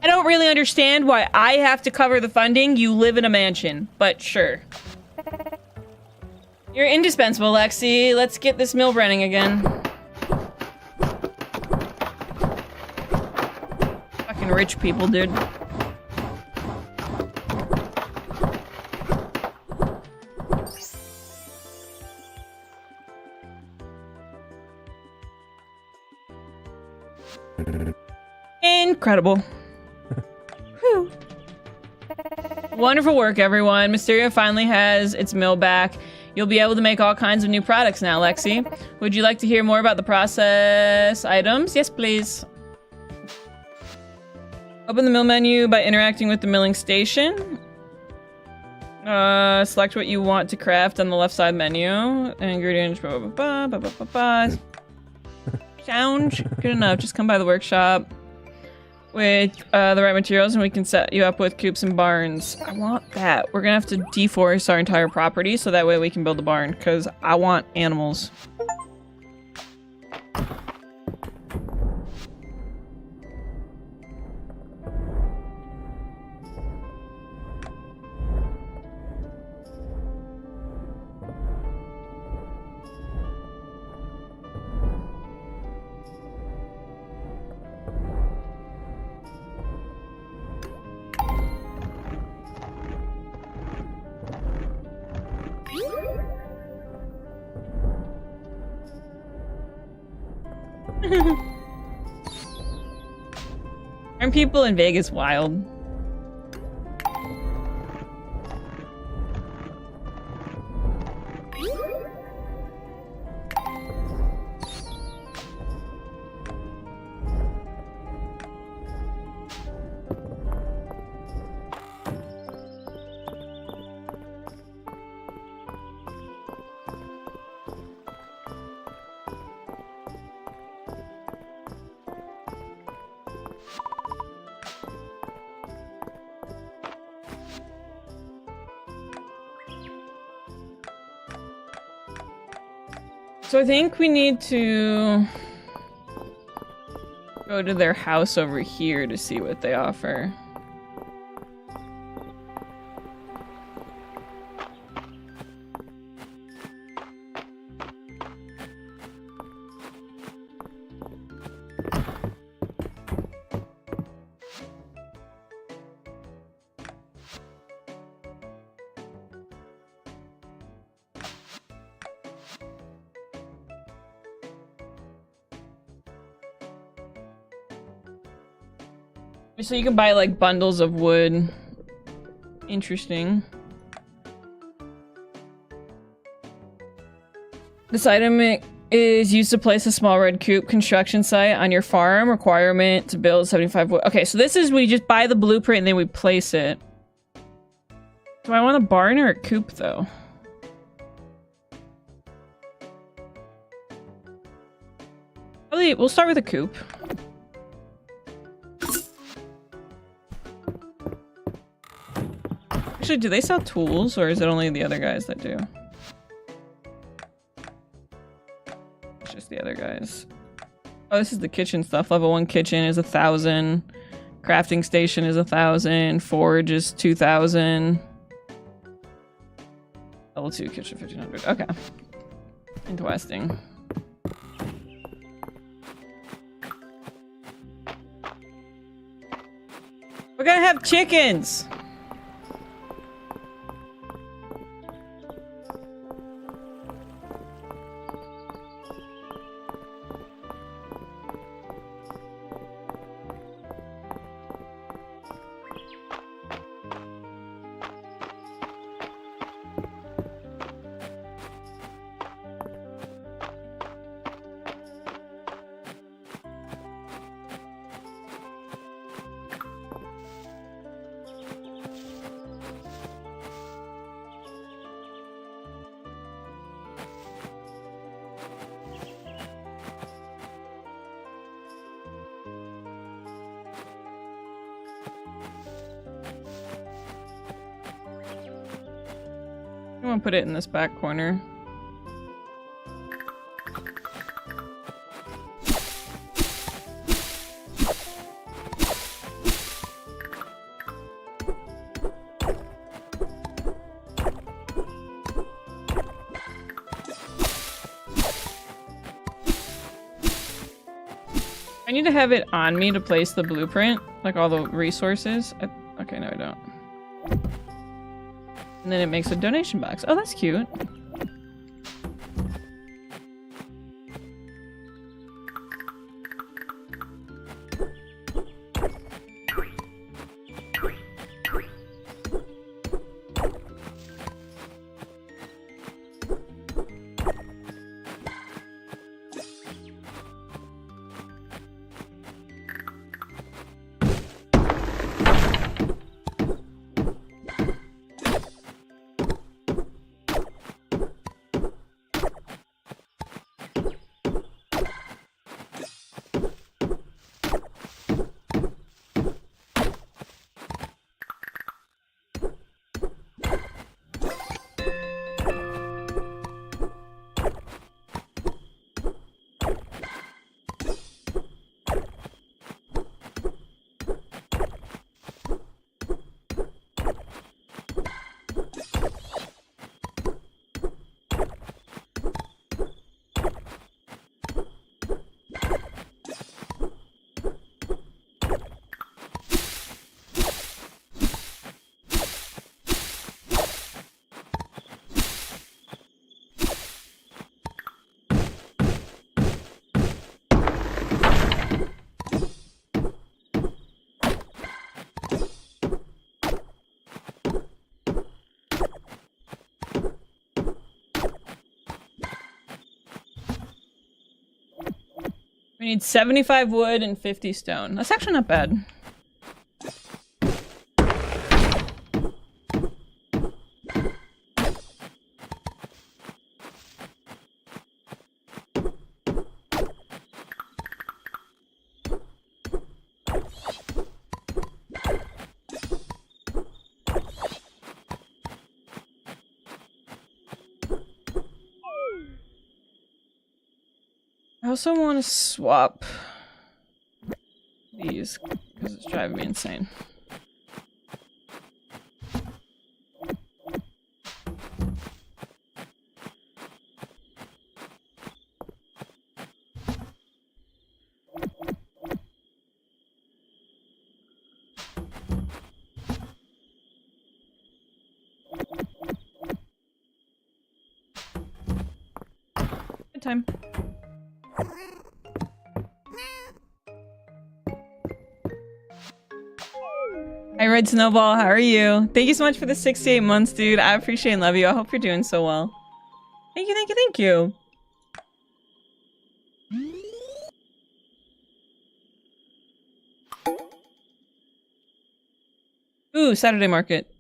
don't really understand why I have to cover the funding. You live in a mansion, but sure. You're indispensable, Lexi. Let's get this mill running again. Fucking rich people, dude. Incredible. Whew. Wonderful work, everyone. Mistria finally has its mill back. You'll be able to make all kinds of new products now, Lexi. Would you like to hear more about the process items? Yes, please. Open the mill menu by interacting with the milling station. Select what you want to craft on the left side menu. Ingredients, blah, blah, blah, blah, blah, blah, blah. Sounds good enough. Just come by the workshop with the right materials and we can set you up with coops and barns. I want that. We're gonna have to deforest our entire property so that way we can build the barn because I want animals. Aren't people in Vegas wild? So I think we need to go to their house over here to see what they offer. So you can buy like bundles of wood. Interesting. This item is used to place a small red coop construction site on your farm. Requirement to build 75 wood. Okay, so this is we just buy the blueprint and then we place it. Do I want a barn or a coop though? Probably we'll start with a coop. Actually, do they sell tools, or is it only the other guys that do? It's just the other guys. Oh, this is the kitchen stuff. Level 1 kitchen is 1,000. Crafting station is 1,000. Forge is 2,000. Level 2 kitchen 1,500. Okay. Interesting. We're gonna have chickens! I'm gonna put it in this back corner. I need to have it on me to place the blueprint, like all the resources. Okay, no I don't. And then it makes a donation box. Oh, that's cute. We need 75 wood and 50 stone. That's actually not bad. I also want to swap these because it's driving me insane. Good time. Hi, Red Snowball. How are you? Thank you so much for the 68 months, dude. I appreciate and love you. I hope you're doing so well. Thank you, thank you, thank you. Ooh, Saturday market.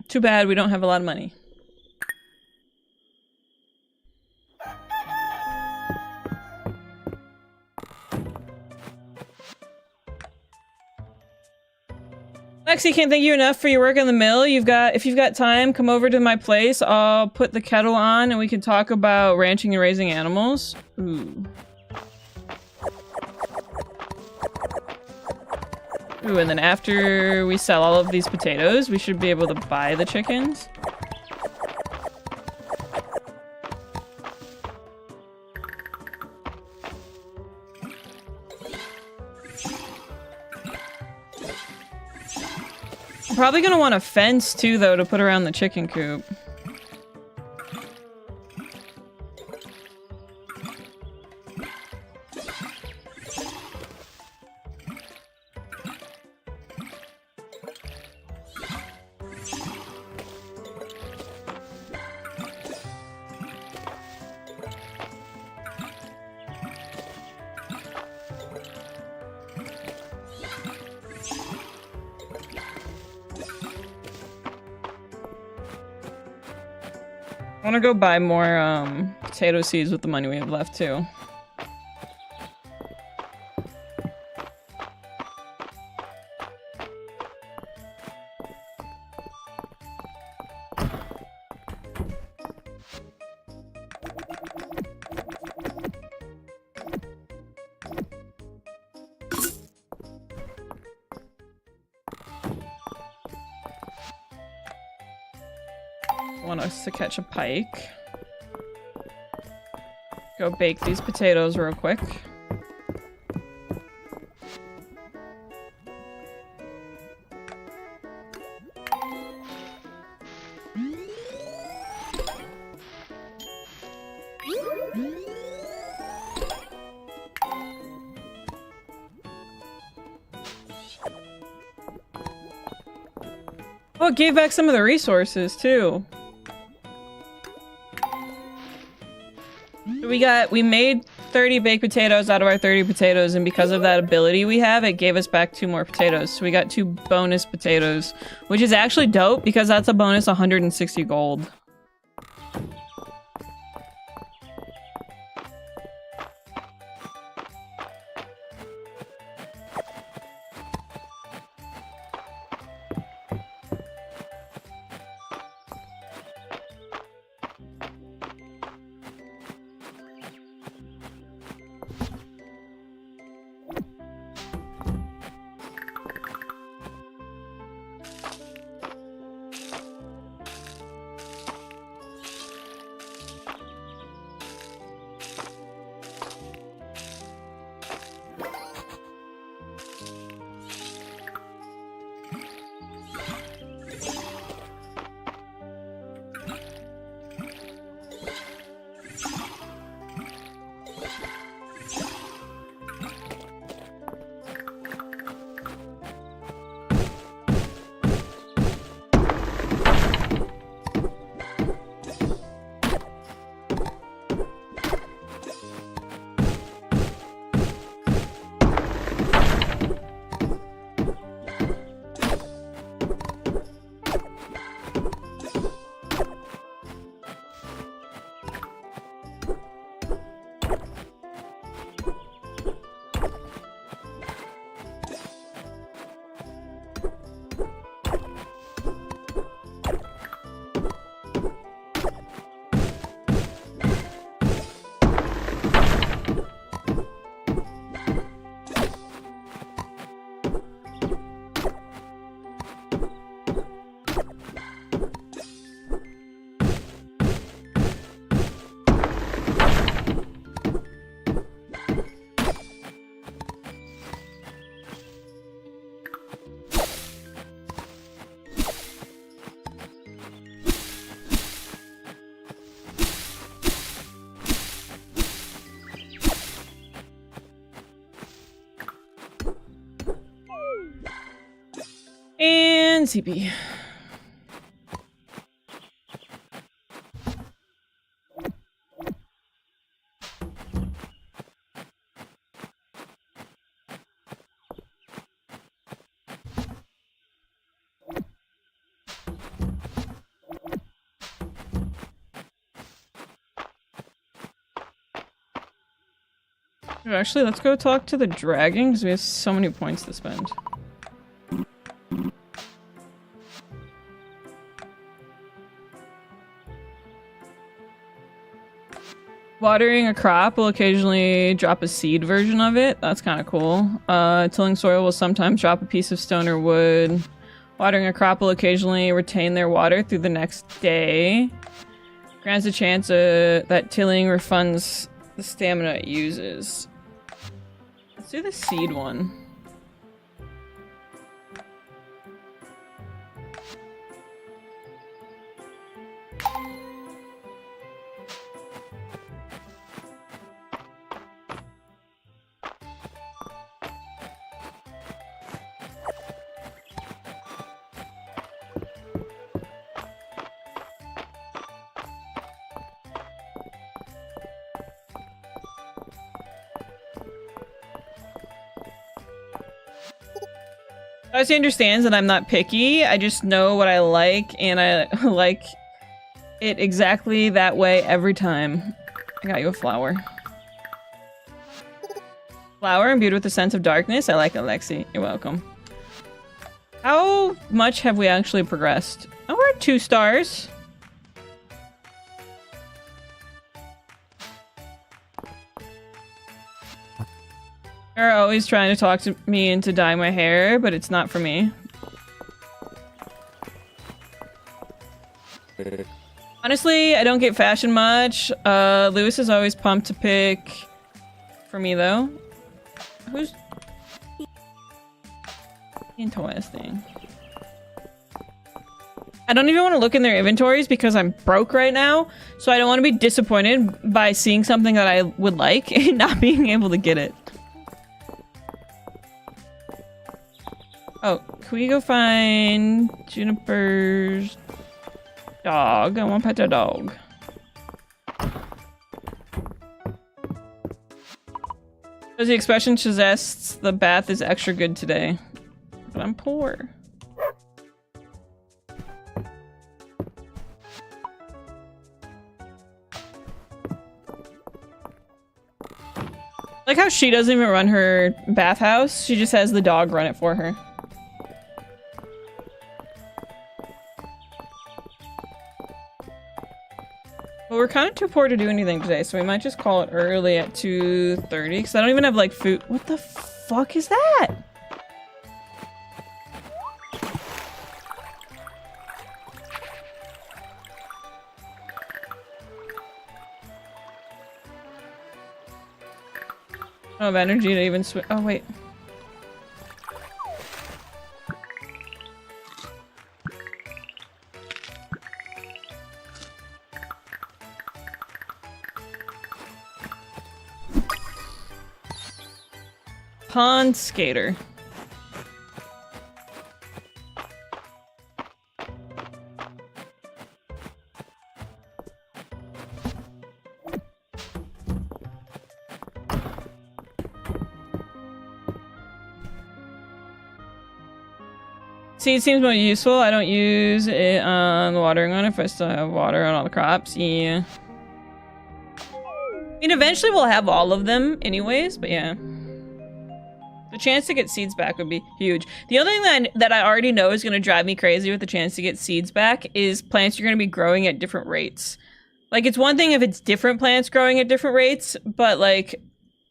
Too bad we don't have a lot of money. Lexi, can't thank you enough for your work in the mill. If you've got time, come over to my place. I'll put the kettle on and we can talk about ranching and raising animals. Ooh. Ooh, and then after we sell all of these potatoes, we should be able to buy the chickens. I'm probably gonna want a fence too, though, to put around the chicken coop. I want to go buy more potato seeds with the money we have left too. Want us to catch a pike. Go bake these potatoes real quick. Oh, it gave back some of the resources too. We made 30 baked potatoes out of our 30 potatoes, and because of that ability we have, it gave us back 2 more potatoes. So we got 2 bonus potatoes, which is actually dope because that's a bonus 160 gold. And CP. Actually, let's go talk to the dragon because we have so many points to spend. Watering a crop will occasionally drop a seed version of it. That's kind of cool. Tilling soil will sometimes drop a piece of stone or wood. Watering a crop will occasionally retain their water through the next day. Grants a chance that tilling refunds the stamina it uses. Let's do the seed one. Darcy understands that I'm not picky. I just know what I like, and I like it exactly that way every time. I got you a flower. Flower imbued with a sense of darkness. I like it, Lexi. You're welcome. How much have we actually progressed? Oh, we're at 2 stars. They're always trying to talk to me into dyeing my hair, but it's not for me. Honestly, I don't get fashion much. Lewis is always pumped to pick for me, though. Who's... Interesting. I don't even want to look in their inventories because I'm broke right now, so I don't want to be disappointed by seeing something that I would like and not being able to get it. Oh, can we go find Juniper's dog? I want to pet their dog. Does the expression suggests the bath is extra good today? But I'm poor. Like how she doesn't even run her bathhouse, she just has the dog run it for her. Well, we're kind of too poor to do anything today, so we might just call it early at 2:30, because I don't even have, like, food. What the fuck is that? I don't have energy to even swim. Oh, wait. Pond skater. Seed seems more useful. I don't use it on the watering on it if I still have water on all the crops. Yeah. I mean, eventually we'll have all of them anyways, but yeah. The chance to get seeds back would be huge. The other thing that I already know is going to drive me crazy with the chance to get seeds back is plants are going to be growing at different rates. Like, it's one thing if it's different plants growing at different rates, but, like,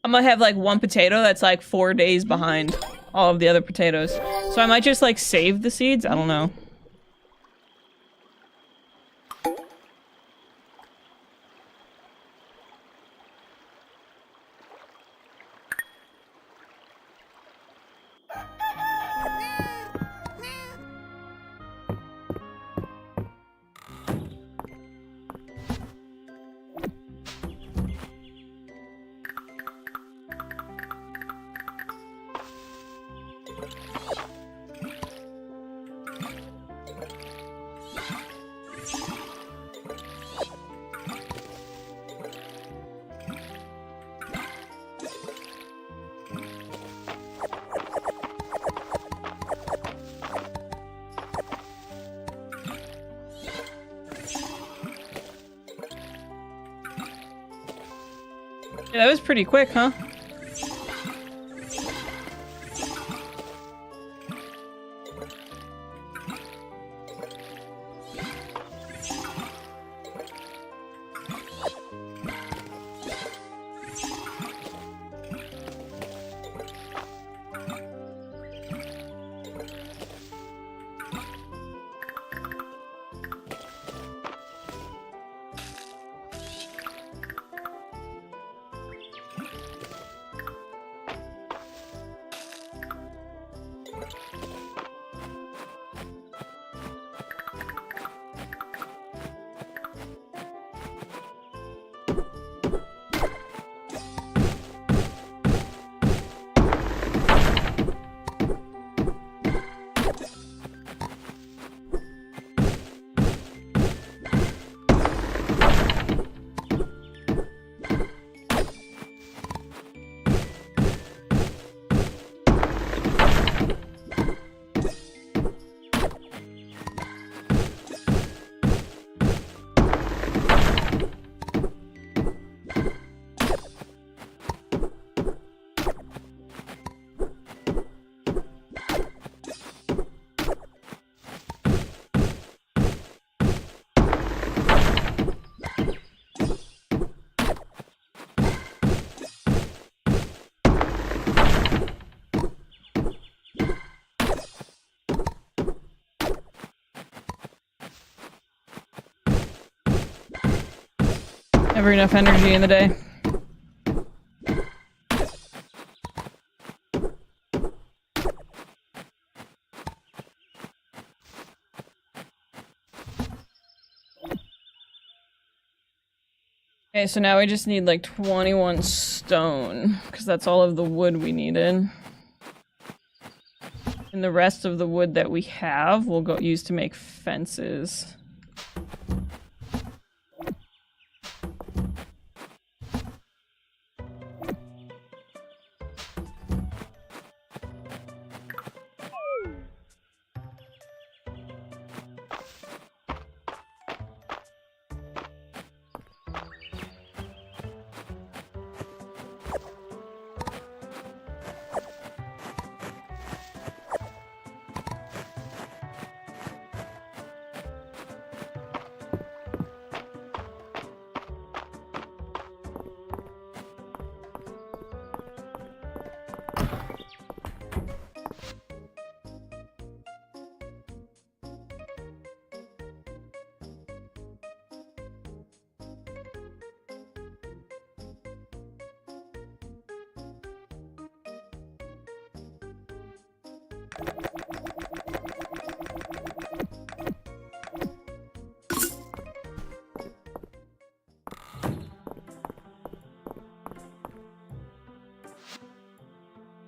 I'm going to have, like, one potato that's, like, 4 days behind all of the other potatoes. So I might just, like, save the seeds? I don't know. Yeah, that was pretty quick, huh? Never enough energy in the day. Okay, so now we just need like 21 stone, because that's all of the wood we needed. And the rest of the wood that we have, we'll go use to make fences.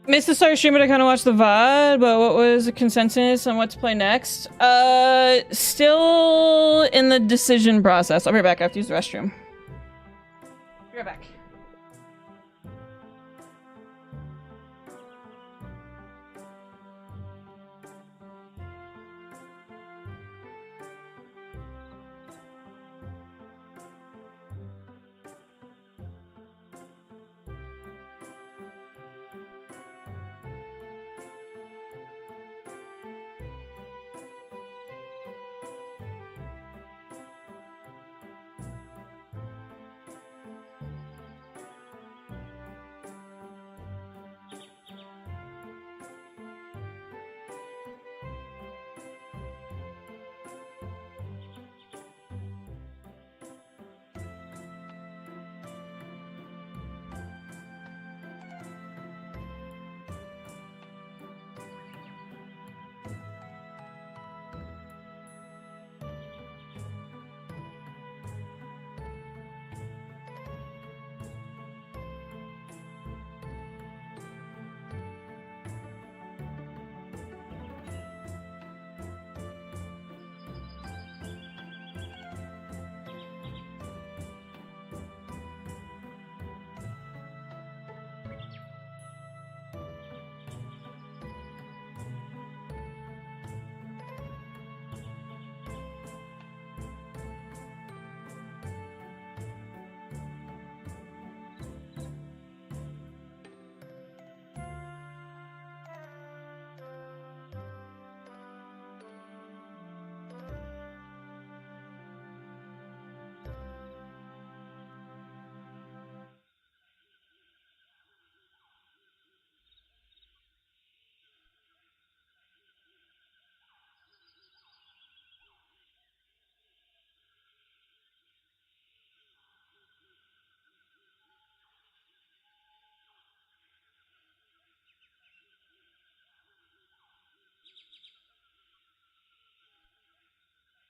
Missed the start stream, but I kind of watched the VOD, but what was the consensus on what to play next? Still in the decision process. I'll be right back. I have to use the restroom. Be right back.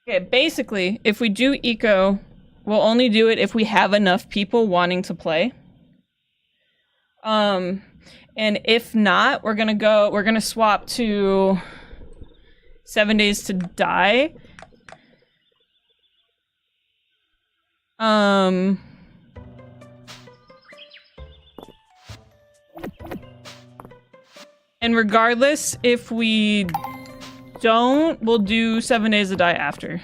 Okay, basically, if we do eco, we'll only do it if we have enough people wanting to play. And if not, we're gonna swap to 7 Days to Die. And regardless, if we don't, we'll do 7 Days to Die after.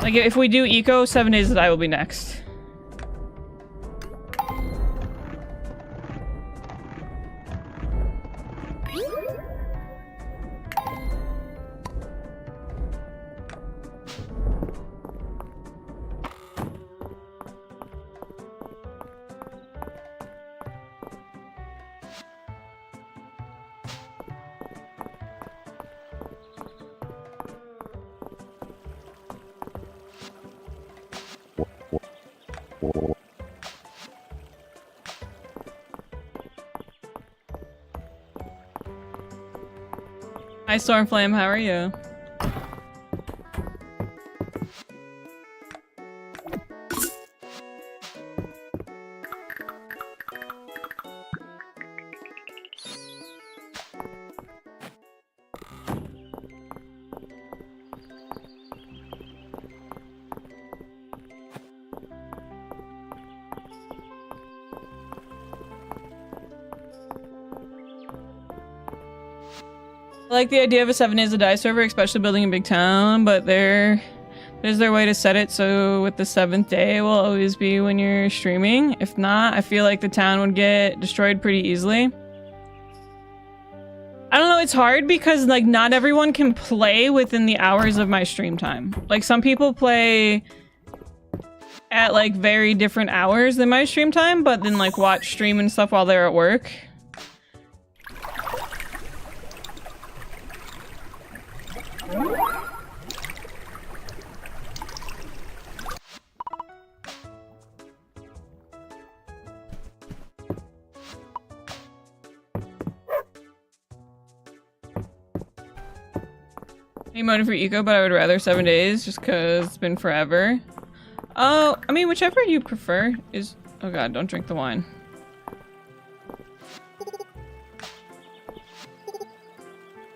Like, if we do eco, 7 Days to Die will be next. Hi Stormflame, how are you? I like the idea of a 7 Days to Die server, especially building a big town, but there's their way to set it so with the 7th day will always be when you're streaming. If not, I feel like the town would get destroyed pretty easily. I don't know, it's hard because like not everyone can play within the hours of my stream time. Like some people play at like very different hours than my stream time, but then like watch stream and stuff while they're at work. I'm motive for eco, but I would rather 7 days just because it's been forever. Oh, I mean, whichever you prefer is... Oh god, don't drink the wine.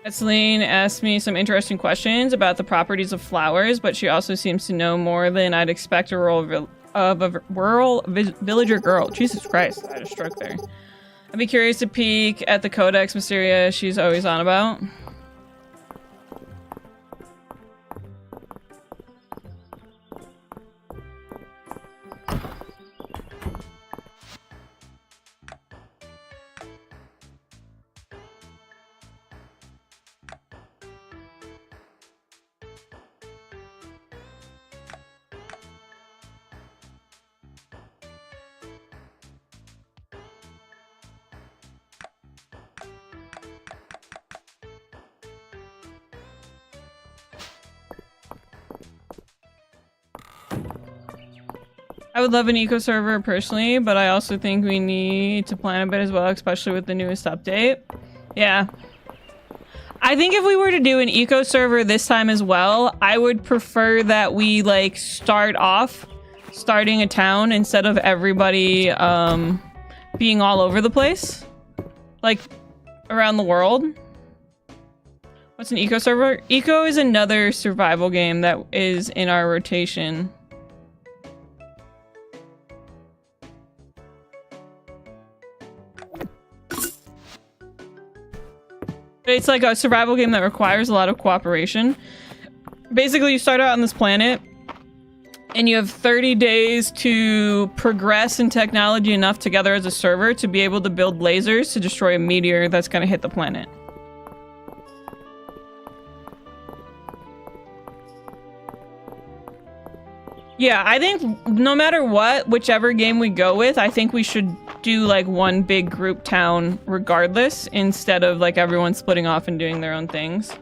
Celine asked me some interesting questions about the properties of flowers, but she also seems to know more than I'd expect a rural villager girl. Jesus Christ, I had a stroke there. I'd be curious to peek at the Codex Mistria she's always on about. I would love an eco server personally, but I also think we need to plan a bit as well, especially with the newest update. Yeah. I think if we were to do an eco server this time as well, I would prefer that we like start off starting a town instead of everybody being all over the place. Like around the world. What's an eco server? Eco is another survival game that is in our rotation. It's like a survival game that requires a lot of cooperation. Basically, you start out on this planet, and you have 30 days to progress in technology enough together as a server to be able to build lasers to destroy a meteor that's going to hit the planet. Yeah, I think no matter what, whichever game we go with, I think we should do like one big group town regardless, instead of like everyone splitting off and doing their own things.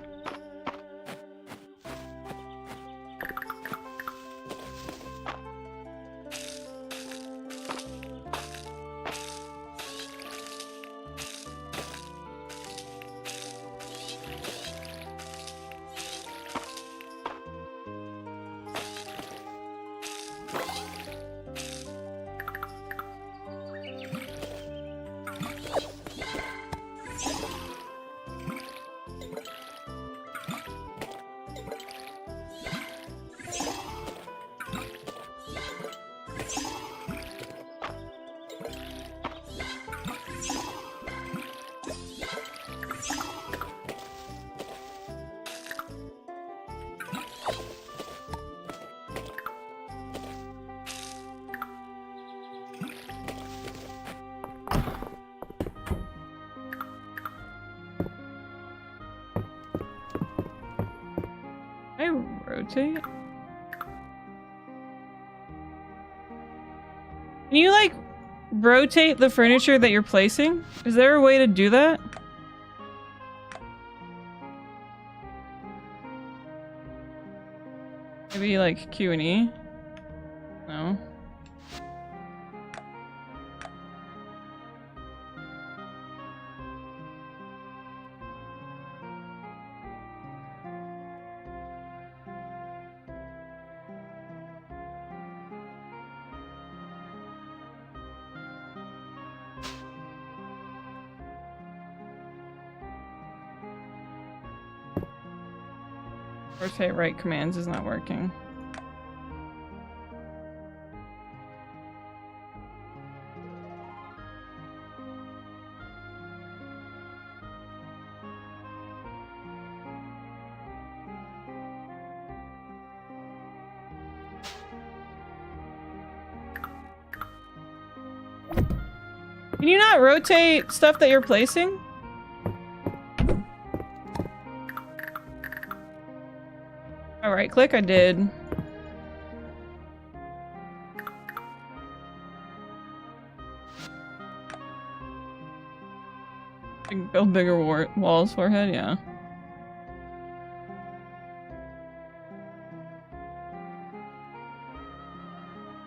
I rotate? Can you, like, rotate the furniture that you're placing? Is there a way to do that? Maybe, like, Q and E? No. Rotate right commands is not working. Can you not rotate stuff that you're placing? All right, click. I did. Build bigger walls, forehead. Yeah.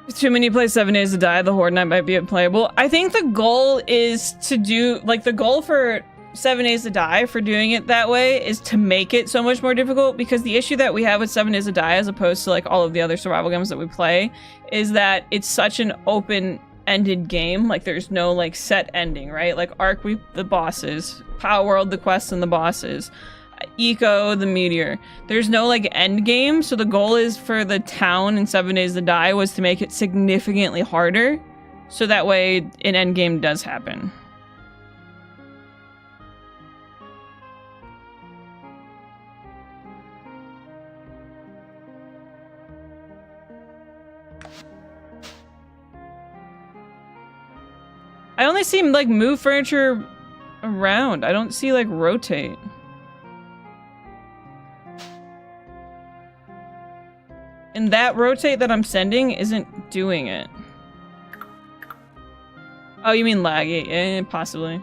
If too many play 7 Days to Die, the Horde Night might be unplayable. I think the goal is to do, like, the goal for 7 Days to Die, for doing it that way, is to make it so much more difficult, because the issue that we have with 7 Days to Die, as opposed to, like, all of the other survival games that we play, is that it's such an open-ended game. Like, there's no, like, set ending, right? Like, Ark, the bosses. Power World, the quests and the bosses. Eco, the meteor. There's no, like, end game, so the goal is for the town in 7 Days to Die was to make it significantly harder, so that way an end game does happen. I only see, like, move furniture around. I don't see, like, rotate. And that rotate that I'm sending isn't doing it. Oh, you mean laggy? Eh, possibly.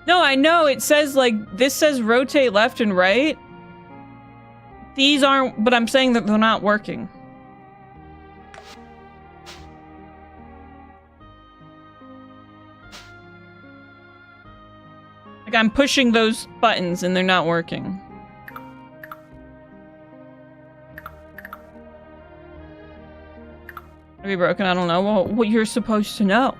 No, I know it says, like, this says rotate left and right. These aren't, but I'm saying that they're not working. Like, I'm pushing those buttons and they're not working. Are we broken? I don't know. Well, what you're supposed to know.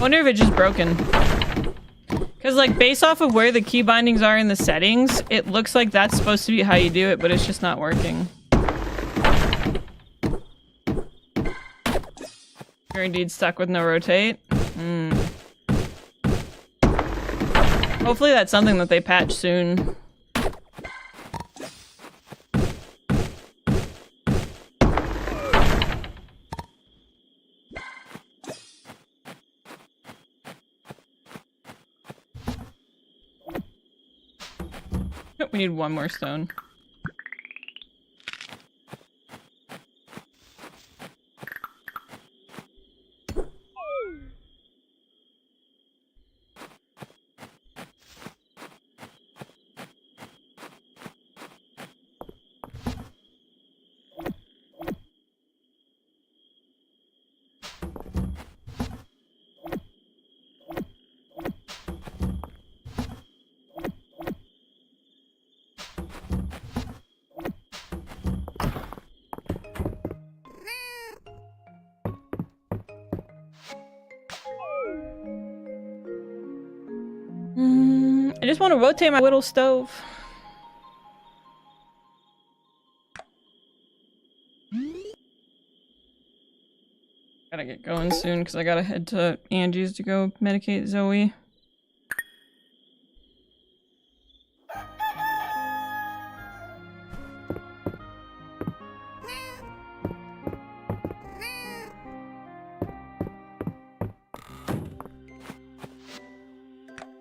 Wonder if it's just broken. Because, like, based off of where the key bindings are in the settings, it looks like that's supposed to be how you do it, but it's just not working. You're indeed stuck with no rotate. Hopefully that's something that they patch soon. We need one more stone. I just want to rotate my whittle stove. Gotta get going soon because I gotta head to Angie's to go medicate Zoe.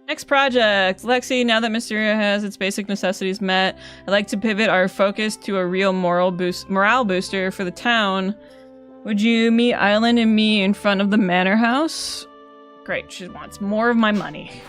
Next project! Lexi, now that Mistria has its basic necessities met, I'd like to pivot our focus to a real morale booster for the town. Would you meet Island and me in front of the manor house? Great, she wants more of my money.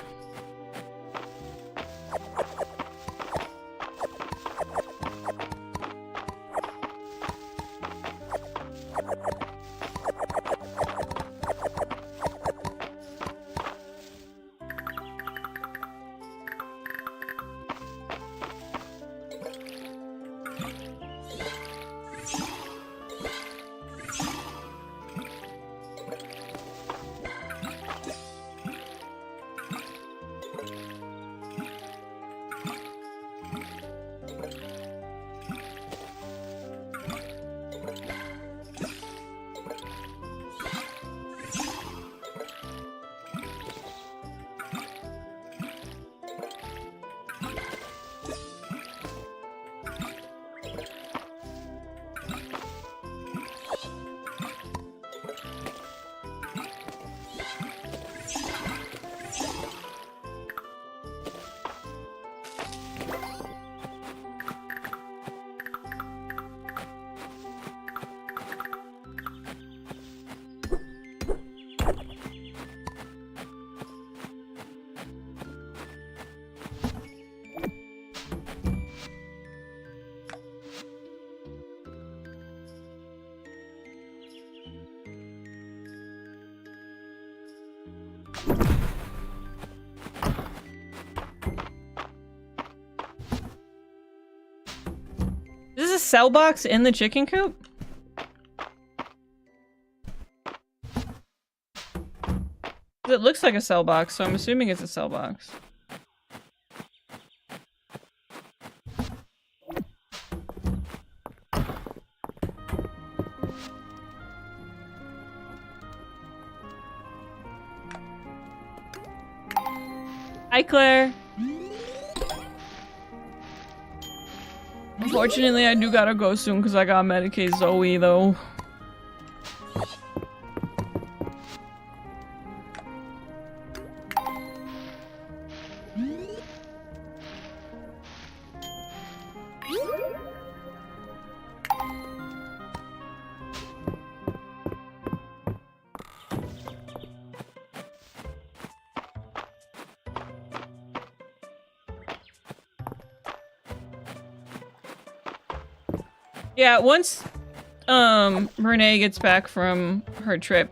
Is this a cell box in the chicken coop? It looks like a cell box, so I'm assuming it's a cell box. Hi, Claire. Unfortunately, I do gotta go soon because I gotta medicate Zoe, though. Yeah, once Renee gets back from her trip,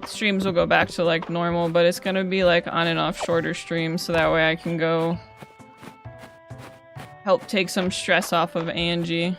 streams will go back to like normal, but it's gonna be like on and off shorter streams so that way I can go help take some stress off of Angie.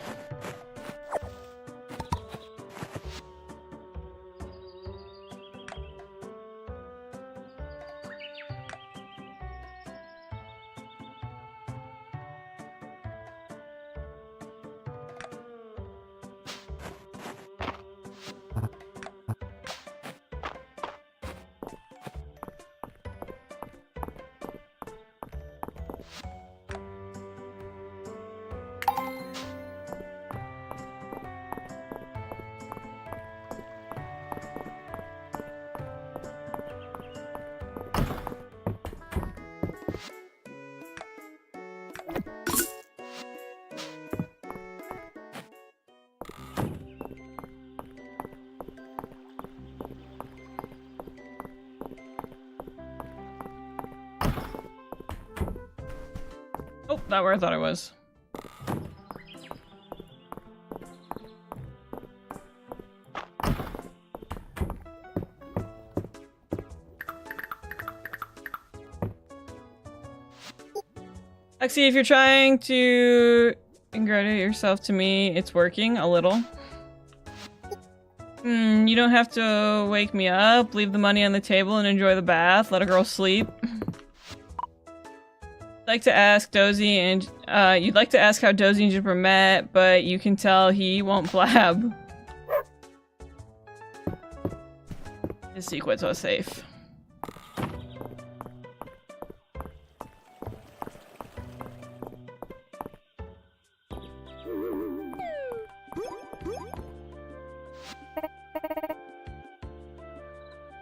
Oh, not where I thought I was. Lexi, if you're trying to ingratiate yourself to me, it's working a little. You don't have to wake me up. Leave the money on the table and enjoy the bath. Let a girl sleep. Like to ask Dozy and you'd like to ask how Dozy and Juniper met, but you can tell he won't blab. His secrets are safe.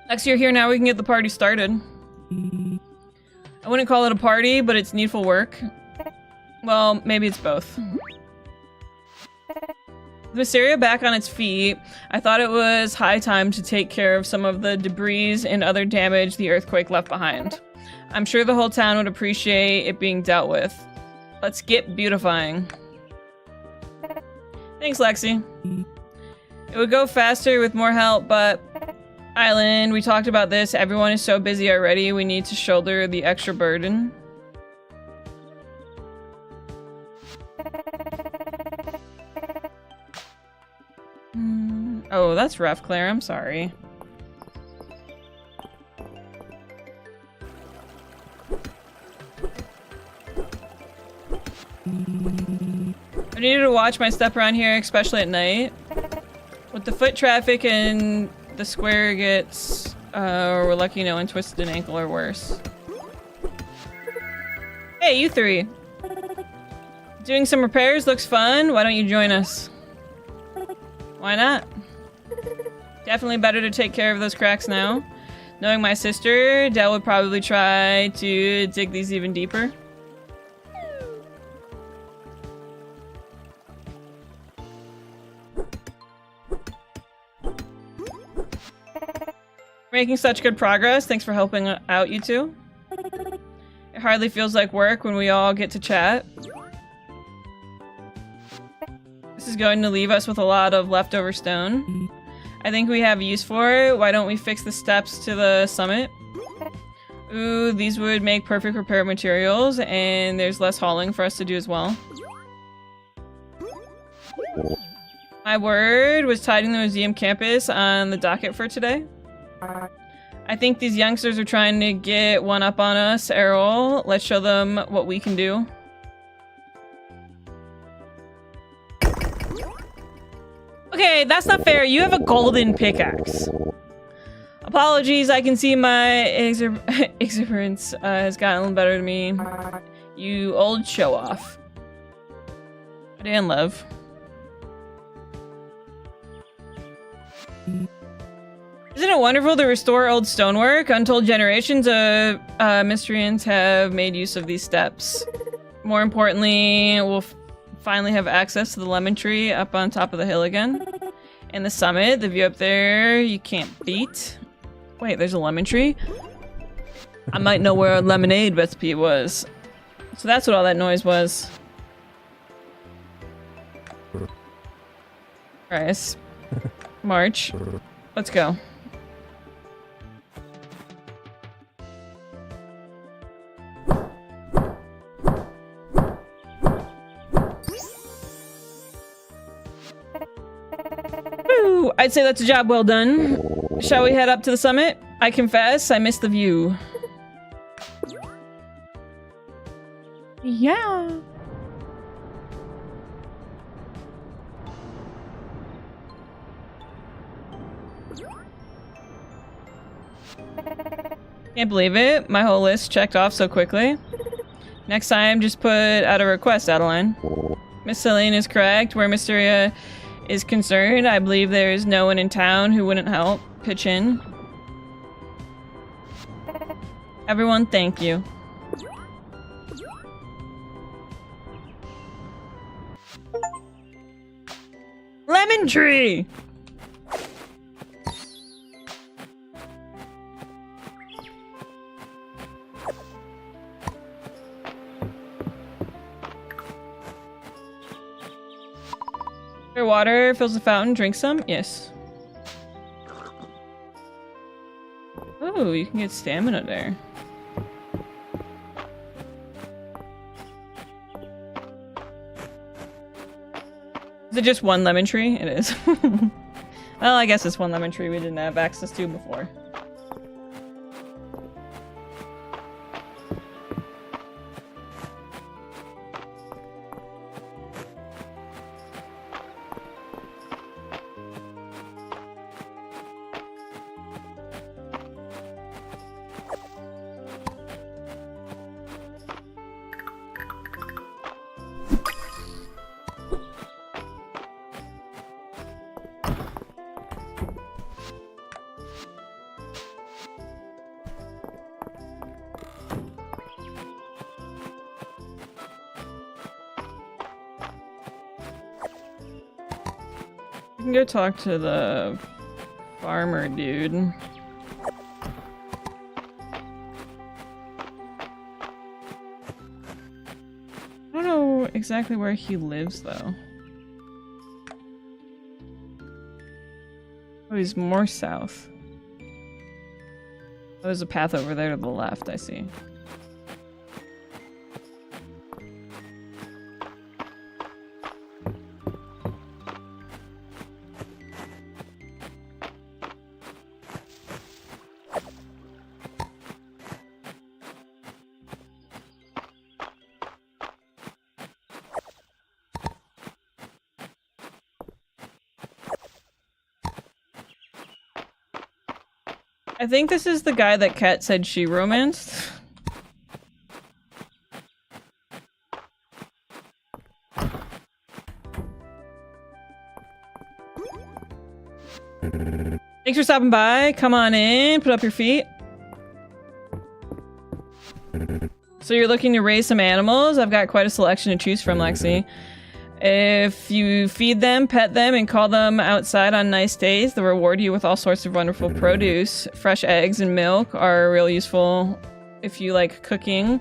Next, you're here now. We can get the party started. I wouldn't call it a party, but it's needful work. Well, maybe it's both. With Mistria back on its feet, I thought it was high time to take care of some of the debris and other damage the earthquake left behind. I'm sure the whole town would appreciate it being dealt with. Let's get beautifying. Thanks, Lexi. It would go faster with more help, but... Island, we talked about this. Everyone is so busy already. We need to shoulder the extra burden. Oh, that's rough, Claire. I'm sorry. I needed to watch my step around here, especially at night. With the foot traffic and the square gets, we're lucky no one twisted an ankle or worse. Hey, you three. Doing some repairs looks fun. Why don't you join us? Why not? Definitely better to take care of those cracks now. Knowing my sister, Del would probably try to dig these even deeper. Making such good progress. Thanks for helping out, you two. It hardly feels like work when we all get to chat. This is going to leave us with a lot of leftover stone. I think we have use for it. Why don't we fix the steps to the summit? Ooh, these would make perfect repair materials, and there's less hauling for us to do as well. My word was tidying the museum campus on the docket for today. I think these youngsters are trying to get one up on us, Errol. Let's show them what we can do. Okay, that's not fair. You have a golden pickaxe. Apologies, I can see my exuberance has gotten better to me. You old show-off. Dan love. Isn't it wonderful to restore old stonework? Untold generations of Mistrians have made use of these steps. More importantly, we'll finally have access to the lemon tree up on top of the hill again. And the summit, the view up there, you can't beat. Wait, there's a lemon tree? I might know where a lemonade recipe was. So that's what all that noise was. Alright, march. Let's go. Woo! I'd say that's a job well done. Shall we head up to the summit? I confess, I missed the view. Yeah. Can't believe it. My whole list checked off so quickly. Next time, just put out a request, Adeline. Miss Celine is correct. Where Mistria is concerned, I believe there is no one in town who wouldn't help pitch in. Everyone, thank you. Lemon tree! Clear water fills the fountain. Drink some? Yes. Oh, you can get stamina there. Is it just one lemon tree? It is. Well, I guess it's one lemon tree we didn't have access to before. You can go talk to the farmer dude. I don't know exactly where he lives though. Oh, he's more south. Oh, there's a path over there to the left, I see. I think this is the guy that Kat said she romanced. Thanks for stopping by. Come on in. Put up your feet. So you're looking to raise some animals? I've got quite a selection to choose from, Lexi. If you feed them, pet them, and call them outside on nice days, they'll reward you with all sorts of wonderful produce. Fresh eggs and milk are real useful if you like cooking.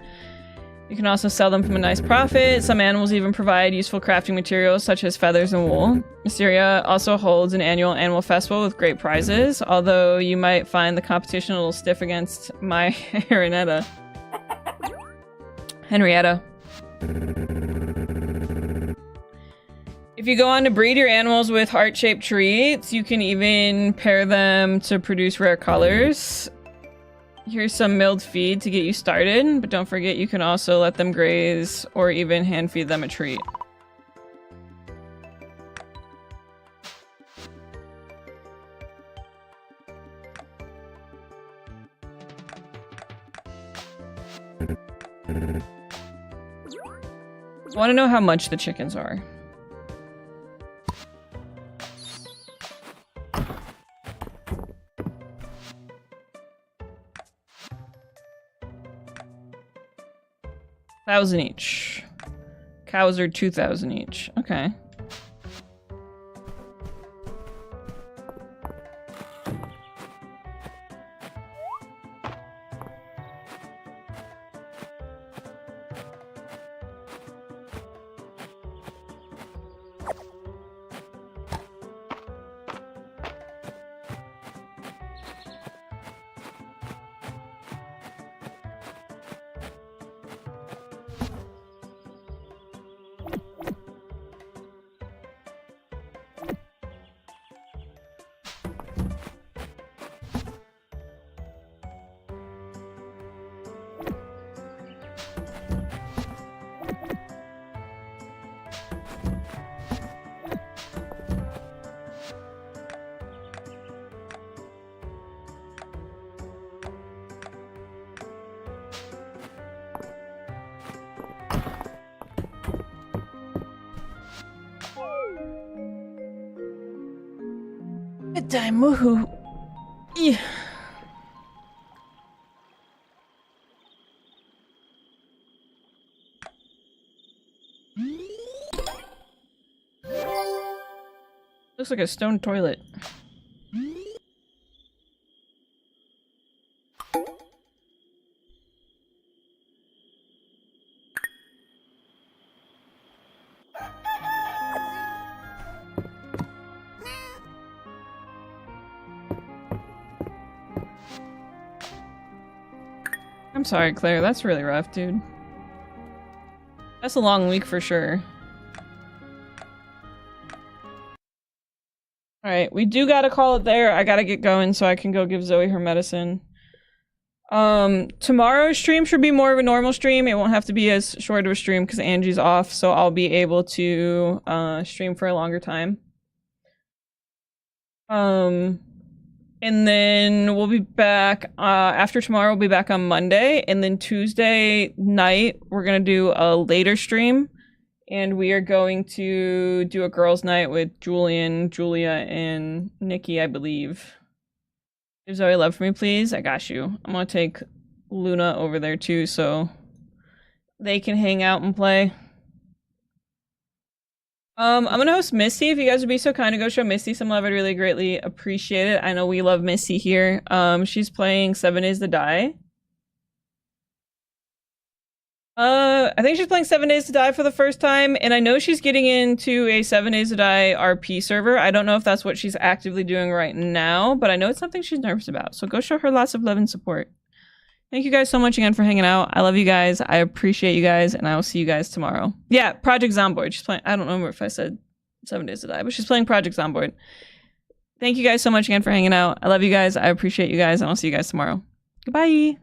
You can also sell them from a nice profit. Some animals even provide useful crafting materials such as feathers and wool. Mistria also holds an annual animal festival with great prizes, although you might find the competition a little stiff against my Henrietta. If you go on to breed your animals with heart-shaped treats, you can even pair them to produce rare colors. Here's some milled feed to get you started, but don't forget you can also let them graze or even hand feed them a treat. I want to know how much the chickens are. $1,000 each. Cows are 2,000 each. Okay. Good time, woohoo. Yeah. Looks like a stone toilet. sorry, Claire. That's really rough, dude. That's a long week for sure. Alright, we do gotta call it there. I gotta get going so I can go give Zoe her medicine. Tomorrow's stream should be more of a normal stream. It won't have to be as short of a stream because Angie's off, so I'll be able to stream for a longer time. And then we'll be back after tomorrow. We'll be back on Monday, and then Tuesday night we're gonna do a later stream, and we are going to do a girls' night with Julian, Julia, and Nikki, I believe. Give Zoe love for me, please. I got you. I'm gonna take Luna over there too, so they can hang out and play. I'm gonna host Misty. If you guys would be so kind to go show Misty some love, I'd really greatly appreciate it. I know we love Misty here. She's playing 7 Days to Die. I think she's playing 7 Days to Die for the first time, and I know she's getting into a 7 Days to Die RP server. I don't know if that's what she's actively doing right now, but I know it's something she's nervous about. So go show her lots of love and support. Thank you guys so much again for hanging out. I love you guys. I appreciate you guys, and I will see you guys tomorrow. Yeah, Project Zomboid. She's playing. I don't remember if I said 7 Days to Die, but she's playing Project Zomboid. Thank you guys so much again for hanging out. I love you guys. I appreciate you guys, and I'll see you guys tomorrow. Goodbye.